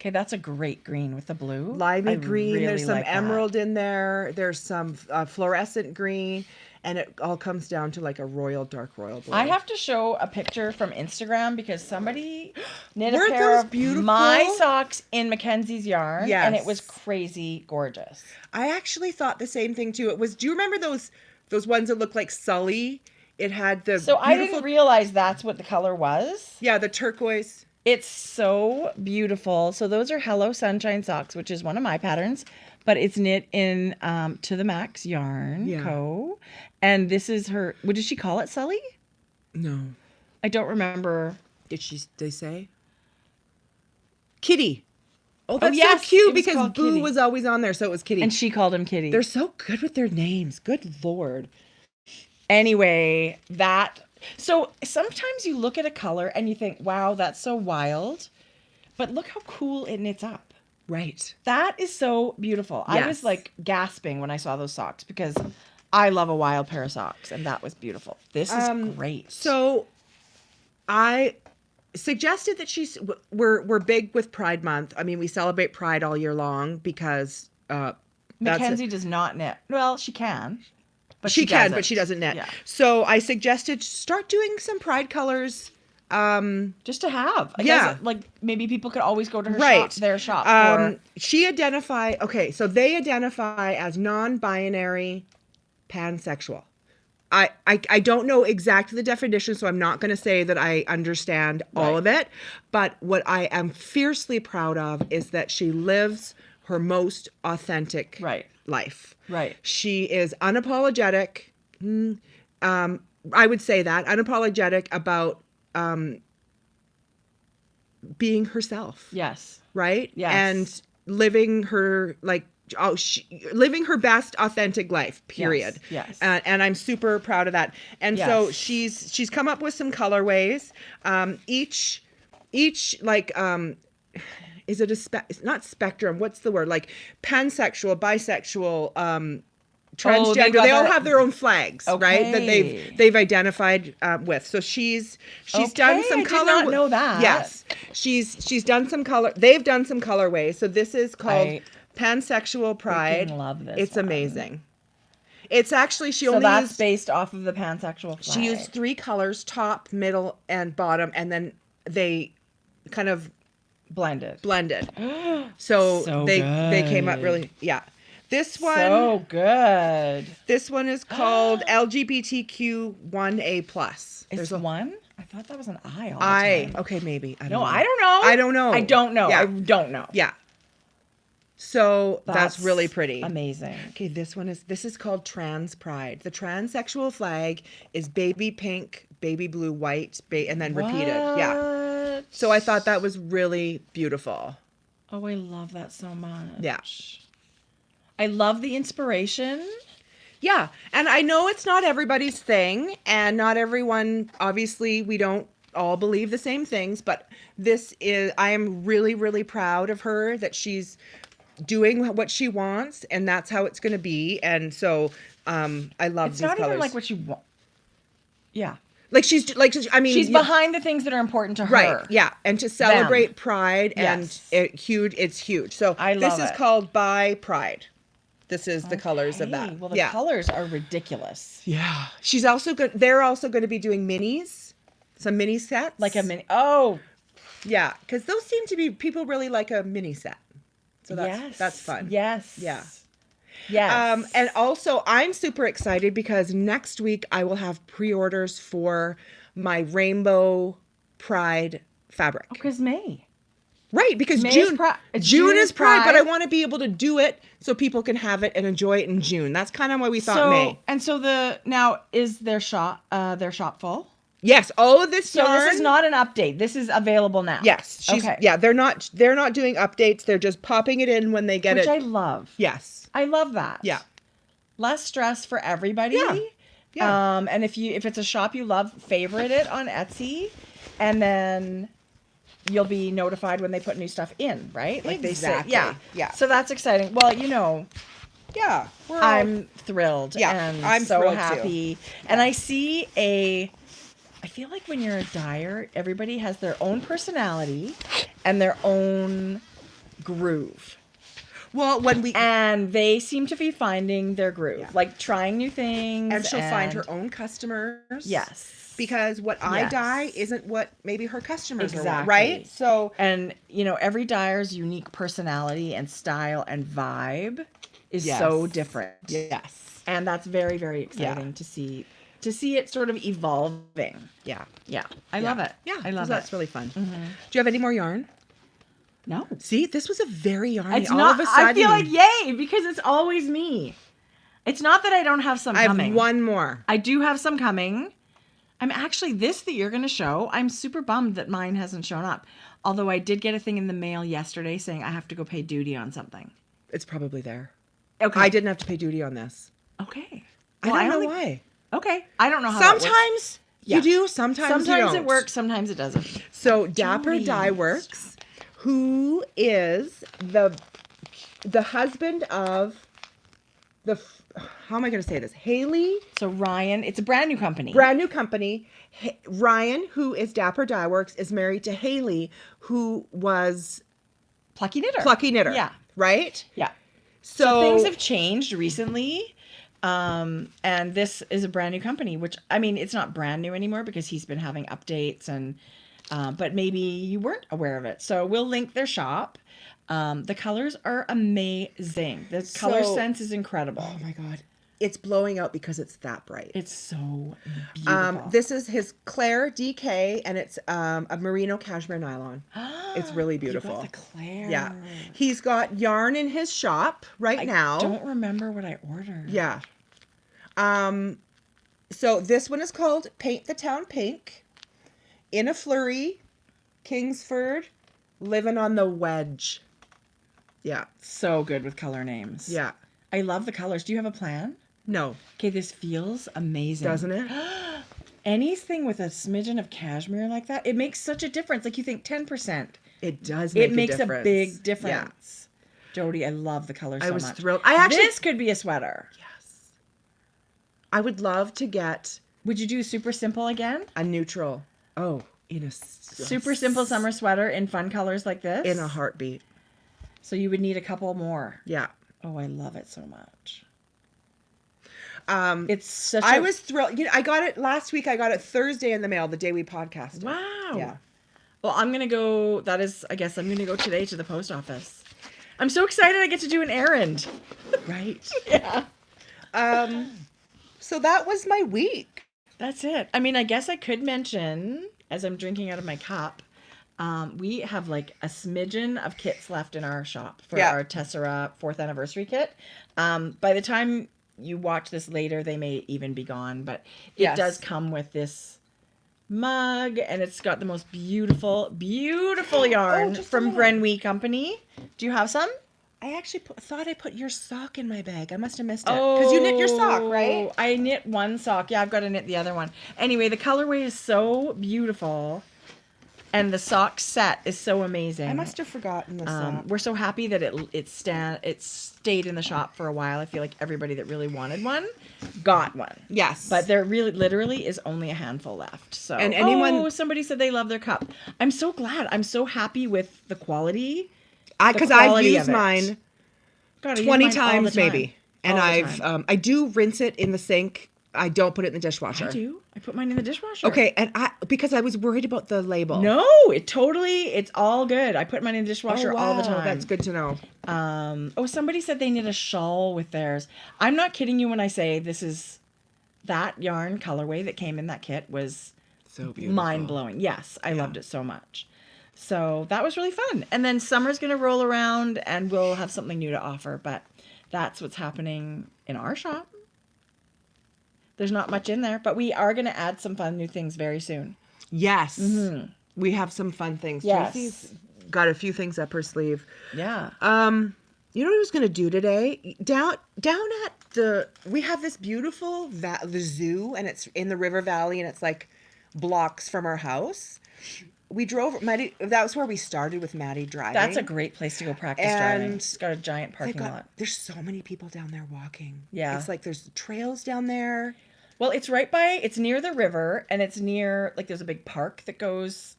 Okay, that's a great green with the blue. Limey green. Really There's some like that. emerald in there. There's some fluorescent green. And it all comes down to like a dark royal blue. I have to show a picture from Instagram because somebody knit Weren't a pair those of beautiful? my socks in Mackenzie's yarn, and it was Yes. crazy gorgeous. I actually thought the same thing too. It was. Do you remember those ones that looked like Sully? It had the So I beautiful. didn't realize that's what the color was. Yeah, the turquoise. It's so beautiful. So those are Hello Sunshine socks, which is one of my patterns, but it's knit in To the Max Yarn Yeah. Co. And this is her. What did she call it, Sully? No. I don't remember. Did they say? Kitty. Oh, that's yes, so cute it was because called Boo Kitty. was always on there, so it was Kitty. And she called him Kitty. They're so good with their names. Good Lord. Anyway, so sometimes you look at a color and you think, wow, that's so wild. But look how cool it knits up. Right. That is so beautiful. I was Yes. like gasping when I saw those socks because I love a wild pair of socks, and that was beautiful. This is great. So I suggested that we're big with Pride Month. I mean, we celebrate Pride all year long because Mackenzie does not knit. Well, she can. But she can, doesn't. but she doesn't knit. Yeah. So I suggested start doing some Pride colors. Just to have. I Yeah. guess, like maybe people could always go to her Right. shop, their shop. For, So they identify as non-binary pansexual. I don't know exactly the definition, so I'm not going to say that I understand all of it. But what I am fiercely proud of is that she lives her most authentic life. Right. She is unapologetic. I would say that unapologetic about being herself. Yes. Right. Yes. And living her living her best authentic life, period. Yes. And I'm super proud of that. And so Yes. she's come up with some colorways. Each like is it not spectrum? What's the word? Like pansexual, bisexual, transgender. They all have their own flags, right? That they've identified with. So she's done some color. I did not know that. Yes, she's done some color. They've done some colorways. So this is called Pansexual Pride. I love this. It's amazing. It's actually So that's based off of the pansexual flag. She used 3 colors: top, middle, and bottom, and then they kind of blended. So they came up really This one so good. This one is called LGBTQ1A+. There's a one? I thought that was an I all the time. Okay, maybe. I don't No, know. I don't know. I don't know. I don't know. Yeah. I don't know. Yeah. So that's really pretty. Amazing. Okay, this is called Trans Pride. The transsexual flag is baby pink, baby blue, white, and then repeated. Yeah. So I thought that was really beautiful. Oh, I love that so much. Yeah. I love the inspiration. Yeah. And I know it's not everybody's thing, and not everyone, obviously, we don't all believe the same things, but I am really, really proud of her that she's doing what she wants, and that's how it's going to be. And so I love these colors. It's not even like what you want. Yeah. Like she's behind the things that are important to her. Right. Yeah. And to celebrate Pride, and it's huge. So this is called By Pride. This is the colors of that. Well, the colors are ridiculous. Yeah. She's also good. They're also going to be doing minis, some mini sets. Like a mini. Oh. Yeah. Because those seem to be, people really like a mini set. So that's fun. Yes. Yeah. Yes. And also I'm super excited because next week I will have pre-orders for my Rainbow Pride fabric. Because May. Right, because June is Pride, but I want to be able to do it so people can have it and enjoy it in June. That's kind of why we thought May. And so now is their shop full? Yes, all of this So yarn. this is not an update. This is available now. Yes, Okay. yeah, they're not doing updates. They're just popping it in when they get Which it. I love. Yes. I love that. Yeah. Less stress for everybody. Yeah. Yeah. And if it's a shop you love, favorite it on Etsy, and then you'll be notified when they put new stuff in, right? Like they say. Yeah. Yeah. So that's exciting. Well, you know, Yeah. I'm thrilled. Yeah, And I'm so thrilled too. happy. And I see I feel like when you're a dyer, everybody has their own personality and their own groove. Well, And they seem to be finding their groove, Yeah. like trying new things. and she'll find her own customers. Yes. Because what I Yes. dye isn't what maybe her customers Exactly. are, right? So And, you know, every dyer's unique personality and style and vibe is Yes. so different. yes. And that's very, very exciting to see it sort of evolving. Yeah. Yeah. I love it. Yeah. I love that's it. really fun. Mhm. Do you have any more yarn? No. See, this was a very yarny. It's all not, of a sudden. I feel like yay, because it's always me. It's not that I don't have some I have coming. one more. I do have some coming. I'm actually, this that you're going to show, I'm super bummed that mine hasn't shown up. Although I did get a thing in the mail yesterday saying I have to go pay duty on something. It's probably there. Okay. I didn't have to pay duty on this. Okay. I Well, don't know only- why. Okay. I don't know how that works. Sometimes Yeah. you do, sometimes you don't. It works, sometimes it doesn't. So Dapper Jodi. Dye Works, who is the husband of how am I going to say this? Haley, So Ryan, it's a brand new company. brand new company. Ryan, who is Dapper Dye Works, is married to Haley, who was Plucky Knitter. Plucky Knitter. Yeah. Right? Yeah. So Things have changed recently. And this is a brand new company, which, I mean, it's not brand new anymore because he's been having updates and, but maybe you weren't aware of it. So we'll link their shop. The colors are amazing. The color sense is incredible. oh my God. It's blowing out because it's that bright. It's so beautiful. This is his Claire DK, and it's a merino cashmere nylon. It's really beautiful. You got the Claire. Yeah. He's got yarn in his shop right now. Don't remember what I ordered. Yeah. So this one is called Paint the Town Pink. In a Flurry, Kingsford, Living on the Wedge. Yeah. So good with color names. Yeah. I love the colors. Do you have a plan? No. Okay, this feels amazing. Doesn't it? Anything with a smidgen of cashmere like that, it makes such a difference. Like you think 10%. It does make It makes a difference. a big difference. Jodi, I love the color so much. I was thrilled. I actually... This could be a sweater. Yes. I would love to get Would you do super simple again? a neutral. Oh, in a... Super simple summer sweater in fun colors like this? In a heartbeat. So you would need a couple more. Yeah. Oh, I love it so much. Um, It's such I was thrilled. You know, I got it last week. I got it Thursday in the mail, the day we podcasted. Wow. Yeah. Well, I'm going to go, I guess I'm going to go today to the post office. I'm so excited I get to do an errand. Right. Yeah. So that was my week. That's it. I mean, I guess I could mention, as I'm drinking out of my cup, we have like a smidgen of kits left in our shop for our Tessera 4th anniversary kit. By the time you watch this later, they may even be gone, but it does come with this mug, and it's got the most beautiful yarn just a from minute. Grenouille Company. Do you have some? I actually thought I put your sock in my bag. I must have missed it. Because you knit your sock, right? I knit one sock. Yeah, I've got to knit the other one. Anyway, the colorway is so beautiful. And the sock set is so amazing. I must have forgotten the sock. We're so happy that it stayed in the shop for a while. I feel like everybody that really wanted one got one. Yes. But there really literally is only a handful left. So And anyone... somebody said they love their cup. I'm so glad. I'm so happy with the quality. Because I've quality used of it. mine God, I use 20 mine all the times time. maybe. And All the I've time. I do rinse it in the sink. I don't put it in the dishwasher. I do. I put mine in the dishwasher. Okay, and because I was worried about the label. No, it's all good. I put mine in the dishwasher all the time. That's good to know. Somebody said they knit a shawl with theirs. I'm not kidding you when I say that yarn colorway that came in that kit was So beautiful. mind blowing. Yes, I loved it so much. So that was really fun. And then summer's going to roll around and we'll have something new to offer, but that's what's happening in our shop. There's not much in there, but we are going to add some fun new things very soon. Yes. Mm-hmm. We have some fun things. Yes. Tracie's got a few things up her sleeve. Yeah. You know what I was going to do today? Down at we have this beautiful the zoo, and it's in the river valley, and it's like blocks from our house. We drove, Maddie, that was where we started with Maddie driving. That's a great place to go practice driving. It's got a giant parking lot. There's so many people down there walking. Yeah. It's like there's trails down there. Well, it's near the river, and it's near, like, there's a big park that goes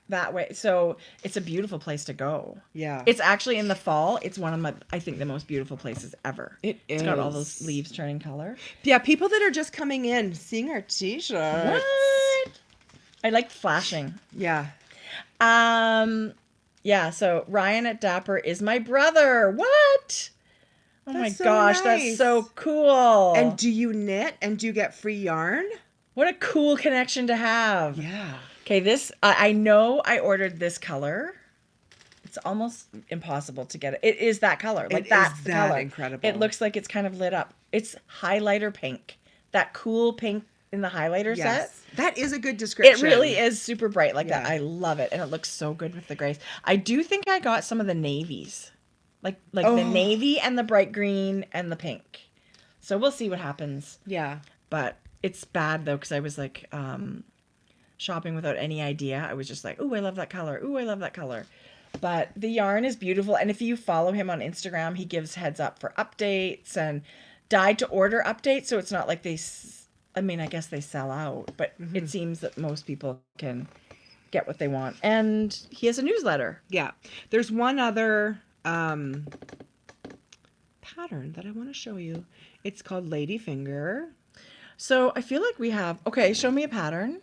that way. So it's a beautiful place to go. Yeah. It's actually in the fall. It's one of I think, the most beautiful places ever. It is. It's got all those leaves turning color. Yeah, people that are just coming in, seeing our t-shirts. What? I like flashing. Yeah. Yeah, so Ryan at Dapper is my brother. What? Oh my gosh, that's so cool. And do you knit and do you get free yarn? What a cool connection to have. Yeah. Okay, this, I know I ordered this color. It's almost impossible to get it. It is that color. Like, that's the color. Incredible. It looks like it's kind of lit up. It's highlighter pink. That cool pink in the highlighter set. That is a good description. It really is super bright like that. I love it. And it looks so good with the grays. I do think I got some of the navies. Like the navy and the bright green and the pink. So we'll see what happens. Yeah. But it's bad, though, because I was like shopping without any idea. I was just like, ooh, I love that color. Ooh, I love that color. But the yarn is beautiful. And if you follow him on Instagram, he gives heads up for updates and dyed to order updates. So it's not like I guess they sell out. But it seems that most people can get what they want. And he has a newsletter. Yeah. There's one other pattern that I want to show you. It's called Ladyfinger. So I feel like we have, show me a pattern.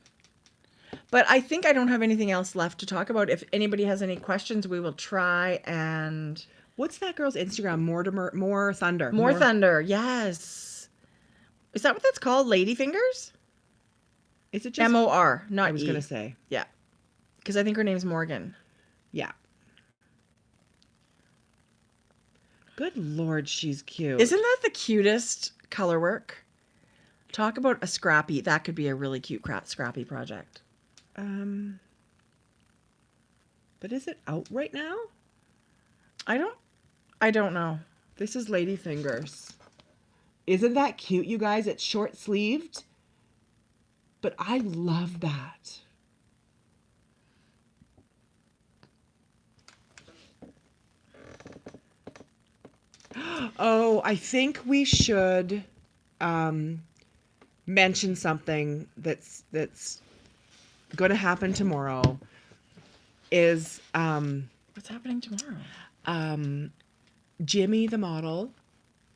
But I think I don't have anything else left to talk about. If anybody has any questions, we will try and... What's that girl's Instagram? More Thunder. More Thunder, yes. Is that what that's called? Ladyfingers? Is it just... M-O-R, not I was going to say. Yeah. Because I think her name's Morgan. Yeah. Good Lord, she's cute. Isn't that the cutest color work? Talk about a scrappy. That could be a really cute scrappy project. But is it out right now? I don't know. This is Ladyfingers. Isn't that cute, you guys? It's short sleeved. But I love that. Oh, I think we should mention something that's going to happen tomorrow. Is what's happening tomorrow? Jimmy the model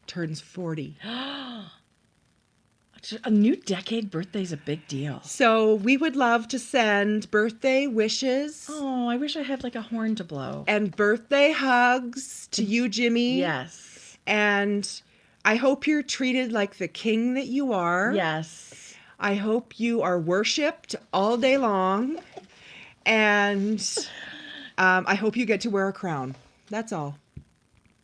turns 40. A new decade birthday's a big deal. So we would love to send birthday wishes. Oh, I wish I had like a horn to blow. And birthday hugs to you, Jimmy. Yes. And I hope you're treated like the king that you are. Yes. I hope you are worshipped all day long. And I hope you get to wear a crown. That's all.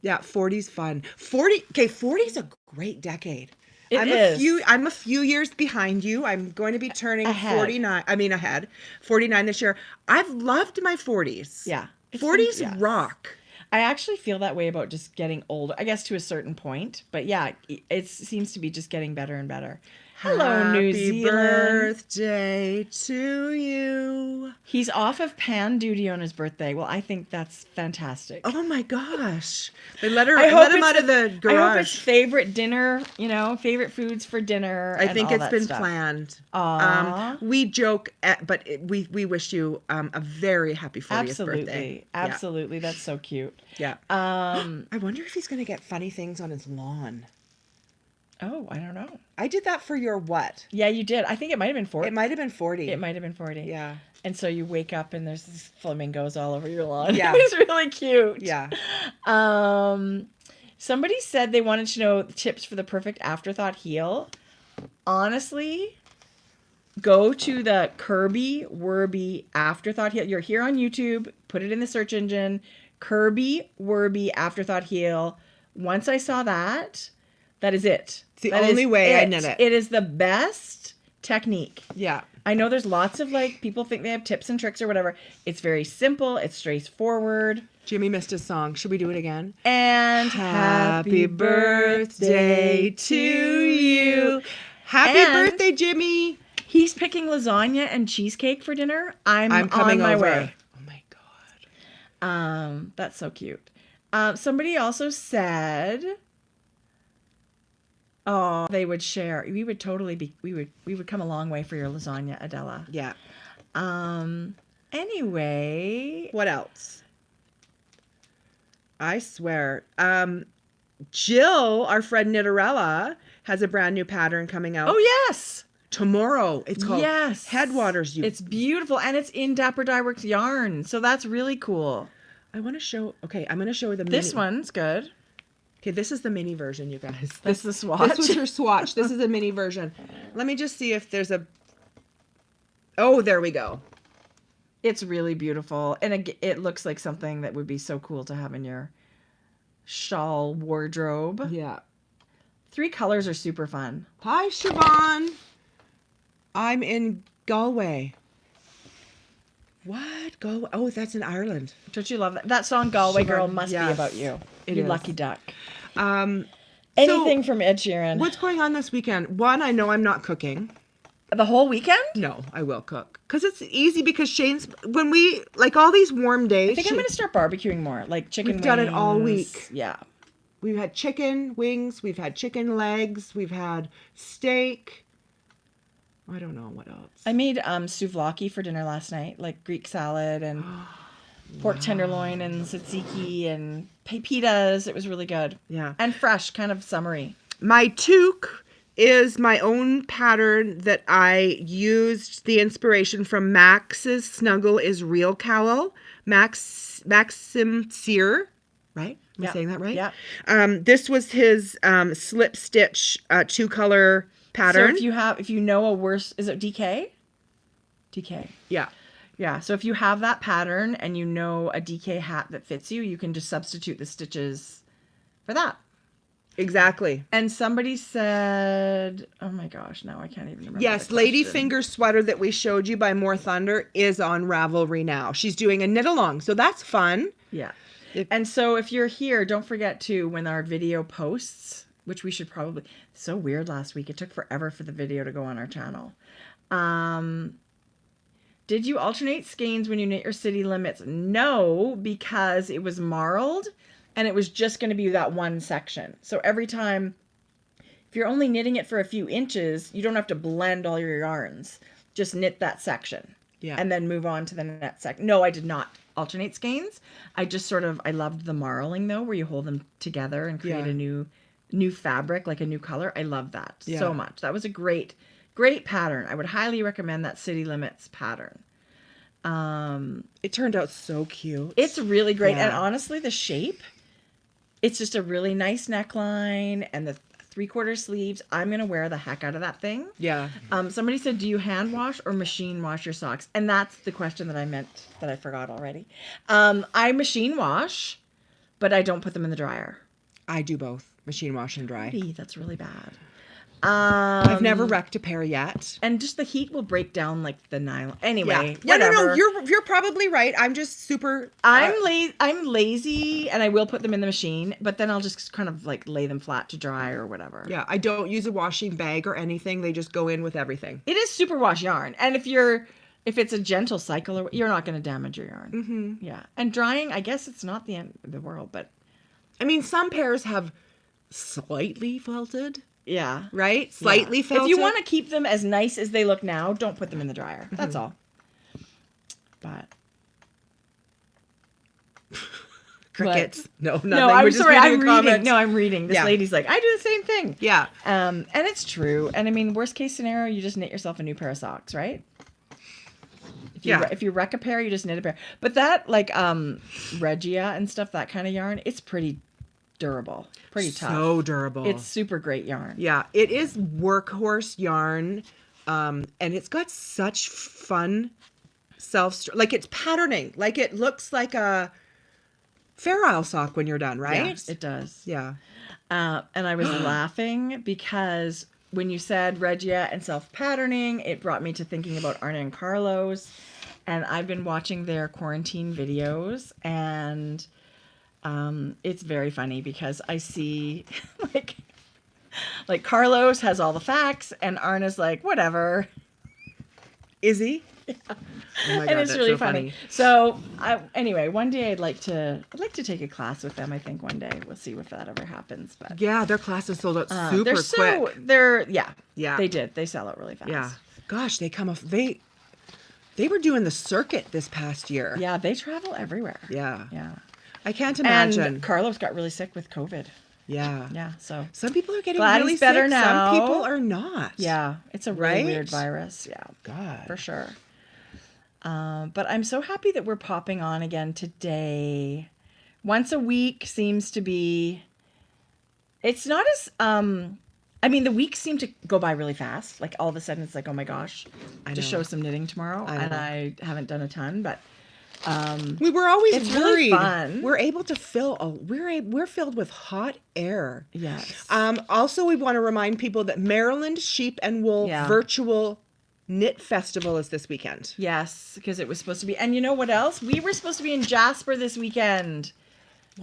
Yeah, 40's fun. 40's a great decade. I'm a few years behind you. I'm going to be turning 49. Ahead. 49 this year. I've loved my 40s. Yeah. 40s rock. I actually feel that way about just getting older. I guess to a certain point. But yeah, it seems to be just getting better and better. Hello, New Zealand. Happy birthday to you. He's off of pan duty on his birthday. Well, I think that's fantastic. Oh my gosh. They let him out of the garage. I hope it's favorite dinner, favorite foods for dinner. I think it's been stuff. Planned. Aww. We joke, but we wish you a very happy 40th birthday. Absolutely. Yeah. That's so cute. Yeah. I wonder if he's going to get funny things on his lawn. Oh, I don't know. I did that for your what? Yeah, you did. I think it might have been 40. It might have been 40. It might have been 40. Yeah. And so you wake up and there's these flamingos all over your lawn. Yeah. It was really cute. Yeah. Somebody said they wanted to know tips for the perfect afterthought heel. Honestly, go to the Kirby Werby afterthought heel. You're here on YouTube. Put it in the search engine. Kirby Werby afterthought heel. Once I saw that, That is it. It's the That only is way I knit it. It is the best technique. Yeah. I know there's lots of like people think they have tips and tricks or whatever. It's very simple. It's straightforward. Jimmy missed his song. Should we do it again? And Happy birthday to you. Happy And- birthday, Jimmy. He's picking lasagna and cheesecake for dinner. I'm coming on my over. way. Oh my God. That's so cute. Somebody also said, oh, they would share. We would totally be. We would come a long way for your lasagna, Adela. Yeah. Anyway, What else? I swear. Jill, our friend Knitterella, has a brand new pattern coming out. oh yes, Tomorrow. It's called yes, Headwaters. It's beautiful and it's in Dapper Dye Works yarn, so that's really cool. I want to show. Okay, I'm going to show the This mini. one's good. Okay, this is the mini version, you guys. That's the swatch. This was her swatch. This is a mini version. Let me just see if there's a. Oh, there we go. It's really beautiful, and it looks like something that would be so cool to have in your shawl wardrobe. Yeah. 3 colors are super fun. Hi, Siobhan. I'm in Galway. What? Galway? Oh, that's in Ireland. Don't you love that? That song "Galway Girl" Siobhan, must yes, be about you. it You is. lucky duck. So, Anything from Ed Sheeran. what's going on this weekend? One, I know I'm not cooking. The whole weekend? No, I will cook. Because it's easy because Shane's, when we, like all these warm days. I think I'm going to start barbecuing more, like chicken We've done it all wings. week. Yeah. We've had chicken wings. We've had chicken legs. We've had steak. I don't know what else. I made souvlaki for dinner last night, like Greek salad and pork tenderloin and tzatziki and pepitas. It was really good. Yeah. And fresh, kind of summery. My toque is my own pattern that I used the inspiration from Max's Snuggle is Real Cowl. Maxim Sear, right? Am I saying that right? Yeah. This was his slip stitch 2-color pattern. So if you know a worse, is it DK? DK. Yeah. Yeah. So if you have that pattern and you know a DK hat that fits you, you can just substitute the stitches for that. Exactly. And somebody said, oh my gosh, now I can't even remember. Yes, the Lady question. Finger sweater that we showed you by More Thunder is on Ravelry now. She's doing a knit along, so that's fun. Yeah. If- And so if you're here, don't forget to, when our video posts, which we should probably, so weird last week. It took forever for the video to go on our channel. Did you alternate skeins when you knit your city limits? No, because it was marled and it was just going to be that one section. So every time, if you're only knitting it for a few inches, you don't have to blend all your yarns. Just knit that section. Yeah. And then move on to the next section. No, I did not alternate skeins. I just I loved the marling though, where you hold them together and create a new fabric, like a new color. I love that so much. That was a great pattern. I would highly recommend that City Limits pattern. It turned out so cute. It's really great. Yeah. And honestly, the shape, it's just a really nice neckline and the 3/4 sleeves. I'm going to wear the heck out of that thing. Yeah. Somebody said, do you hand wash or machine wash your socks? And that's the question that I meant that I forgot already. I machine wash, but I don't put them in the dryer. I do both. Machine wash and dry. That's really bad. I've never wrecked a pair yet. And just the heat will break down like the nylon. Anyway, Yeah, no, whatever. you're probably right. I'm just super. I'm lazy, and I will put them in the machine, but then I'll just kind of like lay them flat to dry or whatever. Yeah, I don't use a washing bag or anything. They just go in with everything. It is superwash yarn, and if it's a gentle cycle, you're not going to damage your yarn. Mm-hmm. Yeah, and drying, I guess it's not the end of the world, but I mean, some pairs have slightly felted, yeah, right? Slightly felted. If you want to keep them as nice as they look now, don't put them in the dryer. That's all. But crickets. No, nothing. no, We're I'm just sorry. reading I'm the reading. comments. No, I'm reading. This Yeah. lady's like, I do the same thing. Yeah. And it's true. And I mean, worst case scenario, you just knit yourself a new pair of socks, right? If you wreck a pair, you just knit a pair. But that like Regia and stuff, that kind of yarn, it's pretty durable, pretty tough. So durable. It's super great yarn. Yeah, it is workhorse yarn, and it's got such fun like it's patterning. Like it looks like a Fair Isle sock when you're done, right? Yes, it does. Yeah. And I was laughing because when you said Regia and self-patterning, it brought me to thinking about Arna and Carlos. And I've been watching their quarantine videos, and it's very funny because I see like Carlos has all the facts, and Arna's like, whatever. Is he? Yeah. Oh my God, And it's that's really so funny. So anyway, one day I'd like to take a class with them. I think one day we'll see if that ever happens. But Yeah, their classes sold out super quick. Yeah. They did. They sell out really fast. Yeah. Gosh, they come off. They were doing the circuit this past year. Yeah, they travel everywhere. Yeah. Yeah. I can't imagine. And Carlos got really sick with COVID. Yeah. Yeah. So some people are getting glad really he's better sick. now. Some people are not. Yeah, it's a really weird virus. Yeah. God. For sure. But I'm so happy that we're popping on again today. Once a week seems to be. It's not as I mean, the weeks seem to go by really fast. Like all of a sudden, it's like, oh my gosh, to show some knitting tomorrow, and I haven't done a ton, but we were always it's worried. really fun. We're able to fill. We're filled with hot air. Yes. Also, we want to remind people that Maryland Sheep and Wool Virtual Knit Festival is this weekend. Yes, because it was supposed to be. And you know what else? We were supposed to be in Jasper this weekend.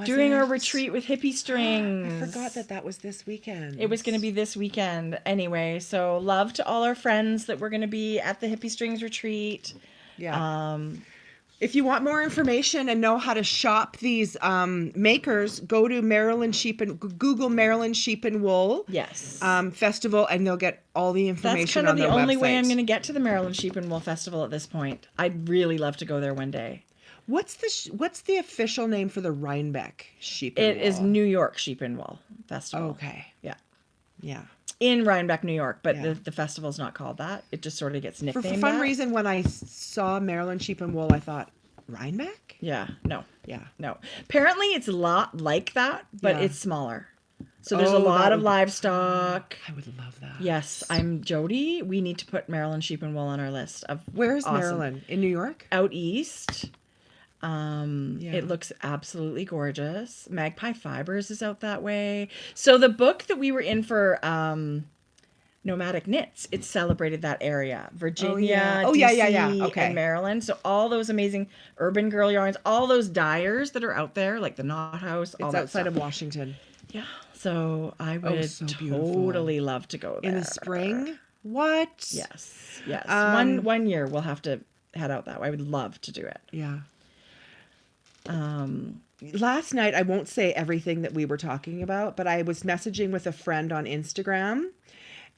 Doing our retreat with hippie strings. I forgot that was this weekend. It was going to be this weekend anyway. So love to all our friends that we're going to be at the hippie strings retreat. Yeah. If you want more information and know how to shop these makers, go to Google Maryland Sheep and Wool. Yes. Festival, and they'll get all the information on their website. That's kind of the only way I'm going to get to the Maryland Sheep and Wool Festival at this point. I'd really love to go there one day. What's the official name for the Rhinebeck Sheep and Wool? It is New York Sheep and Wool Festival. Okay. Yeah. Yeah. In Rhinebeck, New York, but the festival's not called that. It just sort of gets nicknamed For some reason, when I saw Maryland Sheep and Wool, I thought, Rhinebeck? Yeah. No. Yeah. No. Apparently, it's a lot like that, but it's smaller. So there's a lot of livestock. I would love that. Yes, I'm Jodi. We need to put Maryland Sheep and Wool on our list of. Where's Maryland? In New York? Out east. It looks absolutely gorgeous. Magpie Fibers is out that way. So the book that we were in for Nomadic Knits, it celebrated that area. Virginia, DC, okay. and Maryland. So all those amazing urban girl yarns, all those dyers that are out there, like the Knot House. It's outside of Washington. Yeah. So I would totally love to go there. In the spring? What? Yes. Yes. One year we'll have to head out that way. I would love to do it. Yeah. Last night, I won't say everything that we were talking about, but I was messaging with a friend on Instagram,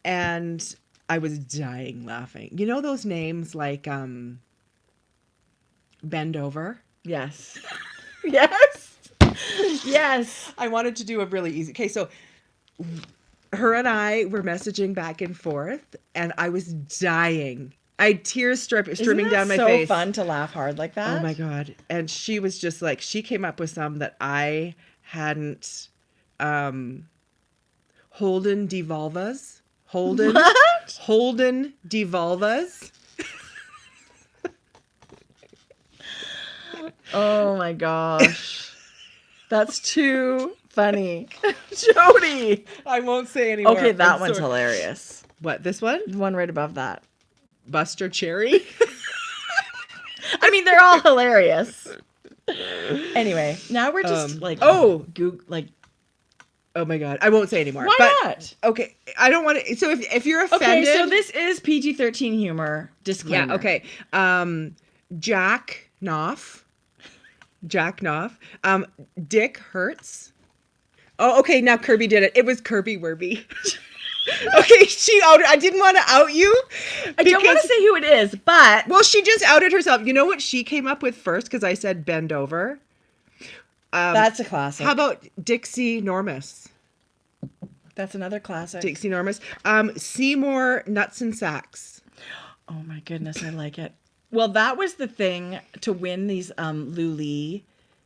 and I was dying laughing. You know those names like Bend Over? Yes. Yes. Yes. I wanted to do a really easy. Okay, so her and I were messaging back and forth, and I was dying. I had tears streaming down my face. It's so fun to laugh hard like that. Oh my God. And she was just like, she came up with some that I hadn't, Holden Devolvas. Holden. What? Holden Devolvas. Oh my gosh. That's too funny. Jodi. I won't say anymore. Okay, that one's hilarious. What, this one? The one right above that. Buster Cherry. I mean, they're all hilarious. Anyway, now we're just oh my God, I won't say anymore. Why not? Okay, I don't want to. So if you're offended, okay, so this is PG-13 humor. Disclaimer. Yeah. Okay. Jack Knopf. Dick Hertz. Oh, okay. Now Kirby did it. It was Kirby Werby. Okay, she outed. I didn't want to out you. I don't want to say who it is, but well, she just outed herself. You know what she came up with first? Because I said Bend Over. That's a classic. How about Dixie Normus? That's another classic. Dixie Normus. Seymour Nuts and Sacks. Oh my goodness, I like it. Well, that was the thing to win these Luli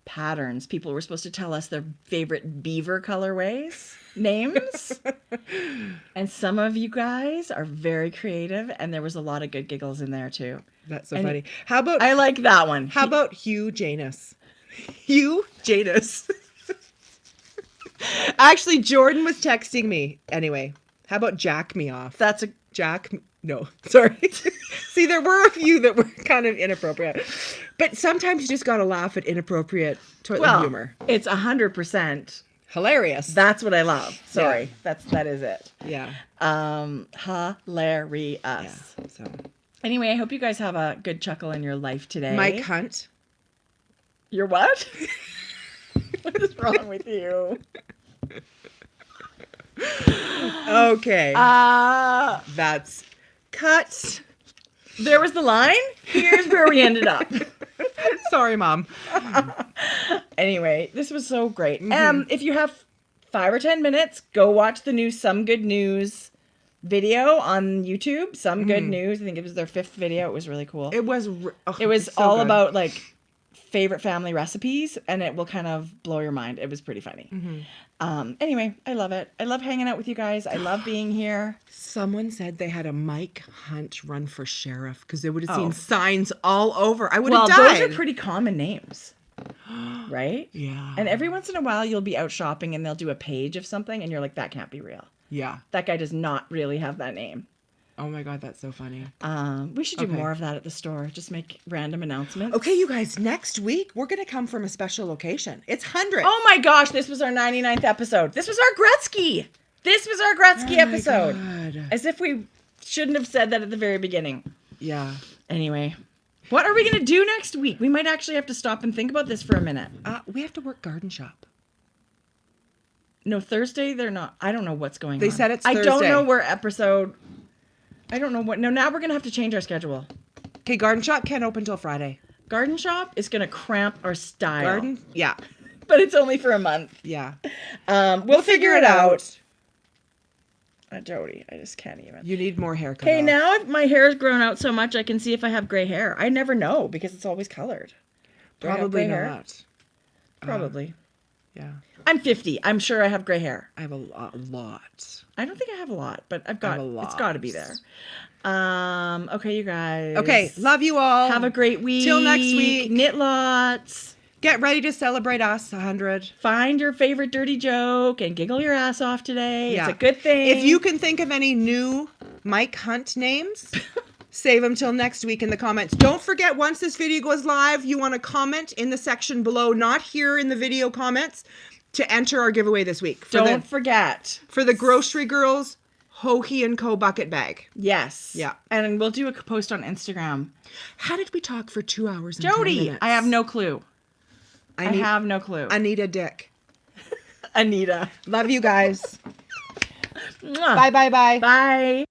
patterns. People were supposed to tell us their favorite beaver colorways names. And some of you guys are very creative, and there was a lot of good giggles in there too. That's so funny. How about I like that one. How about Hugh Janus? You, Jadis. Actually, Jordan was texting me. Anyway, how about jack me off? That's a Jack. No, sorry. See, there were a few that were kind of inappropriate. But sometimes you just got to laugh at inappropriate toilet humor. It's 100%. Hilarious. That's what I love. Sorry. That is it. Yeah. Hilarious. Yeah. So, Anyway, I hope you guys have a good chuckle in your life today. Mike Hunt. Your what? What is wrong with you? Okay. That's cut. There was the line. Here's where we ended up. Sorry, Mom. Anyway, this was so great. If you have 5 or 10 minutes, go watch the new Some Good News video on YouTube. Some Good News. I think it was their 5th video. It was really cool. It was So all about like favorite family recipes, and it will kind of blow your mind. It was pretty funny. Anyway, I love it. I love hanging out with you guys. I love being here. Someone said they had a Mike Hunt run for sheriff because they would have seen signs all over. I would have died. Well, those are pretty common names, right? Yeah. And every once in a while, you'll be out shopping and they'll do a page of something, and you're like, that can't be real. Yeah. That guy does not really have that name. Oh my God, that's so funny. We should do more of that at the store. Just make random announcements. Okay, you guys, next week we're going to come from a special location. It's 100. Oh my gosh, this was our 99th episode. This was our Gretzky. This was our Gretzky episode. God. As if we shouldn't have said that at the very beginning. Yeah. Anyway, what are we going to do next week? We might actually have to stop and think about this for a minute. We have to work garden shop. No, Thursday they're not. I don't know what's going on. They said it's Thursday. I don't know where episode. I don't know what. No, now we're going to have to change our schedule. Okay, garden shop can't open till Friday. Garden shop is going to cramp our style. Garden? Yeah. But it's only for a month. Yeah. We'll figure it out. Jodi, I just can't even. You need more hair cut Okay, off. now if my hair has grown out so much, I can see if I have gray hair. I never know because it's always colored. Do I have Probably gray hair? not. Probably. Yeah. I'm 50. I'm sure I have gray hair. I have a lot. I don't think I have a lot, but I've got. a lot. It's got to be there. Okay, you guys. Okay, love you all. Have a great week. Till next week. Knit lots. Get ready to celebrate us 100. Find your favorite dirty joke and giggle your ass off today. Yeah. It's a good thing. If you can think of any new Mike Hunt names, save them till next week in the comments. Don't forget, once this video goes live, you want to comment in the section below, not here in the video comments, to enter our giveaway this week. Don't forget. For the Grocery Girls Hohe & Co. bucket bag. Yes. Yeah. And we'll do a post on Instagram. How did we talk for 2 hours and 10 Jodi, minutes? I have no clue. I need- have no clue. Anita Dick. Anita. Love you guys. Mwah. Bye, bye, bye. Bye.